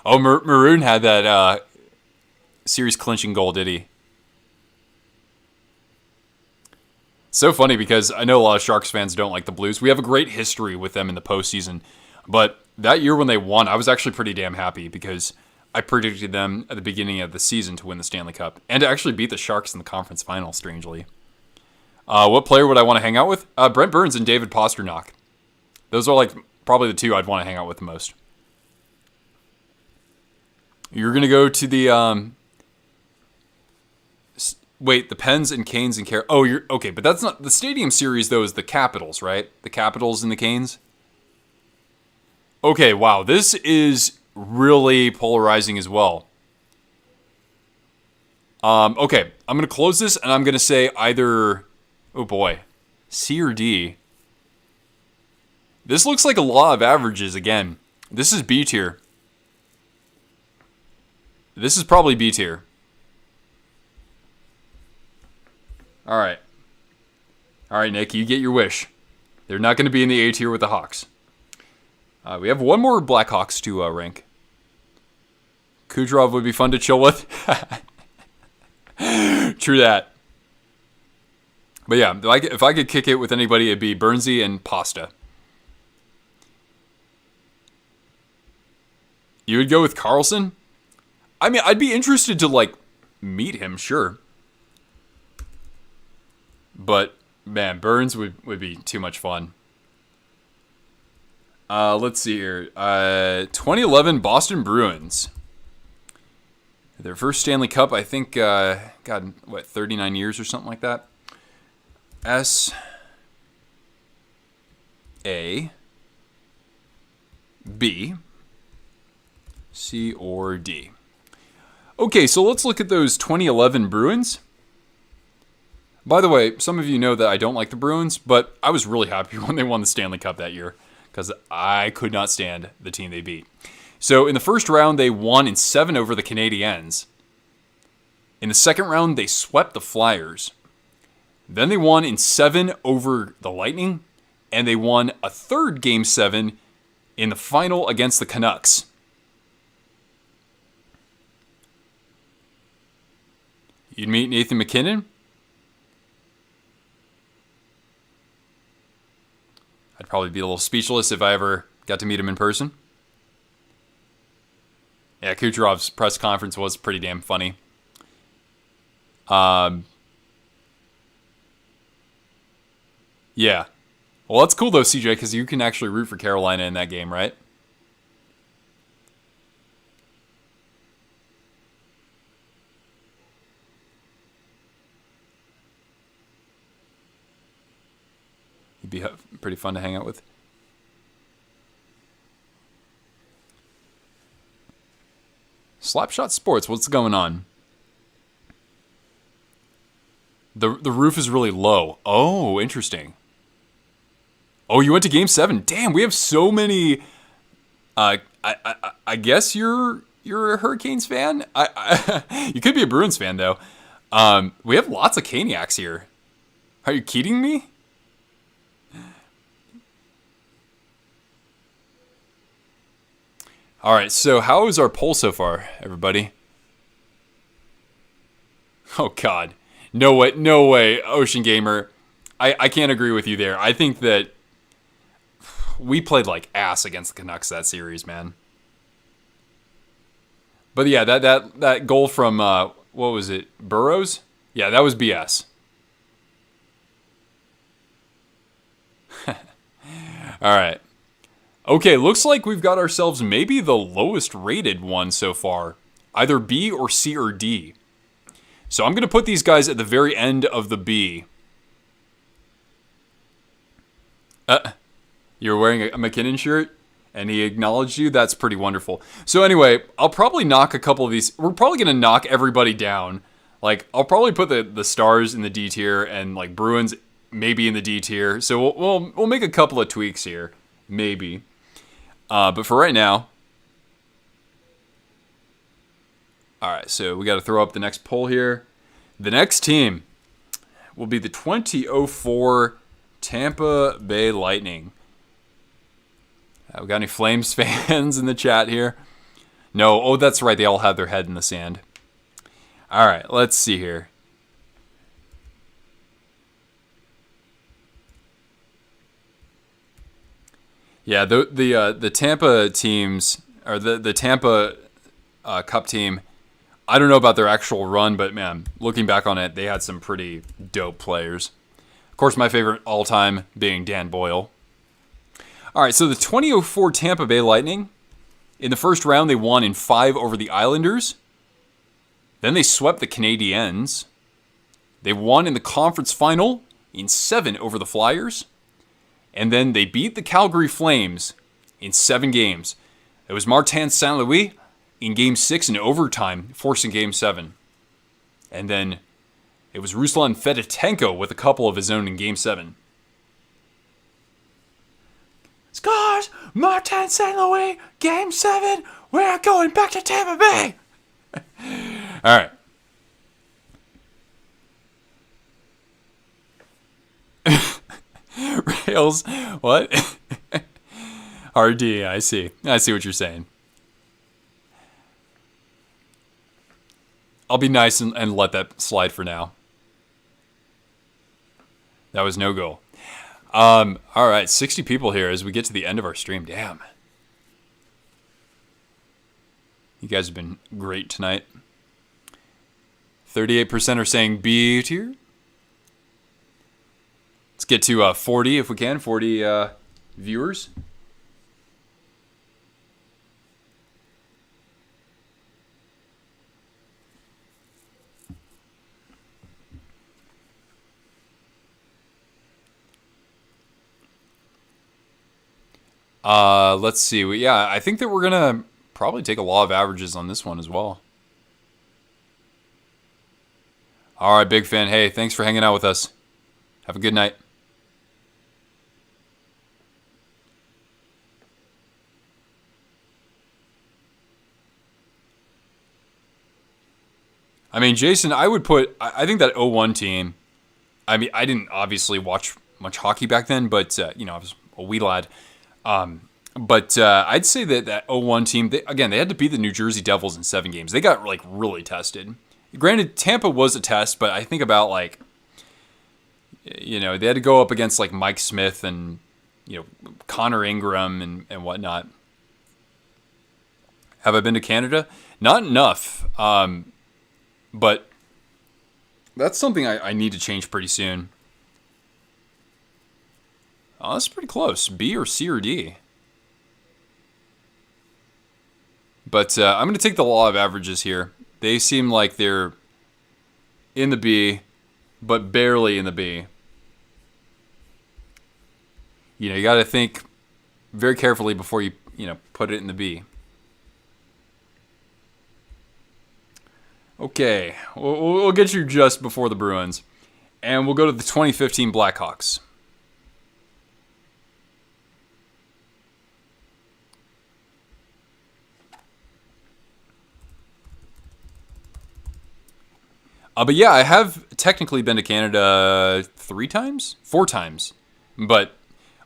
Maroon had that series clinching goal, did he? So funny because I know a lot of Sharks fans don't like the Blues. We have a great history with them in the postseason. But that year when they won, I was actually pretty damn happy because I predicted them at the beginning of the season to win the Stanley Cup and to actually beat the Sharks in the conference final, strangely. What player would I want to hang out with? Brent Burns and David Pastrnak. Those are like probably the two I'd want to hang out with the most. You're going to go to the... Wait, the Pens and Canes and Oh, you're okay, but that's not the Stadium Series though. Is the Capitals, right? The Capitals and the Canes. Okay, wow, this is really polarizing as well. Okay, I'm gonna close this and I'm gonna say either. Oh boy, C or D. This looks like a law of averages again. This is B tier. This is probably B tier. All right, Nick, you get your wish. They're not going to be in the A tier with the Hawks. We have one more Blackhawks to rank. Kucherov would be fun to chill with. True that. But yeah, if I could kick it with anybody, it'd be Burnsy and Pasta. You would go with Carlson? I'd be interested to meet him, sure. But, man, Burns would be too much fun. Let's see here. 2011 Boston Bruins. Their first Stanley Cup, I think, 39 years or something like that. S. A. B. C or D. Okay, so let's look at those 2011 Bruins. By the way, some of you know that I don't like the Bruins, but I was really happy when they won the Stanley Cup that year because I could not stand the team they beat. So in the first round, they won in 7 over the Canadiens. In the second round, they swept the Flyers. Then they won in 7 over the Lightning, and they won a third Game 7 in the final against the Canucks. You'd meet Nathan MacKinnon? I'd probably be a little speechless if I ever got to meet him in person. Yeah, Kucherov's press conference was pretty damn funny. Yeah. Well, that's cool though, CJ, because you can actually root for Carolina in that game, right? He'd be pretty fun to hang out with. Slapshot Sports, what's going on? The roof is really low. Oh, interesting. Oh, you went to Game 7. Damn, we have so many. I guess you're a Hurricanes fan. You could be a Bruins fan though. We have lots of Caniacs here. Are you kidding me? All right, so how is our poll so far, everybody? Oh God, no way, Ocean Gamer. I can't agree with you there. I think that we played like ass against the Canucks that series, man. But yeah, that goal from what was it, Burrows? Yeah, that was BS. All right. Okay, looks like we've got ourselves maybe the lowest rated one so far. Either B or C or D. So I'm going to put these guys at the very end of the B. You're wearing a McKinnon shirt and he acknowledged you? That's pretty wonderful. So anyway, I'll probably knock a couple of these. We're probably going to knock everybody down. Like, I'll probably put the Stars in the D tier and like Bruins maybe in the D tier. So we'll make a couple of tweaks here. Maybe. But for right now, all right, so we got to throw up the next poll here. The next team will be the 2004 Tampa Bay Lightning. We got any Flames fans in the chat here? No. Oh, that's right. They all have their head in the sand. All right, let's see here. Yeah, the Tampa teams, or the Tampa Cup team, I don't know about their actual run, but man, looking back on it, they had some pretty dope players. Of course, my favorite all-time being Dan Boyle. All right, so the 2004 Tampa Bay Lightning, in the first round, they won in 5 over the Islanders. Then they swept the Canadiens. They won in the conference final in 7 over the Flyers. And then they beat the Calgary Flames in 7 games. It was Martin St. Louis in Game 6 in overtime, forcing Game 7. And then it was Ruslan Fedotenko with a couple of his own in Game 7. Scores! Martin St. Louis, Game 7. We're going back to Tampa Bay. All right. Rails, what? RD, I see what you're saying. I'll be nice and let that slide for now. That was no goal. All right, 60 people here as we get to the end of our stream. Damn. You guys have been great tonight. 38% are saying B tier. Let's get to 40 if we can. 40 viewers. Let's see. Yeah, I think that we're going to probably take a law of averages on this one as well. All right, big fan. Hey, thanks for hanging out with us. Have a good night. I mean, Jason, I would put... I think that 0-1 team, I mean, I didn't obviously watch much hockey back then, but I was a wee lad. But I'd say that 0-1 team, they had to beat the New Jersey Devils in 7 games. They got like really tested. Granted, Tampa was a test, but I think about like, they had to go up against like Mike Smith and Connor Ingram and whatnot. Have I been to Canada? Not enough, but that's something I need to change pretty soon. Oh, that's pretty close. B or C or D. But I'm going to take the law of averages here. They seem like they're in the B, but barely in the B. You got to think very carefully before you put it in the B. Okay, we'll get you just before the Bruins. And we'll go to the 2015 Blackhawks. But yeah, I have technically been to Canada 4 times, but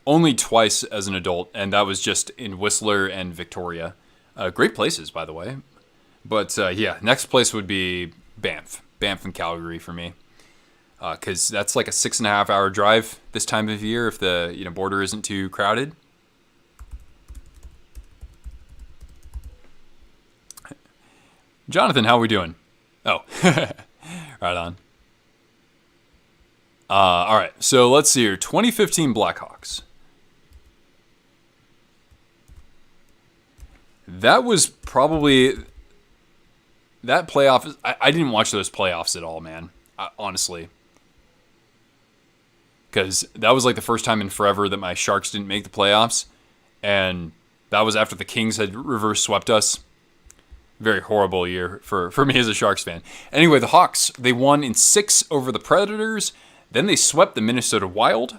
only twice as an adult, and that was just in Whistler and Victoria. Great places, by the way. But yeah, next place would be Banff and Calgary for me, because that's like a 6.5-hour drive this time of year if the border isn't too crowded. Jonathan, how are we doing? Oh. Right on. All right, so let's see here. 2015 Blackhawks. That was probably... That playoff... I didn't watch those playoffs at all, man. Honestly. Because that was like the first time in forever that my Sharks didn't make the playoffs. And that was after the Kings had reverse swept us. Very horrible year for me as a Sharks fan. Anyway, the Hawks, they won in 6 over the Predators. Then they swept the Minnesota Wild.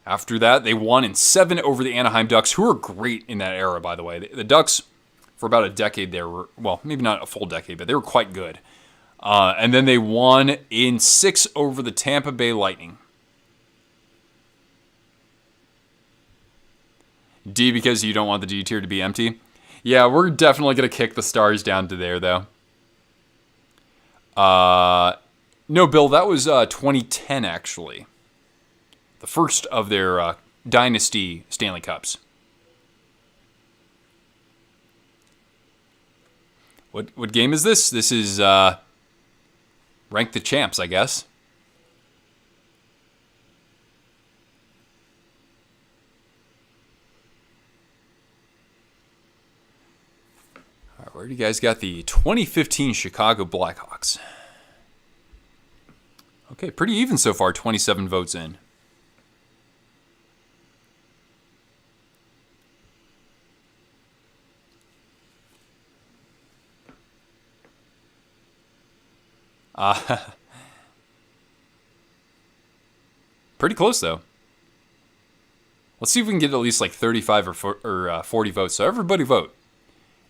After that, they won in 7 over the Anaheim Ducks, who were great in that era, by the way. The Ducks, for about a decade there, were, well, maybe not a full decade, but they were quite good. And then they won in 6 over the Tampa Bay Lightning. D, because you don't want the D tier to be empty. Yeah, we're definitely going to kick the Stars down to there, though. No, Bill, that was 2010, actually. The first of their dynasty Stanley Cups. What game is this? This is Rank the Champs, I guess. Where do you guys got the 2015 Chicago Blackhawks? Okay, pretty even so far, 27 votes in. Pretty close, though. Let's see if we can get at least like 35 or 40 votes. So everybody vote.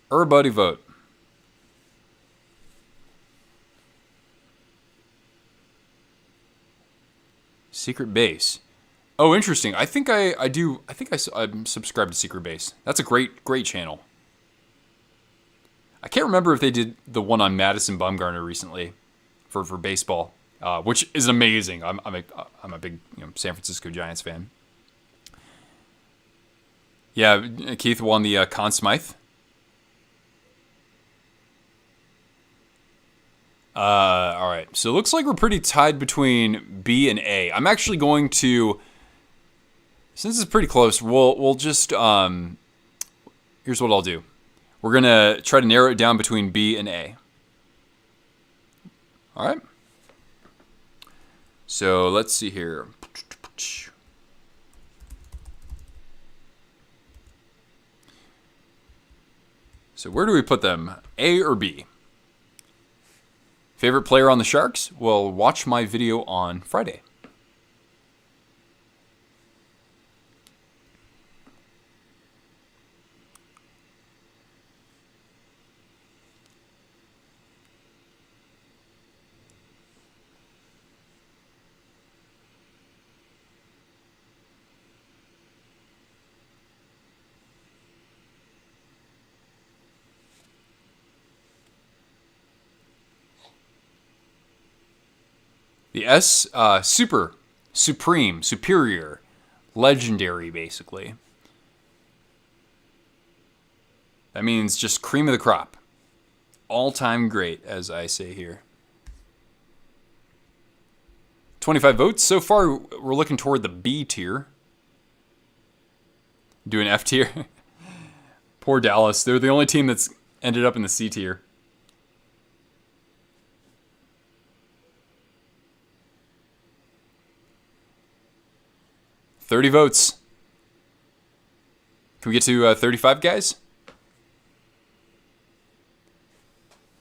Everybody vote. Secret Base. Oh, interesting. I think I do. I think I'm subscribed to Secret Base. That's a great channel. I can't remember if they did the one on Madison Bumgarner recently for baseball, which is amazing. I'm a big San Francisco Giants fan. Yeah, Keith won the Conn Smythe. All right, so it looks like we're pretty tied between B and A. I'm actually going to, since it's pretty close, we'll just here's what I'll do. We're gonna try to narrow it down between B and A. All right. So let's see here. So where do we put them? A or B? Favorite player on the Sharks? Well, watch my video on Friday. The S, super, supreme, superior, legendary, basically. That means just cream of the crop. All-time great, as I say here. 25 votes. So far, we're looking toward the B tier. Doing F tier. Poor Dallas. They're the only team that's ended up in the C tier. $30 votes. Can we get to 35, guys?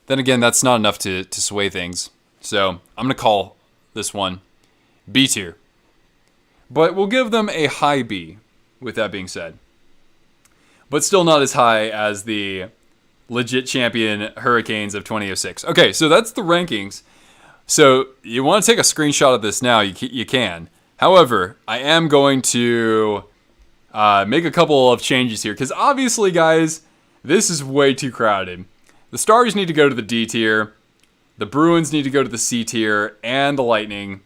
Then again, that's not enough to sway things. So I'm going to call this one B tier. But we'll give them a high B, with that being said. But still not as high as the legit champion Hurricanes of 2006. Okay, so that's the rankings. So you want to take a screenshot of this now, you can. However, I am going to make a couple of changes here. Because obviously, guys, this is way too crowded. The Stars need to go to the D tier. The Bruins need to go to the C tier. And the Lightning.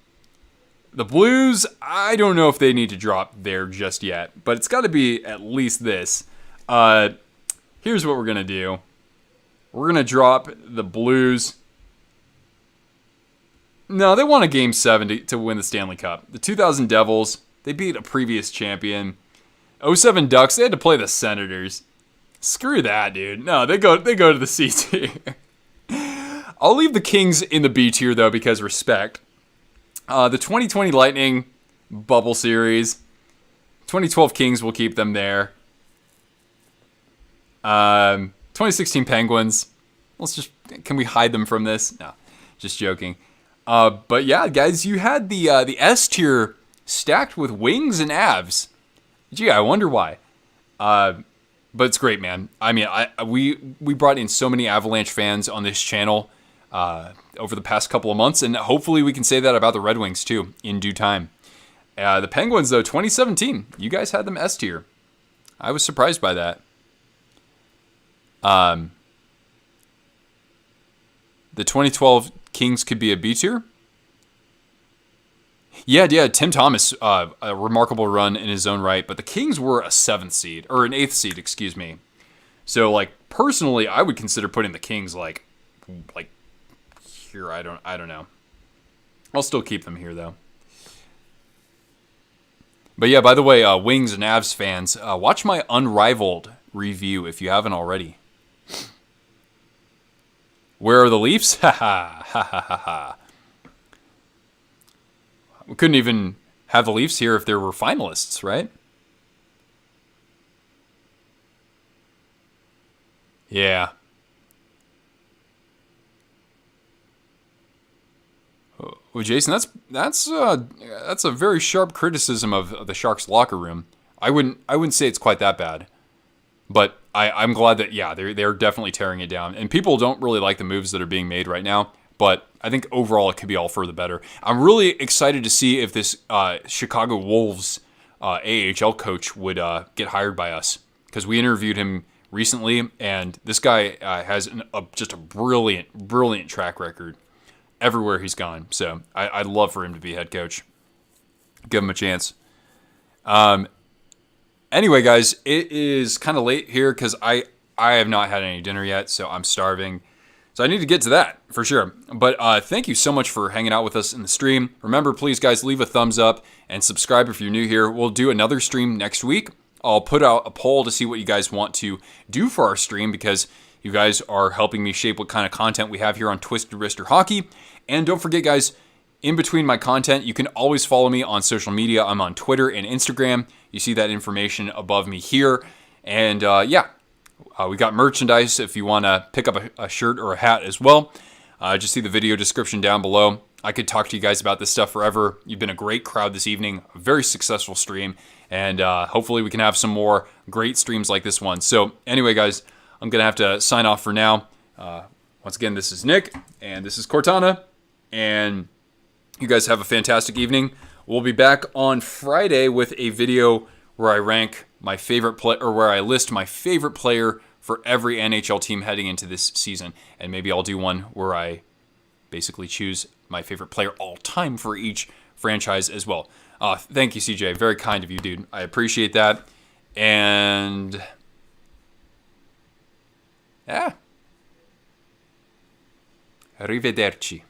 The Blues, I don't know if they need to drop there just yet. But it's got to be at least this. Here's what we're going to do. We're going to drop the Blues. No, they won a Game 7 to win the Stanley Cup. The 2000 Devils, they beat a previous champion. 07 Ducks, they had to play the Senators. Screw that, dude. No, they go to the C tier. I'll leave the Kings in the B tier, though, because respect. The 2020 Lightning bubble series. 2012 Kings, will keep them there. 2016 Penguins. Can we hide them from this? No, just joking. But yeah, guys, you had the S tier stacked with Wings and Avs. Gee, I wonder why. But it's great, man. I mean, we brought in so many Avalanche fans on this channel over the past couple of months, and hopefully we can say that about the Red Wings too in due time. The Penguins, though, 2017, you guys had them S tier. I was surprised by that. The 2012 Kings could be a B tier. Yeah, Tim Thomas, a remarkable run in his own right, but the Kings were a 7th seed, or an 8th seed, excuse me. So, like, personally, I would consider putting the Kings, like here. I don't know. I'll still keep them here, though. But yeah, by the way, Wings and Avs fans, watch my Unrivaled review if you haven't already. Where are the Leafs? Ha ha ha ha ha ha. We couldn't even have the Leafs here if there were finalists, right? Yeah. Well, Jason, that's a very sharp criticism of the Sharks locker room. I wouldn't say it's quite that bad, but I'm glad that they're definitely tearing it down, and people don't really like the moves that are being made right now. But I think overall it could be all for the better. I'm really excited to see if this Chicago Wolves AHL coach would get hired by us, because we interviewed him recently, and this guy has just a brilliant track record everywhere he's gone. So I'd love for him to be head coach. Give him a chance. Anyway, guys, it is kind of late here because I have not had any dinner yet, so I'm starving. So I need to get to that for sure. But thank you so much for hanging out with us in the stream. Remember, please, guys, leave a thumbs up and subscribe if you're new here. We'll do another stream next week. I'll put out a poll to see what you guys want to do for our stream, because you guys are helping me shape what kind of content we have here on Twisted Wrister Hockey. And don't forget, guys, in between my content, you can always follow me on social media. I'm on Twitter and Instagram. You see that information above me here. And we got merchandise if you want to pick up a shirt or a hat as well. Just see the video description down below. I could talk to you guys about this stuff forever. You've been a great crowd this evening, a very successful stream, and hopefully we can have some more great streams like this one. So anyway, guys, I'm going to have to sign off for now. Once again, this is Nick, and this is Cortana, and you guys have a fantastic evening. We'll be back on Friday with a video where I rank my favorite player, or where I list my favorite player for every NHL team heading into this season. And maybe I'll do one where I basically choose my favorite player all time for each franchise as well. Thank you, CJ. Very kind of you, dude. I appreciate that. And yeah. Arrivederci.